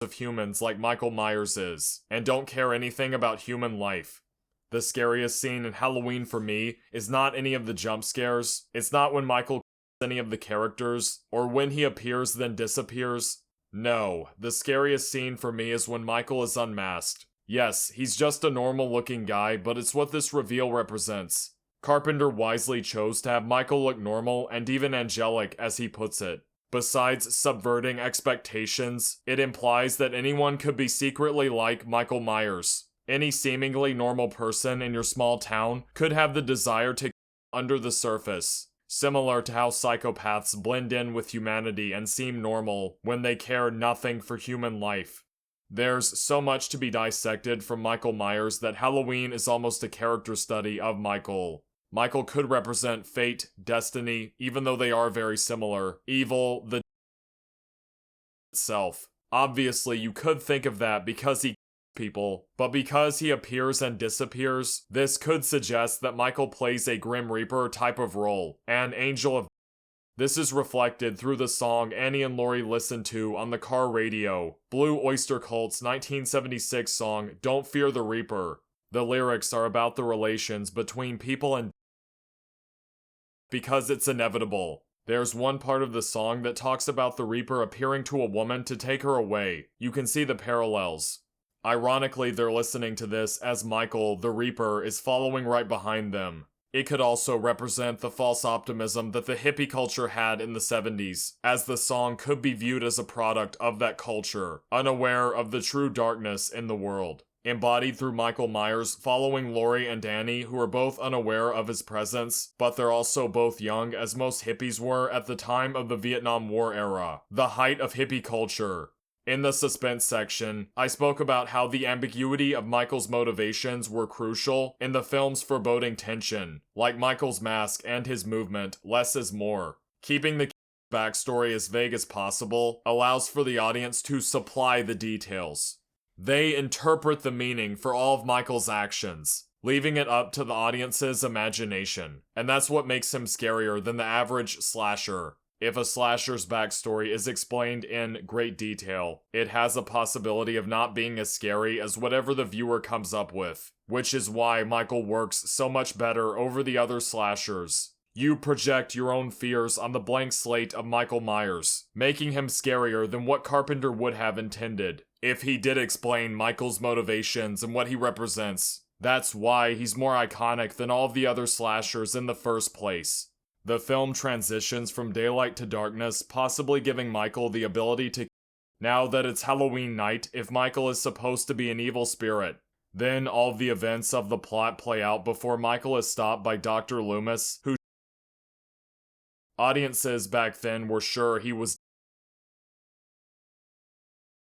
of humans like Michael Myers is, and don't care anything about human life. The scariest scene in Halloween for me is not any of the jump scares. It's not when Michael any of the characters, or when he appears then disappears. No, the scariest scene for me is when Michael is unmasked. Yes, he's just a normal looking guy, but it's what this reveal represents. Carpenter wisely chose to have Michael look normal and even angelic, as he puts it. Besides subverting expectations, it implies that anyone could be secretly like Michael Myers. Any seemingly normal person in your small town could have the desire to under the surface. Similar to how psychopaths blend in with humanity and seem normal when they care nothing for human life. There's so much to be dissected from Michael Myers that Halloween is almost a character study of Michael. Michael could represent fate, destiny, even though they are very similar, evil, the itself. Obviously, you could think of that because he people, but because he appears and disappears, this could suggest that Michael plays a Grim Reaper type of role, an angel of. This is reflected through the song Annie and Laurie listened to on the car radio, Blue Oyster Cult's 1976 song Don't Fear the Reaper. The lyrics are about the relations between people and because it's inevitable. There's one part of the song that talks about the Reaper appearing to a woman to take her away. You can see the parallels. Ironically, they're listening to this as Michael, the Reaper, is following right behind them. It could also represent the false optimism that the hippie culture had in the 70s, as the song could be viewed as a product of that culture, unaware of the true darkness in the world. Embodied through Michael Myers following Laurie and Danny, who are both unaware of his presence, but they're also both young, as most hippies were at the time of the Vietnam War era, the height of hippie culture. In the suspense section, I spoke about how the ambiguity of Michael's motivations were crucial in the film's foreboding tension. Like Michael's mask and his movement, less is more. Keeping the backstory as vague as possible allows for the audience to supply the details. They interpret the meaning for all of Michael's actions, leaving it up to the audience's imagination. And that's what makes him scarier than the average slasher. If a slasher's backstory is explained in great detail, it has a possibility of not being as scary as whatever the viewer comes up with, which is why Michael works so much better over the other slashers. You project your own fears on the blank slate of Michael Myers, making him scarier than what Carpenter would have intended, if he did explain Michael's motivations and what he represents. That's why he's more iconic than all of the other slashers in the first place. The film transitions from daylight to darkness, possibly giving Michael the ability to now that it's Halloween night if Michael is supposed to be an evil spirit. Then all of the events of the plot play out before Michael is stopped by Dr. Loomis, who audiences back then were sure he was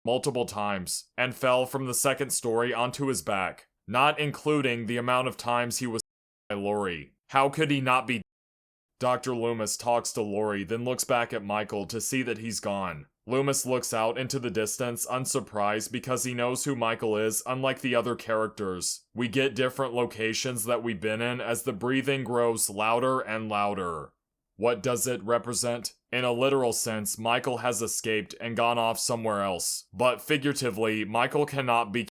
multiple times, and fell from the second story onto his back, not including the amount of times he was by Laurie. How could he not be? Dr. Loomis talks to Laurie, then looks back at Michael to see that he's gone. Loomis looks out into the distance, unsurprised because he knows who Michael is, unlike the other characters. We get different locations that we've been in as the breathing grows louder and louder. What does it represent? In a literal sense, Michael has escaped and gone off somewhere else. But figuratively, Michael cannot be.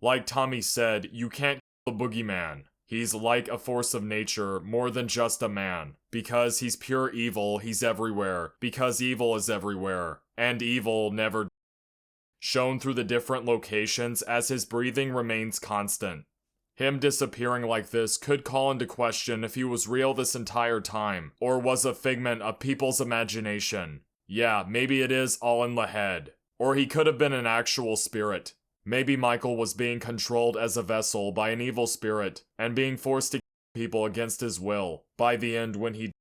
Like Tommy said, you can't kill the boogeyman. He's like a force of nature, more than just a man. Because he's pure evil, he's everywhere. Because evil is everywhere. And evil never shown through the different locations as his breathing remains constant. Him disappearing like this could call into question if he was real this entire time, or was a figment of people's imagination. Yeah, maybe it is all in the head. Or he could have been an actual spirit. Maybe Michael was being controlled as a vessel by an evil spirit, and being forced to kill people against his will. By the end, when the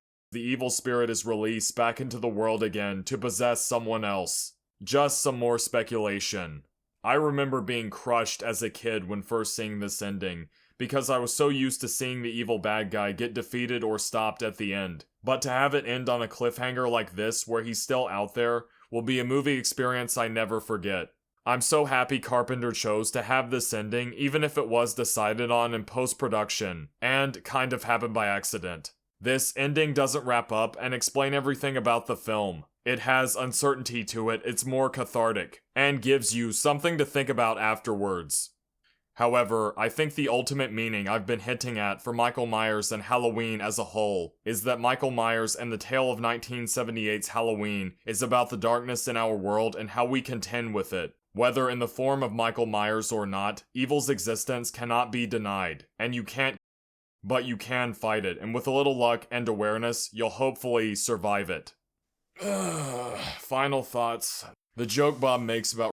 evil spirit is released back into the world again to possess someone else. Just some more speculation. I remember being crushed as a kid when first seeing this ending, because I was so used to seeing the evil bad guy get defeated or stopped at the end. But to have it end on a cliffhanger like this, where he's still out there, will be a movie experience I never forget. I'm so happy Carpenter chose to have this ending, even if it was decided on in post-production, and kind of happened by accident. This ending doesn't wrap up and explain everything about the film. It has uncertainty to it, it's more cathartic, and gives you something to think about afterwards. However, I think the ultimate meaning I've been hinting at for Michael Myers and Halloween as a whole is that Michael Myers and the tale of 1978's Halloween is about the darkness in our world and how we contend with it. Whether in the form of Michael Myers or not, evil's existence cannot be denied, and you can't, but you can fight it, and with a little luck and awareness, you'll hopefully survive it. Final thoughts. The joke Bob makes about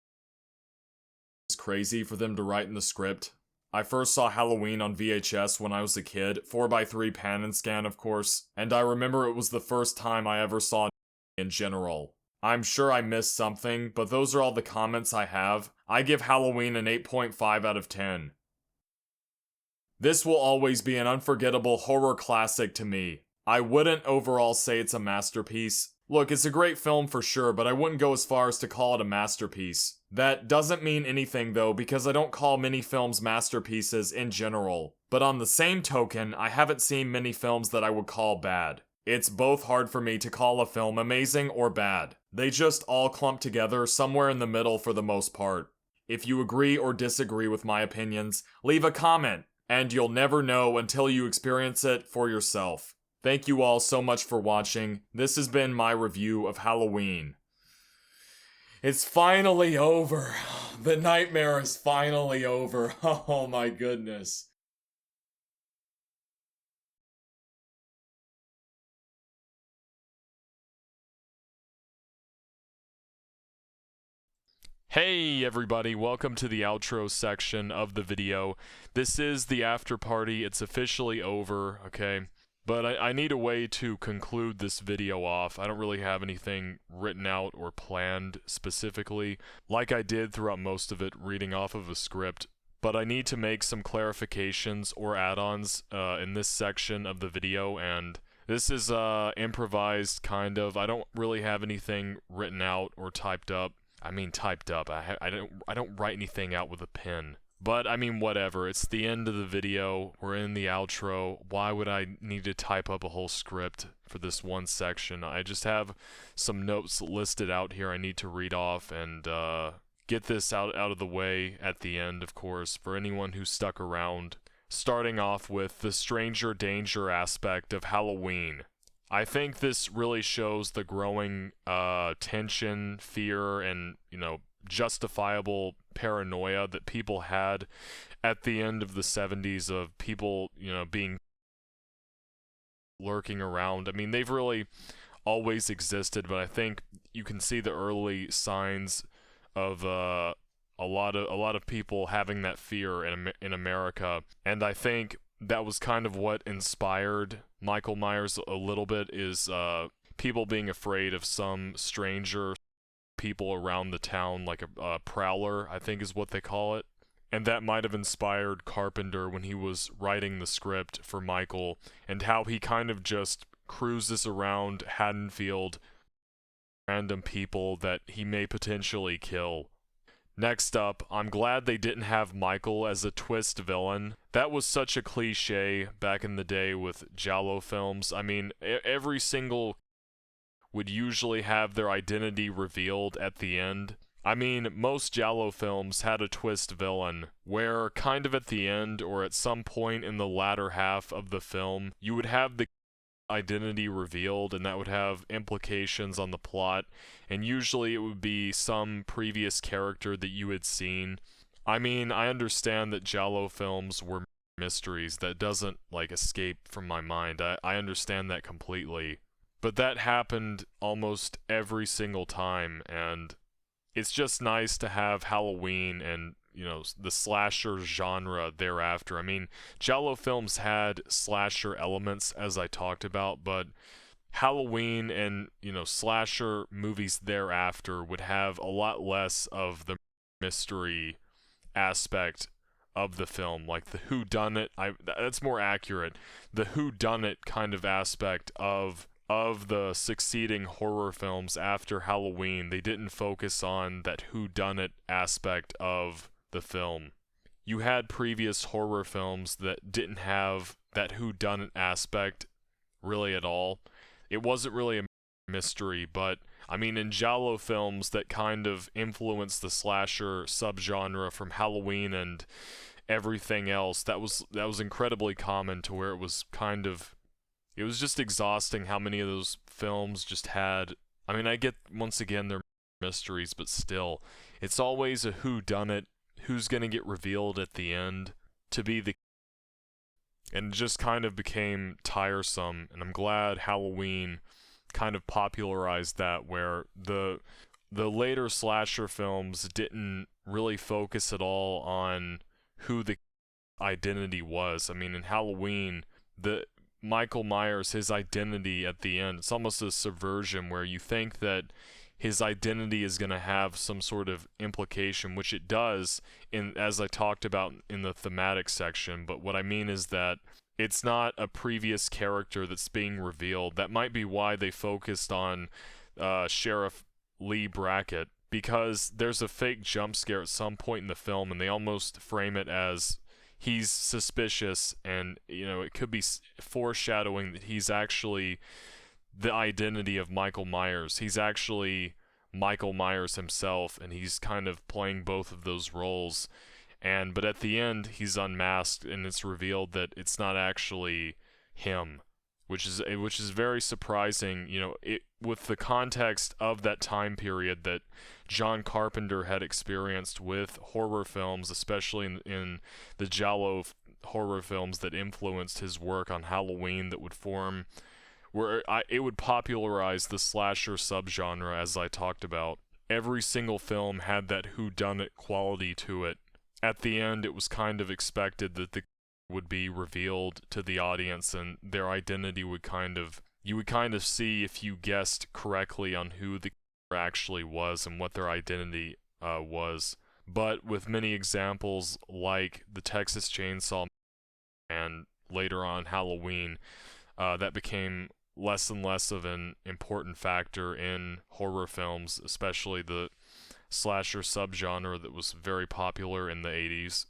is crazy for them to write in the script. I first saw Halloween on VHS when I was a kid, 4x3 pan and scan of course, and I remember it was the first time I ever saw in general. I'm sure I missed something, but those are all the comments I have. I give Halloween an 8.5 out of 10. This will always be an unforgettable horror classic to me. I wouldn't overall say it's a masterpiece. Look, it's a great film for sure, but I wouldn't go as far as to call it a masterpiece. That doesn't mean anything though, because I don't call many films masterpieces in general. But on the same token, I haven't seen many films that I would call bad. It's both hard for me to call a film amazing or bad. They just all clump together somewhere in the middle for the most part. If you agree or disagree with my opinions, leave a comment, and you'll never know until you experience it for yourself. Thank you all so much for watching. This has been my review of Halloween. It's finally over. The nightmare is finally over. Oh my goodness. Hey everybody, welcome to the outro section of the video. This is the after party, it's officially over, okay? But I need a way to conclude this video off. I don't really have anything written out or planned specifically, like I did throughout most of it, reading off of a script. But I need to make some clarifications or add-ons in this section of the video, and this is improvised, kind of. I don't really have anything written out or typed up. I mean, typed up. I don't write anything out with a pen. But I mean, whatever. It's the end of the video. We're in the outro. Why would I need to type up a whole script for this one section? I just have some notes listed out here I need to read off and get this out of the way at the end, of course, for anyone who stuck around. Starting off with the stranger danger aspect of Halloween. I think this really shows the growing tension, fear, and, justifiable paranoia that people had at the end of the 70s of people, being lurking around. I mean, they've really always existed, but I think you can see the early signs of a lot of people having that fear in America, and I think that was kind of what inspired Michael Myers a little bit, is people being afraid of some stranger people around the town, like a prowler, I think is what they call it. And that might have inspired Carpenter when he was writing the script for Michael, and how he kind of just cruises around Haddonfield, random people that he may potentially kill. Next up, I'm glad they didn't have Michael as a twist villain. That was such a cliche back in the day with Giallo films. I mean, every single would usually have their identity revealed at the end. I mean, most Giallo films had a twist villain, where kind of at the end or at some point in the latter half of the film, you would have the identity revealed, and that would have implications on the plot, and usually it would be some previous character that you had seen. I mean, I understand that Giallo films were mysteries. That doesn't, escape from my mind. I understand that completely. But that happened almost every single time, and it's just nice to have Halloween and, the slasher genre thereafter. I mean, Giallo films had slasher elements, as I talked about, but Halloween and, slasher movies thereafter would have a lot less of the mystery aspect of the film, like the whodunit. That's more accurate. The whodunit kind of aspect of the succeeding horror films after Halloween. They didn't focus on that whodunit aspect of the film. You had previous horror films that didn't have that whodunit aspect really at all. It wasn't really a mystery, but I mean, in Giallo films that kind of influenced the slasher subgenre from Halloween and everything else, that was incredibly common, to where it was just exhausting how many of those films just had. I mean, I get, once again, they're mysteries, but still, it's always a whodunit, who's going to get revealed at the end to be the. And it just kind of became tiresome, and I'm glad Halloween kind of popularized that, where the later slasher films didn't really focus at all on who the identity was. I mean, in Halloween, the Michael Myers, his identity at the end, it's almost a subversion where you think that his identity is going to have some sort of implication, which it does, as I talked about in the thematic section. But what I mean is that it's not a previous character that's being revealed. That might be why they focused on Sheriff Lee Brackett, because there's a fake jump scare at some point in the film, and they almost frame it as he's suspicious, and it could be foreshadowing that he's actually the identity of Michael Myers. He's actually Michael Myers himself, and he's kind of playing both of those roles. But at the end, he's unmasked, and it's revealed that it's not actually him. which is very surprising, with the context of that time period that John Carpenter had experienced with horror films, especially in the giallo horror films that influenced his work on Halloween, that would form it would popularize the slasher subgenre, as I talked about. Every single film had that whodunit quality to it. At the end, it was kind of expected that the would be revealed to the audience, and their identity would you would kind of see if you guessed correctly on who the actually was and what their identity was. But with many examples like the Texas Chainsaw and later on Halloween, that became less and less of an important factor in horror films, especially the slasher subgenre that was very popular in the 80s.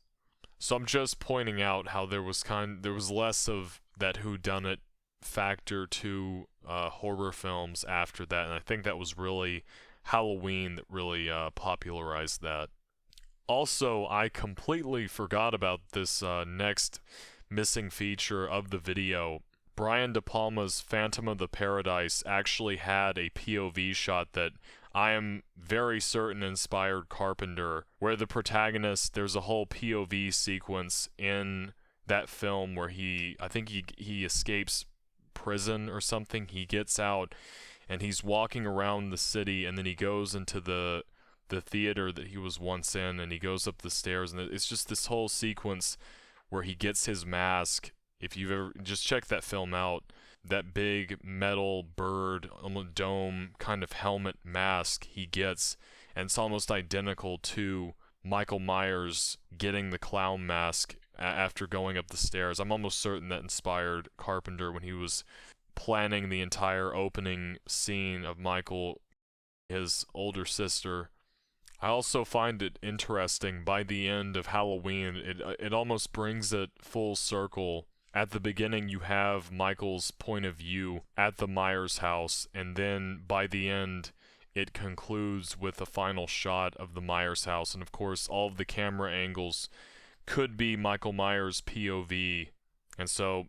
So I'm just pointing out how there was less of that whodunit factor to horror films after that, and I think that was really Halloween that really popularized that. Also, I completely forgot about this next missing feature of the video. Brian De Palma's Phantom of the Paradise actually had a POV shot that I am very certain inspired Carpenter, where the protagonist, there's a whole POV sequence in that film where I think he escapes prison or something. He gets out and he's walking around the city, and then he goes into the theater that he was once in, and he goes up the stairs, and it's just this whole sequence where he gets his mask. If you've ever, just check that film out, that big metal bird dome kind of helmet mask he gets, and it's almost identical to Michael Myers getting the clown mask after going up the stairs. I'm almost certain that inspired Carpenter when he was planning the entire opening scene of Michael, his older sister. I also find it interesting, by the end of Halloween, it almost brings it full circle. At the beginning, you have Michael's point of view at the Myers house, and then by the end, it concludes with a final shot of the Myers house. And of course, all of the camera angles could be Michael Myers' POV. And so,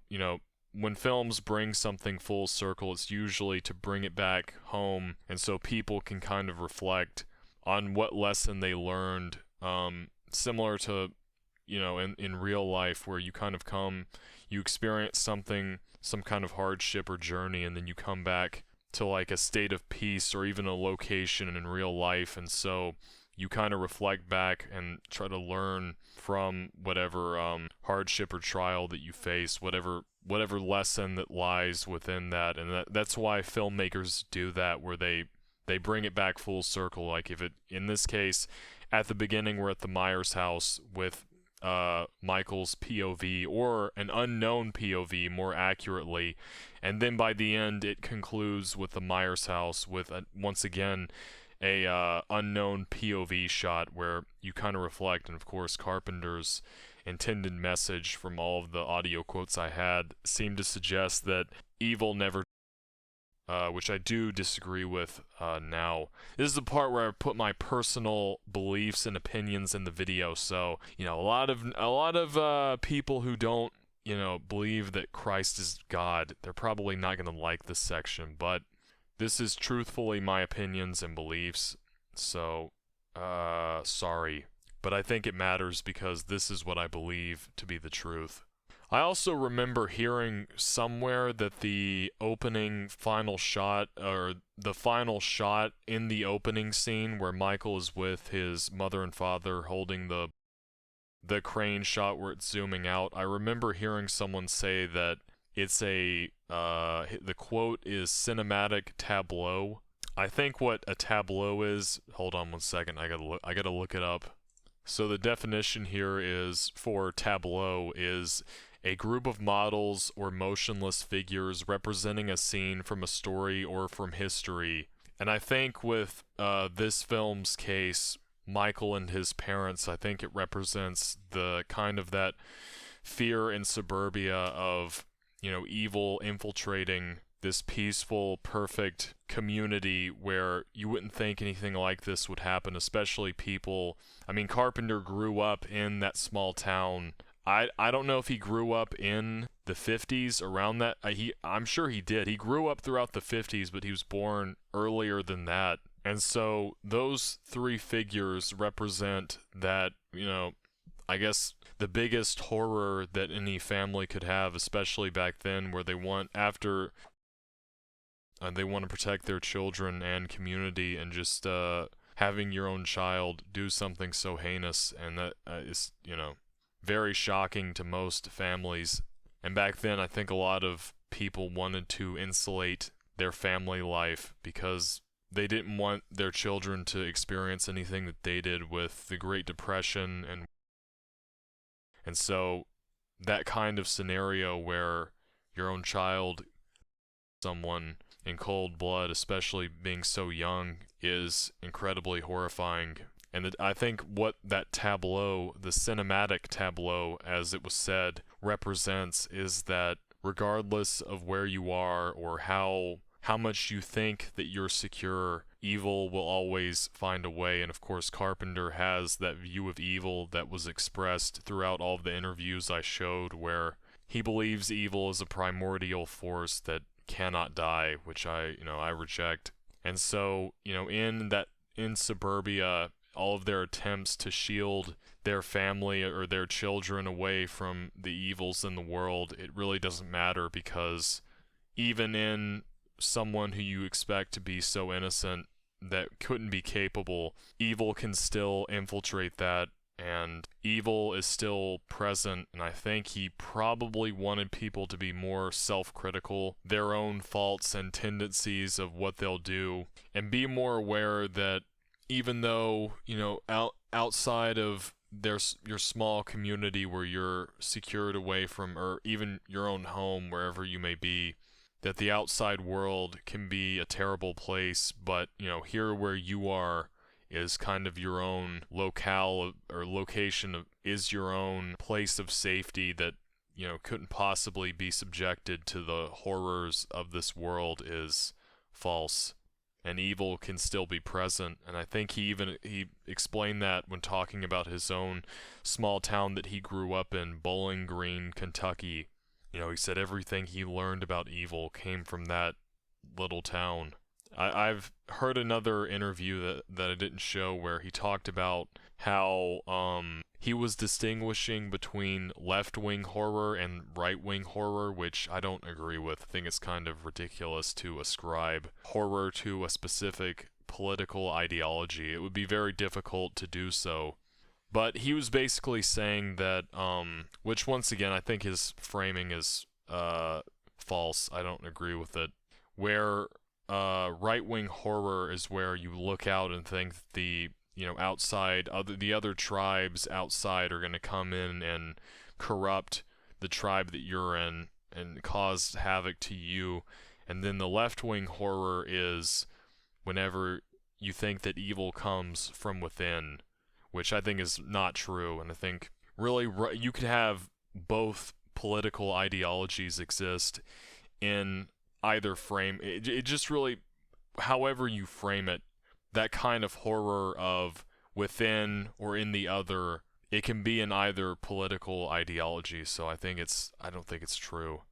when films bring something full circle, it's usually to bring it back home, and so people can kind of reflect on what lesson they learned, similar to, in real life, where you kind of you experience something, some kind of hardship or journey, and then you come back to like a state of peace or even a location in real life, and so you kind of reflect back and try to learn from whatever hardship or trial that you face, whatever lesson that lies within that. And that's why filmmakers do that, where they bring it back full circle. Like in this case, at the beginning, we're at the Myers house with Michael's POV, or an unknown POV more accurately, and then by the end it concludes with the Myers house with once again a unknown POV shot where you kind of reflect. And of course, Carpenter's intended message from all of the audio quotes I had seemed to suggest that evil never, which I do disagree with now. This is the part where I put my personal beliefs and opinions in the video. So, a lot of people who don't, believe that Christ is God, they're probably not going to like this section. But this is truthfully my opinions and beliefs. So, sorry. But I think it matters because this is what I believe to be the truth. I also remember hearing somewhere that the opening final shot, or the final shot in the opening scene where Michael is with his mother and father holding the crane shot where it's zooming out, I remember hearing someone say that it's the quote is cinematic tableau. I think what a tableau is, hold on one second, I gotta look it up. So the definition here is, for tableau, is a group of models or motionless figures representing a scene from a story or from history. And I think with this film's case, Michael and his parents, I think it represents the kind of that fear in suburbia of, evil infiltrating this peaceful, perfect community where you wouldn't think anything like this would happen, especially people. I mean, Carpenter grew up in that small town I don't know if he grew up in the 50s around that. I'm sure he did. He grew up throughout the 50s, but he was born earlier than that. And so those three figures represent that, I guess the biggest horror that any family could have, especially back then, where they want to protect their children and community, and just having your own child do something so heinous, and that is, very shocking to most families. And back then, I think a lot of people wanted to insulate their family life because they didn't want their children to experience anything that they did with the Great Depression, and so that kind of scenario where your own child, someone in cold blood, especially being so young, is incredibly horrifying. And I think what that tableau, the cinematic tableau, as it was said, represents is that regardless of where you are or how much you think that you're secure, evil will always find a way. And of course, Carpenter has that view of evil that was expressed throughout all of the interviews I showed, where he believes evil is a primordial force that cannot die, which I reject. And so, in Suburbia, all of their attempts to shield their family or their children away from the evils in the world, it really doesn't matter, because even in someone who you expect to be so innocent that couldn't be capable, evil can still infiltrate that, and evil is still present. And I think he probably wanted people to be more self-critical, their own faults and tendencies of what they'll do, and be more aware that even though, outside of your small community where you're secured away from, or even your own home, wherever you may be, that the outside world can be a terrible place, but, here where you are is kind of your own locale or location, is your own place of safety that, couldn't possibly be subjected to the horrors of this world, is false. And evil can still be present. And I think he explained that when talking about his own small town that he grew up in, Bowling Green, Kentucky. He said everything he learned about evil came from that little town. I've heard another interview that I didn't show where he talked about how he was distinguishing between left-wing horror and right-wing horror, which I don't agree with. I think it's kind of ridiculous to ascribe horror to a specific political ideology. It would be very difficult to do so. But he was basically saying that, which once again, I think his framing is false. I don't agree with it. Where right-wing horror is where you look out and think the the other tribes outside are going to come in and corrupt the tribe that you're in and cause havoc to you. And then the left-wing horror is whenever you think that evil comes from within, which I think is not true. And I think really you could have both political ideologies exist in either frame. It just really, however you frame it, that kind of horror of within or in the other, it can be in either political ideology. So I don't think it's true.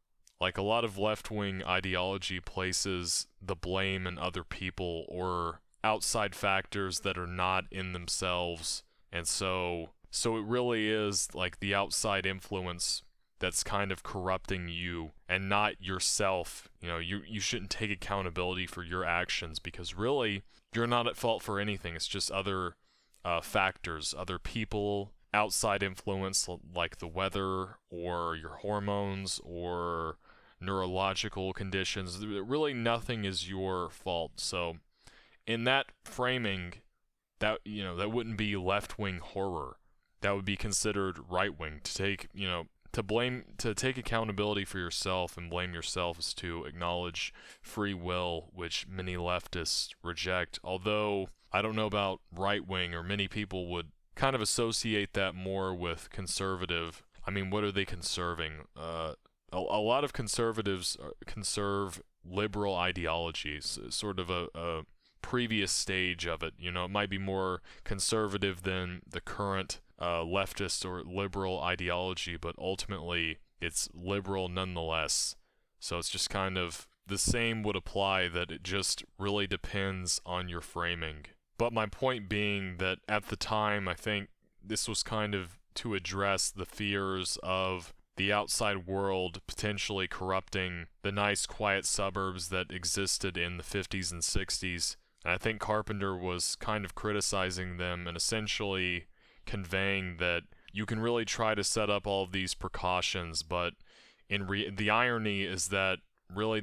Like, a lot of left-wing ideology places the blame in other people or outside factors that are not in themselves. And so it really is like the outside influence that's kind of corrupting you and not yourself. You shouldn't take accountability for your actions, because really you're not at fault for anything. It's just other factors, other people, outside influence like the weather or your hormones or neurological conditions. Really nothing is your fault. So in that framing, that wouldn't be left-wing horror. That would be considered right-wing. To take accountability for yourself and blame yourself is to acknowledge free will, which many leftists reject. Although I don't know about right-wing, or many people would kind of associate that more with conservative. I mean, what are they conserving? A lot of conservatives conserve liberal ideologies, sort of a previous stage of it. It might be more conservative than the current leftist or liberal ideology, but ultimately it's liberal nonetheless. So it's just kind of the same would apply, that it just really depends on your framing. But my point being that at the time, I think this was kind of to address the fears of the outside world potentially corrupting the nice, quiet suburbs that existed in the 50s and 60s. And I think Carpenter was kind of criticizing them and essentially conveying that you can really try to set up all of these precautions, but the irony is that really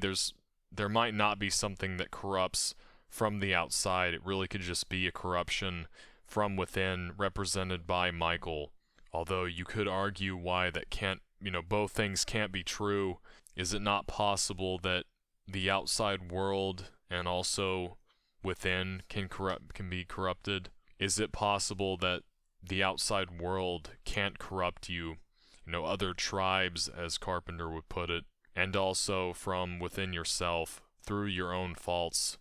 there might not be something that corrupts from the outside. It really could just be a corruption from within, represented by Michael. Although you could argue why that can't, both things can't be true. Is it not possible that the outside world and also within can be corrupted? Is it possible that the outside world can't corrupt you, other tribes, as Carpenter would put it, and also from within yourself through your own faults?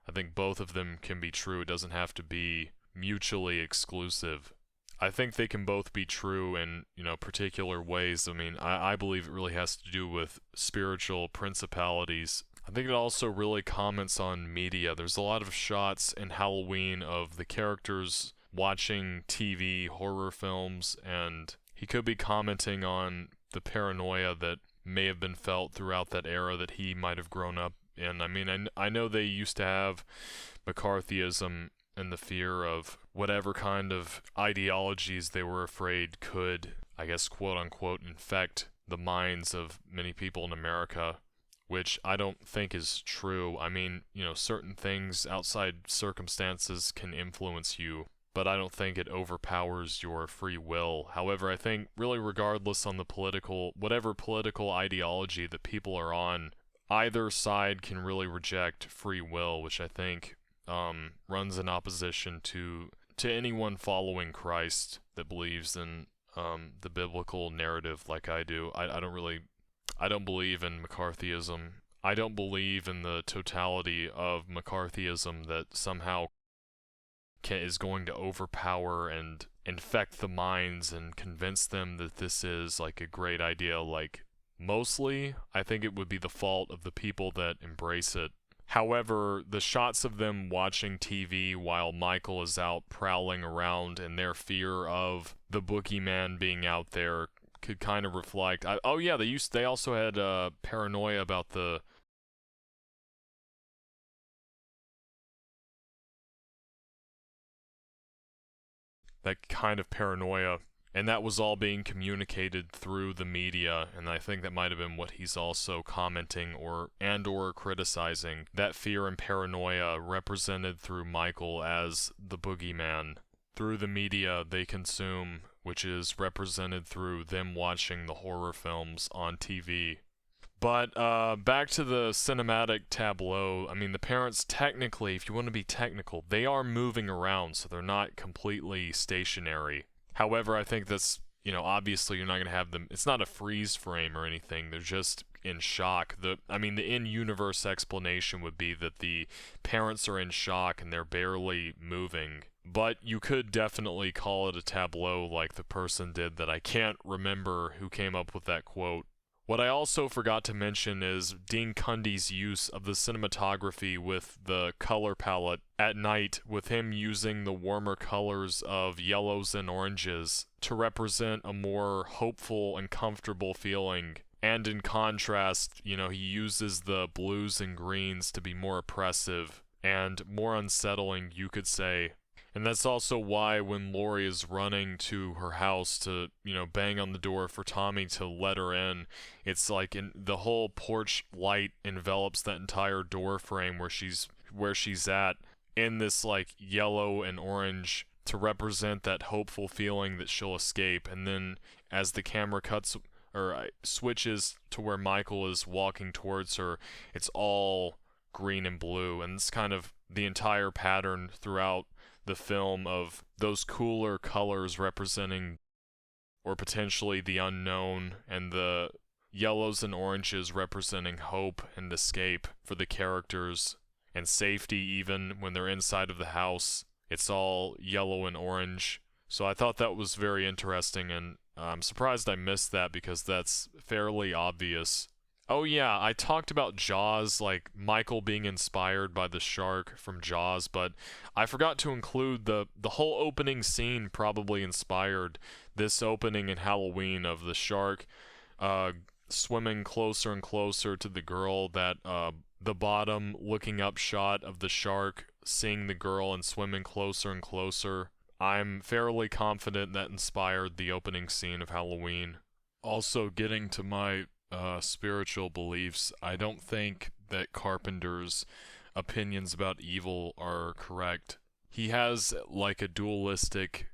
I think both of them can be true. It doesn't have to be mutually exclusive. I think they can both be true in, particular ways. I mean, I believe it really has to do with spiritual principalities. I think it also really comments on media. There's a lot of shots in Halloween of the characters watching TV, horror films, and he could be commenting on the paranoia that may have been felt throughout that era that he might have grown up in. I mean, I know they used to have McCarthyism and the fear of whatever kind of ideologies they were afraid could, I guess, quote unquote, infect the minds of many people in America, which I don't think is true. I mean, certain things outside circumstances can influence you, but I don't think it overpowers your free will. However, I think really regardless on whatever political ideology that people are on, either side can really reject free will, which I think runs in opposition to anyone following Christ that believes in the biblical narrative like I do. I don't believe in McCarthyism. I don't believe in the totality of McCarthyism that somehow is going to overpower and infect the minds and convince them that this is like a great idea. Like, mostly, I think it would be the fault of the people that embrace it. However, the shots of them watching TV while Michael is out prowling around and their fear of the boogeyman being out there could kind of reflect. They also had paranoia about that kind of paranoia, and that was all being communicated through the media, and I think that might have been what he's also commenting or criticizing, that fear and paranoia represented through Michael as the boogeyman through the media they consume, which is represented through them watching the horror films on TV. But back to the cinematic tableau. I mean, the parents technically, if you want to be technical, they are moving around, so they're not completely stationary. However, I think that's, obviously you're not going to have them, it's not a freeze frame or anything, they're just in shock. The in-universe explanation would be that the parents are in shock and they're barely moving. But you could definitely call it a tableau like the person did that I can't remember who came up with that quote. What I also forgot to mention is Dean Cundy's use of the cinematography with the color palette at night, with him using the warmer colors of yellows and oranges to represent a more hopeful and comfortable feeling. And in contrast, he uses the blues and greens to be more oppressive and more unsettling, you could say. And that's also why when Laurie is running to her house to, bang on the door for Tommy to let her in, it's like the whole porch light envelops that entire door frame where she's at in this like yellow and orange to represent that hopeful feeling that she'll escape. And then as the camera switches to where Michael is walking towards her, it's all green and blue, and it's kind of the entire pattern throughout the film of those cooler colors representing or potentially the unknown, and the yellows and oranges representing hope and escape for the characters and safety. Even when they're inside of the house, it's all yellow and orange, So I thought that was very interesting, and I'm surprised I missed that because that's fairly obvious. Oh yeah, I talked about Jaws, like Michael being inspired by the shark from Jaws, but I forgot to include the whole opening scene probably inspired this opening in Halloween of the shark uh, swimming closer and closer to the girl, that the bottom looking up shot of the shark seeing the girl and swimming closer and closer. I'm fairly confident that inspired the opening scene of Halloween. Also, getting to my spiritual beliefs, I don't think that Carpenter's opinions about evil are correct. He has like a dualistic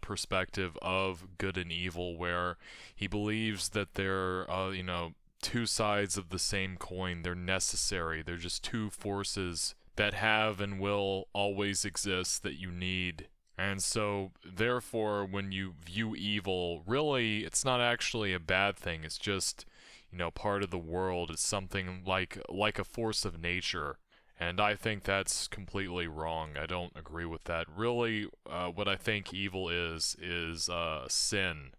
perspective of good and evil, where he believes that they're, two sides of the same coin. They're necessary. They're just two forces that have and will always exist that you need. And so, therefore, when you view evil, really, it's not actually a bad thing. It's just, part of the world. It's something like a force of nature. And I think that's completely wrong. I don't agree with that. Really, what I think evil is sin.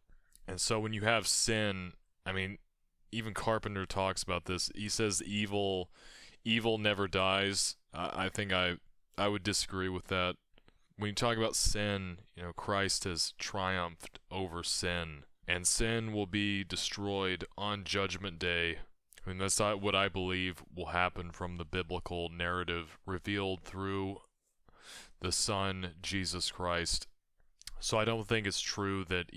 And so when you have sin, I mean, even Carpenter talks about this. He says evil never dies. I think I would disagree with that. When you talk about sin, Christ has triumphed over sin, and sin will be destroyed on Judgment Day. I mean, that's not what I believe will happen from the biblical narrative revealed through the Son, Jesus Christ. So I don't think it's true that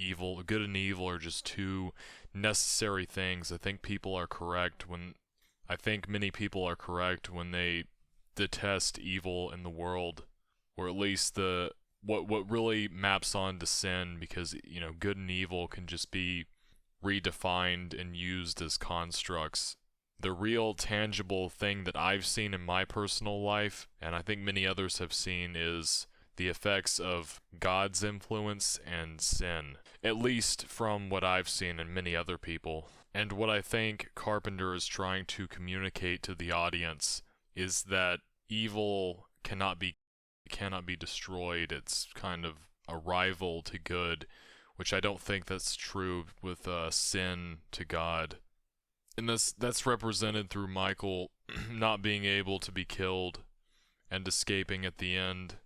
good and evil are just two necessary things. I think many people are correct when they detest evil in the world, or at least what really maps onto sin, because good and evil can just be redefined and used as constructs. The real tangible thing that I've seen in my personal life, and I think many others have seen, is the effects of God's influence and sin, at least from what I've seen in many other people. And what I think Carpenter is trying to communicate to the audience is that evil cannot be destroyed. It's kind of a rival to good, which I don't think that's true with sin to God. And that's represented through Michael not being able to be killed and escaping at the end.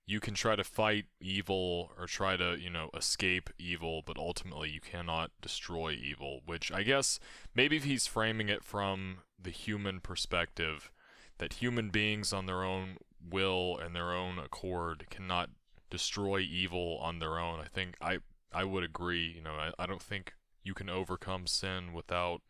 You can try to fight evil or try to, escape evil, but ultimately you cannot destroy evil, which I guess maybe if he's framing it from the human perspective, that human beings on their own will and their own accord cannot destroy evil on their own. I think I would agree. I don't think you can overcome sin without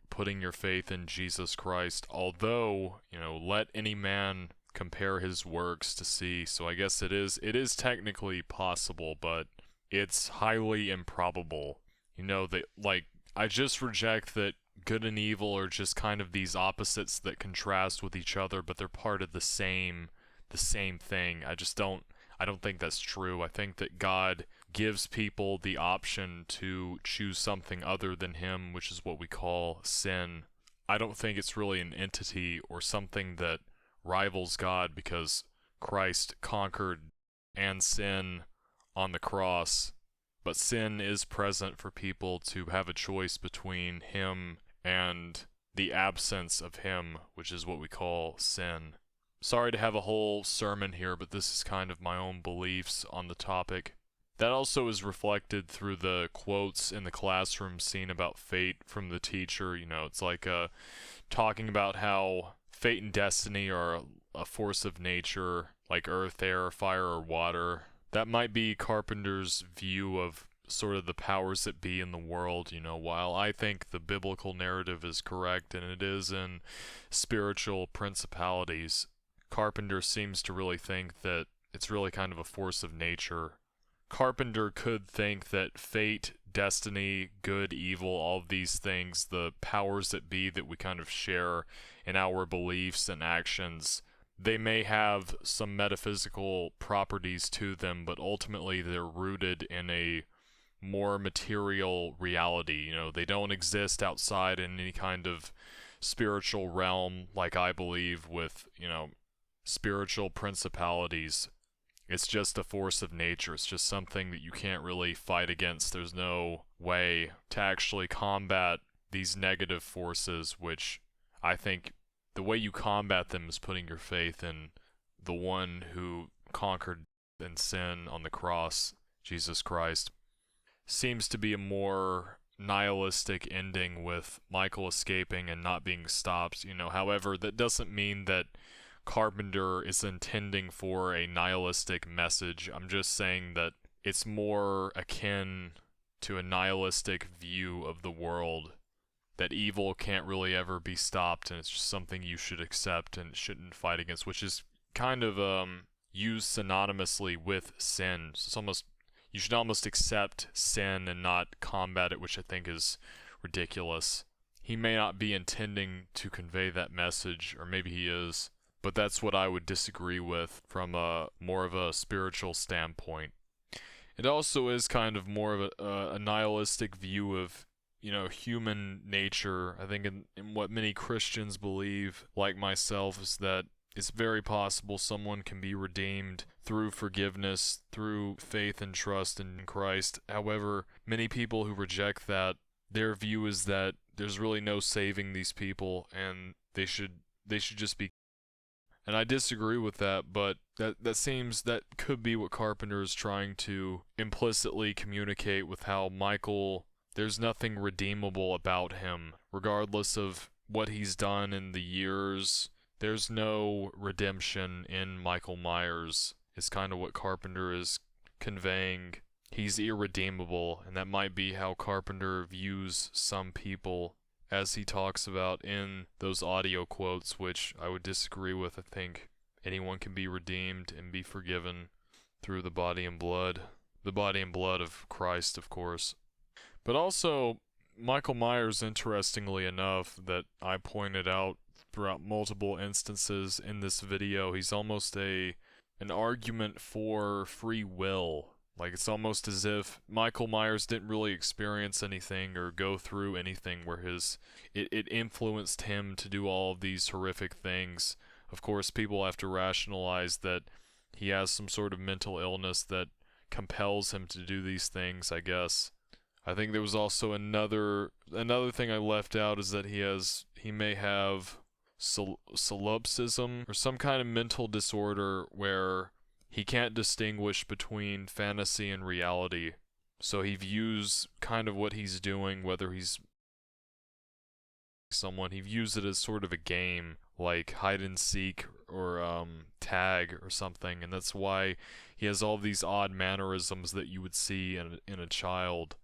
putting your faith in Jesus Christ. Although, let any man compare his works to see. So I guess it is technically possible, but it's highly improbable. I just reject that good and evil are just kind of these opposites that contrast with each other, but they're part of the same thing. I don't think that's true. I think that God gives people the option to choose something other than him, which is what we call sin. I don't think it's really an entity or something that rivals God, because Christ conquered and sin on the cross. But sin is present for people to have a choice between him and the absence of him, which is what we call sin. Sorry to have a whole sermon here, but this is kind of my own beliefs on the topic. That also is reflected through the quotes in the classroom scene about fate from the teacher. It's like talking about how fate and destiny are a force of nature, like earth, air, fire, or water. That might be Carpenter's view of sort of the powers that be in the world. While I think the biblical narrative is correct and it is in spiritual principalities, Carpenter seems to really think that it's really kind of a force of nature. Carpenter could think that fate, destiny, good, evil, all of these things, the powers that be that we kind of share in our beliefs and actions, they may have some metaphysical properties to them, but ultimately they're rooted in a more material reality. They don't exist outside in any kind of spiritual realm, like I believe with, spiritual principalities. it's just a force of nature. It's just something that you can't really fight against. There's no way to actually combat these negative forces, which I think the way you combat them is putting your faith in the one who conquered and sin on the cross, Jesus Christ. Seems to be a more nihilistic ending with Michael escaping and not being stopped, However, that doesn't mean that Carpenter is intending for a nihilistic message. I'm just saying that it's more akin to a nihilistic view of the world, that evil can't really ever be stopped, and it's just something you should accept and shouldn't fight against, which is kind of used synonymously with sin. So it's almost, you should almost accept sin and not combat it, which I think is ridiculous. He may not be intending to convey that message, or maybe he is, but that's what I would disagree with from a more of a spiritual standpoint. It also is kind of more of a nihilistic view of, human nature. I think in what many Christians believe, like myself, is that it's very possible someone can be redeemed through forgiveness, through faith and trust in Christ. However, many people who reject that, their view is that there's really no saving these people, and they should just be. And I disagree with that, but that could be what Carpenter is trying to implicitly communicate with how Michael, there's nothing redeemable about him, regardless of what he's done in the years. There's no redemption in Michael Myers, is kind of what Carpenter is conveying. He's irredeemable, and that might be how Carpenter views some people, as he talks about in those audio quotes, which I would disagree with. I think anyone can be redeemed and be forgiven through the body and blood of Christ, of course. But also, Michael Myers, interestingly enough, that I pointed out throughout multiple instances in this video, he's almost an argument for free will. Like, it's almost as if Michael Myers didn't really experience anything or go through anything where it influenced him to do all of these horrific things. Of course, people have to rationalize that he has some sort of mental illness that compels him to do these things, I guess. I think there was also another thing I left out, is that he may have solipsism or some kind of mental disorder where he can't distinguish between fantasy and reality. So he views kind of what he's doing, whether he's someone, he views it as sort of a game, like hide and seek or tag or something, and that's why he has all these odd mannerisms that you would see in a child.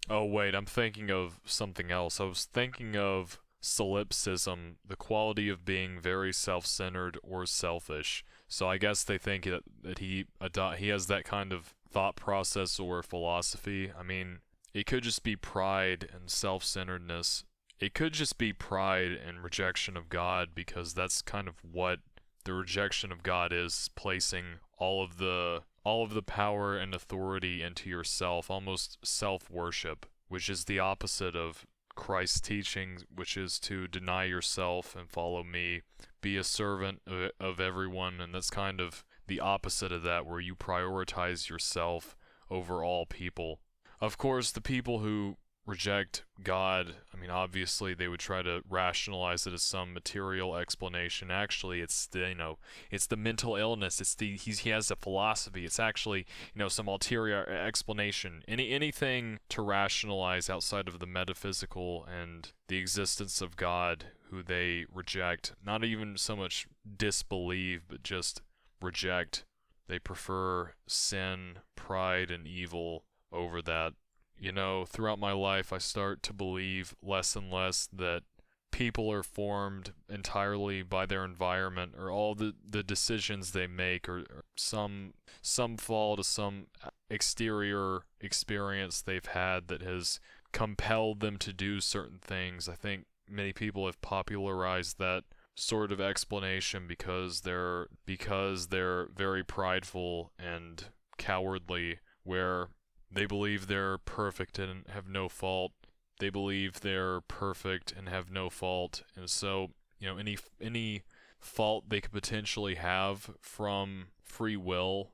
Oh wait, I'm thinking of something else. I was thinking of solipsism, the quality of being very self-centered or selfish. So I guess they think that he has that kind of thought process or philosophy. I mean, it could just be pride and self-centeredness. It could just be pride and rejection of God, because that's kind of what the rejection of God is, placing all of the power and authority into yourself, almost self-worship, which is the opposite of Christ's teaching, which is to deny yourself and follow me, be a servant of everyone, and that's kind of the opposite of that, where you prioritize yourself over all people. Of course, the people who reject God, I mean, obviously they would try to rationalize it as some material explanation. Actually, it's the mental illness. He has a philosophy. It's actually, some ulterior explanation. Anything to rationalize outside of the metaphysical and the existence of God, who they reject. Not even so much disbelieve, but just reject. They prefer sin, pride, and evil over that. Throughout my life, I start to believe less and less that people are formed entirely by their environment, or all the decisions they make, or some fall to some exterior experience they've had that has compelled them to do certain things. I think many people have popularized that sort of explanation because they're very prideful and cowardly, where they believe they're perfect and have no fault. They believe they're perfect and have no fault. And so, any fault they could potentially have from free will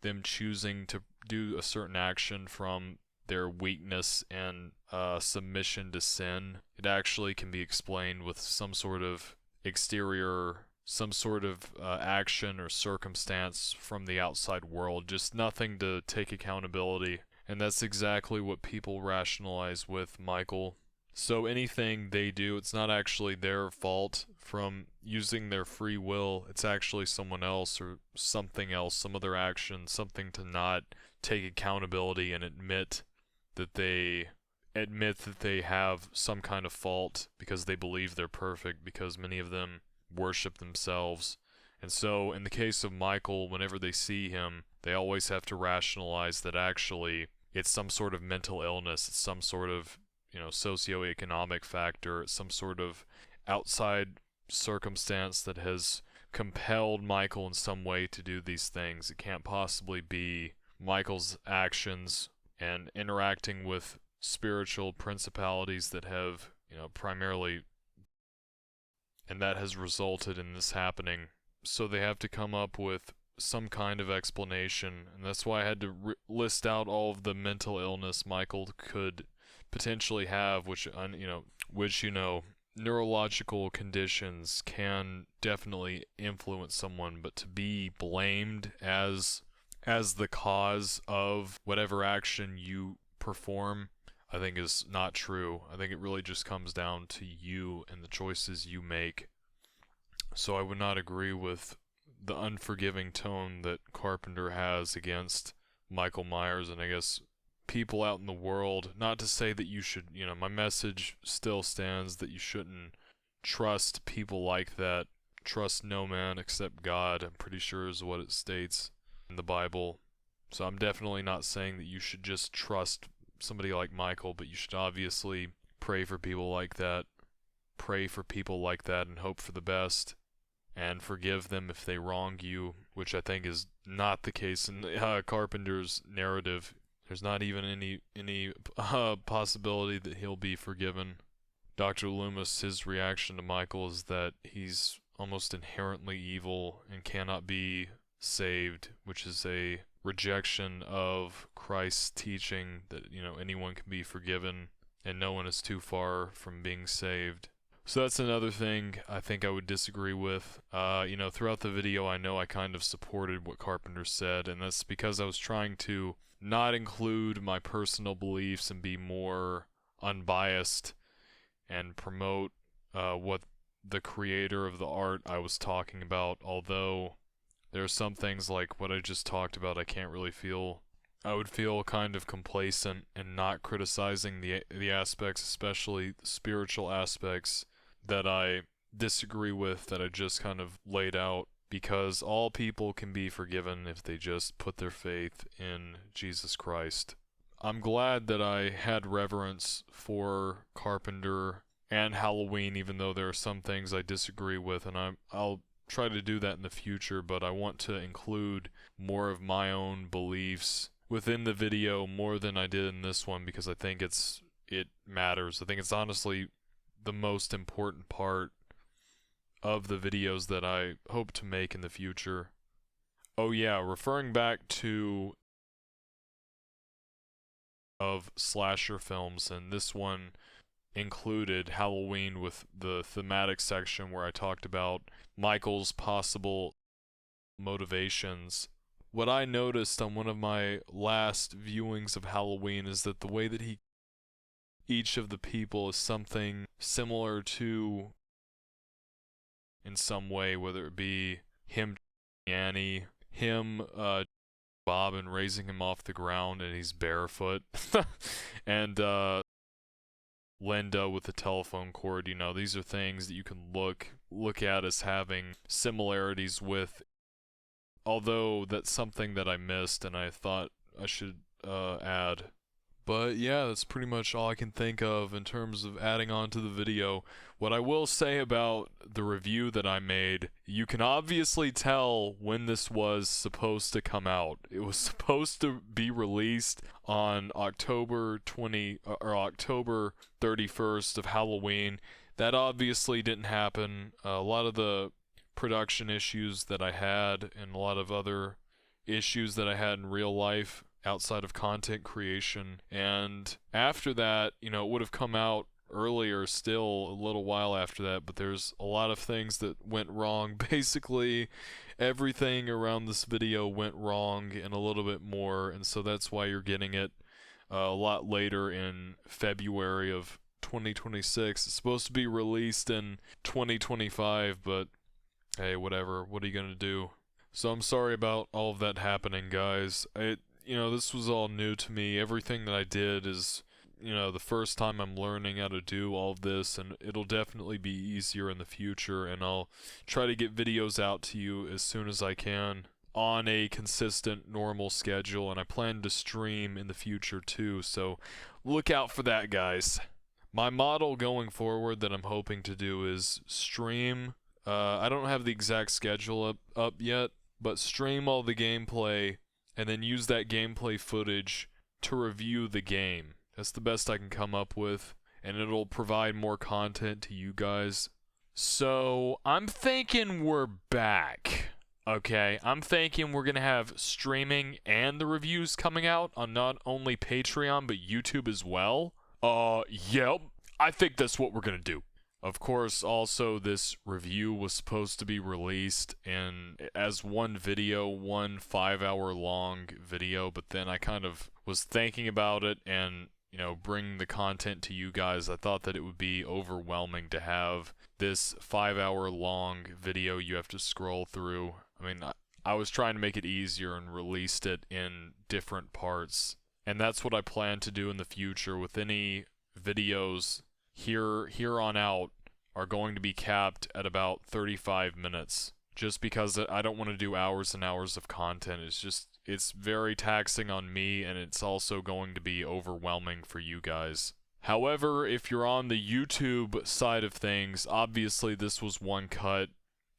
them choosing to do a certain action from their weakness and submission to sin. It actually can be explained with some sort of exterior, some sort of action or circumstance from the outside world, just nothing to take accountability. And that's exactly what people rationalize with Michael. So anything they do, it's not actually their fault from using their free will. It's actually someone else or something else, some other action, something to not take accountability and admit that they have some kind of fault because they believe they're perfect, because many of them worship themselves. And so in the case of Michael, whenever they see him, they always have to rationalize that actually it's some sort of mental illness, it's some sort of, socioeconomic factor, it's some sort of outside circumstance that has compelled Michael in some way to do these things. It can't possibly be Michael's actions and interacting with spiritual principalities that have, primarily, and that has resulted in this happening. So they have to come up with some kind of explanation, and that's why I had to list out all of the mental illness Michael could potentially have, which neurological conditions can definitely influence someone, but to be blamed as the cause of whatever action you perform, I think is not true. I think it really just comes down to you and the choices you make. So I would not agree with the unforgiving tone that Carpenter has against Michael Myers, and I guess people out in the world. Not to say that you should, my message still stands that you shouldn't trust people like that. Trust no man except God, I'm pretty sure is what it states in the Bible. So I'm definitely not saying that you should just trust somebody like Michael, but you should obviously pray for people like that. Pray for people like that and hope for the best. And forgive them if they wrong you, which I think is not the case in Carpenter's narrative. There's not even any possibility that he'll be forgiven. Dr. Loomis, his reaction to Michael is that he's almost inherently evil and cannot be saved, which is a rejection of Christ's teaching that, anyone can be forgiven and no one is too far from being saved. So that's another thing I think I would disagree with. Throughout the video, I know I kind of supported what Carpenter said, and that's because I was trying to not include my personal beliefs and be more unbiased and promote what the creator of the art I was talking about, although there are some things like what I just talked about I would feel kind of complacent and not criticizing the aspects, especially the spiritual aspects that I disagree with, that I just kind of laid out, because all people can be forgiven if they just put their faith in Jesus Christ. I'm glad that I had reverence for Carpenter and Halloween, even though there are some things I disagree with, and I'll try to do that in the future, but I want to include more of my own beliefs within the video more than I did in this one, because I think it matters. I think it's honestly the most important part of the videos that I hope to make in the future. Oh yeah, referring back to of slasher films, and this one included Halloween with the thematic section where I talked about Michael's possible motivations. What I noticed on one of my last viewings of Halloween is that the way that each of the people is something similar to, in some way, whether it be him, Annie, him, Bob, and raising him off the ground and he's barefoot, and Linda with the telephone cord. These are things that you can look at as having similarities with, although that's something that I missed and I thought I should add. But yeah, that's pretty much all I can think of in terms of adding on to the video. What I will say about the review that I made, you can obviously tell when this was supposed to come out. It was supposed to be released on October 31st of Halloween. That obviously didn't happen. A lot of the production issues that I had and a lot of other issues that I had in real life outside of content creation. And after that, it would have come out earlier still, a little while after that, but there's a lot of things that went wrong. Basically, everything around this video went wrong and a little bit more, and so that's why you're getting it a lot later in February of 2026. It's supposed to be released in 2025, but hey, whatever. What are you gonna do? So I'm sorry about all of that happening, guys. This was all new to me. Everything that I did is, the first time I'm learning how to do all of this, and it'll definitely be easier in the future, and I'll try to get videos out to you as soon as I can on a consistent, normal schedule, and I plan to stream in the future too, so look out for that, guys. My model going forward that I'm hoping to do is stream. I don't have the exact schedule up yet, but stream all the gameplay and then use that gameplay footage to review the game. That's the best I can come up with, and it'll provide more content to you guys. So, I'm thinking we're back. Okay, I'm thinking we're gonna have streaming and the reviews coming out on not only Patreon, but YouTube as well. Yep, I think that's what we're gonna do. Of course, also, this review was supposed to be released as one video, one 5-hour long video, but then I kind of was thinking about it and, bring the content to you guys. I thought that it would be overwhelming to have this 5-hour long video you have to scroll through. I mean, I was trying to make it easier and released it in different parts, and that's what I plan to do in the future with any videos here on out are going to be capped at about 35 minutes, just because I don't want to do hours and hours of content. It's very taxing on me, and it's also going to be overwhelming for you guys. However, if you're on the YouTube side of things, obviously this was one cut,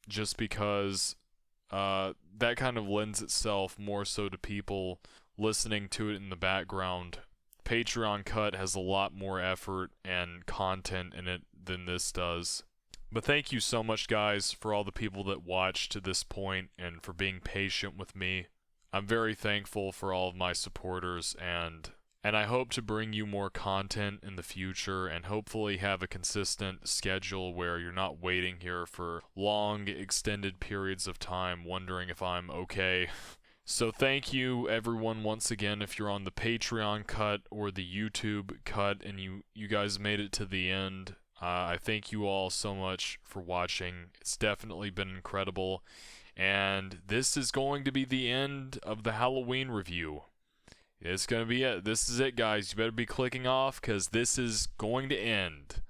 just because that kind of lends itself more so to people listening to it in the background. Patreon cut has a lot more effort and content in it than this does. But thank you so much, guys, for all the people that watched to this point and for being patient with me. I'm very thankful for all of my supporters, and I hope to bring you more content in the future and hopefully have a consistent schedule where you're not waiting here for long, extended periods of time wondering if I'm okay. So thank you, everyone, once again, if you're on the Patreon cut or the YouTube cut and you guys made it to the end. I thank you all so much for watching. It's definitely been incredible. And this is going to be the end of the Halloween review. It's going to be it. This is it, guys. You better be clicking off, because this is going to end.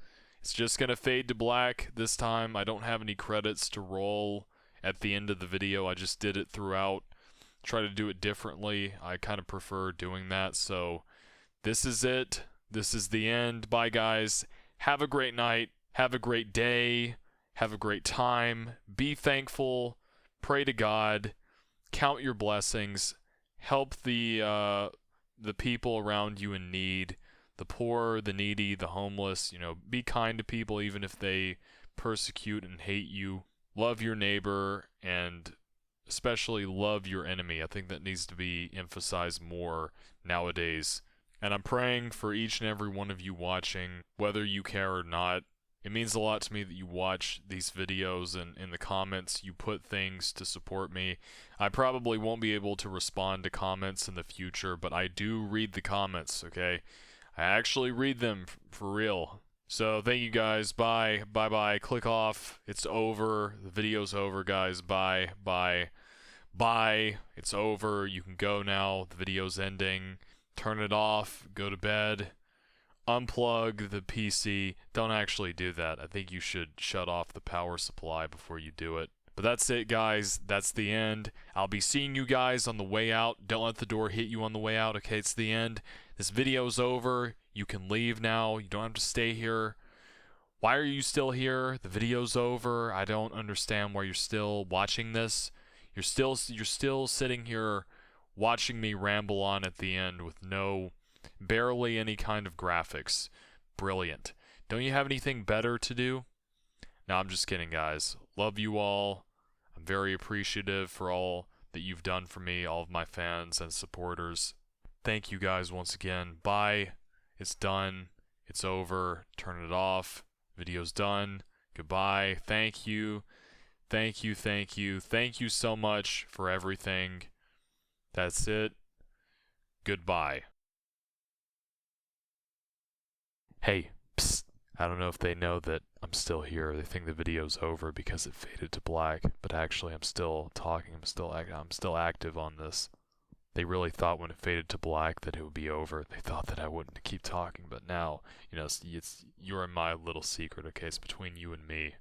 It's just going to fade to black this time. I don't have any credits to roll at the end of the video. I just did it throughout. Try to do it differently. I kind of prefer doing that. So this is it. This is the end. Bye, guys. Have a great night. Have a great day. Have a great time. Be thankful. Pray to God. Count your blessings. Help the people around you in need. The poor, the needy, the homeless. Be kind to people even if they persecute and hate you. Love your neighbor, and especially love your enemy. I think that needs to be emphasized more nowadays. And I'm praying for each and every one of you watching, whether you care or not. It means a lot to me that you watch these videos, and in the comments you put things to support me. I probably won't be able to respond to comments in the future, but I do read the comments, okay? I actually read them for real. So thank you, guys. Bye. Bye-bye. Click off. It's over. The video's over, guys. Bye. Bye. Bye. It's over. You can go now. The video's ending. Turn it off. Go to bed. Unplug the PC. Don't actually do that. I think you should shut off the power supply before you do it. But that's it, guys. That's the end. I'll be seeing you guys on the way out. Don't let the door hit you on the way out. Okay, it's the end. This video's over. You can leave now. You don't have to stay here. Why are you still here? The video's over. I don't understand why you're still watching this. You're still sitting here watching me ramble on at the end with barely any kind of graphics. Brilliant. Don't you have anything better to do? No, I'm just kidding, guys. Love you all. I'm very appreciative for all that you've done for me, all of my fans and supporters. Thank you guys once again. Bye. It's done. It's over. Turn it off. Video's done. Goodbye. Thank you. Thank you, thank you. Thank you so much for everything. That's it. Goodbye. Hey, psst. I don't know if they know that I'm still here. They think the video's over because it faded to black, but actually I'm still talking. I'm still active on this. They really thought when it faded to black that it would be over. They thought that I wouldn't keep talking, but now, you're in my little secret, okay? It's between you and me.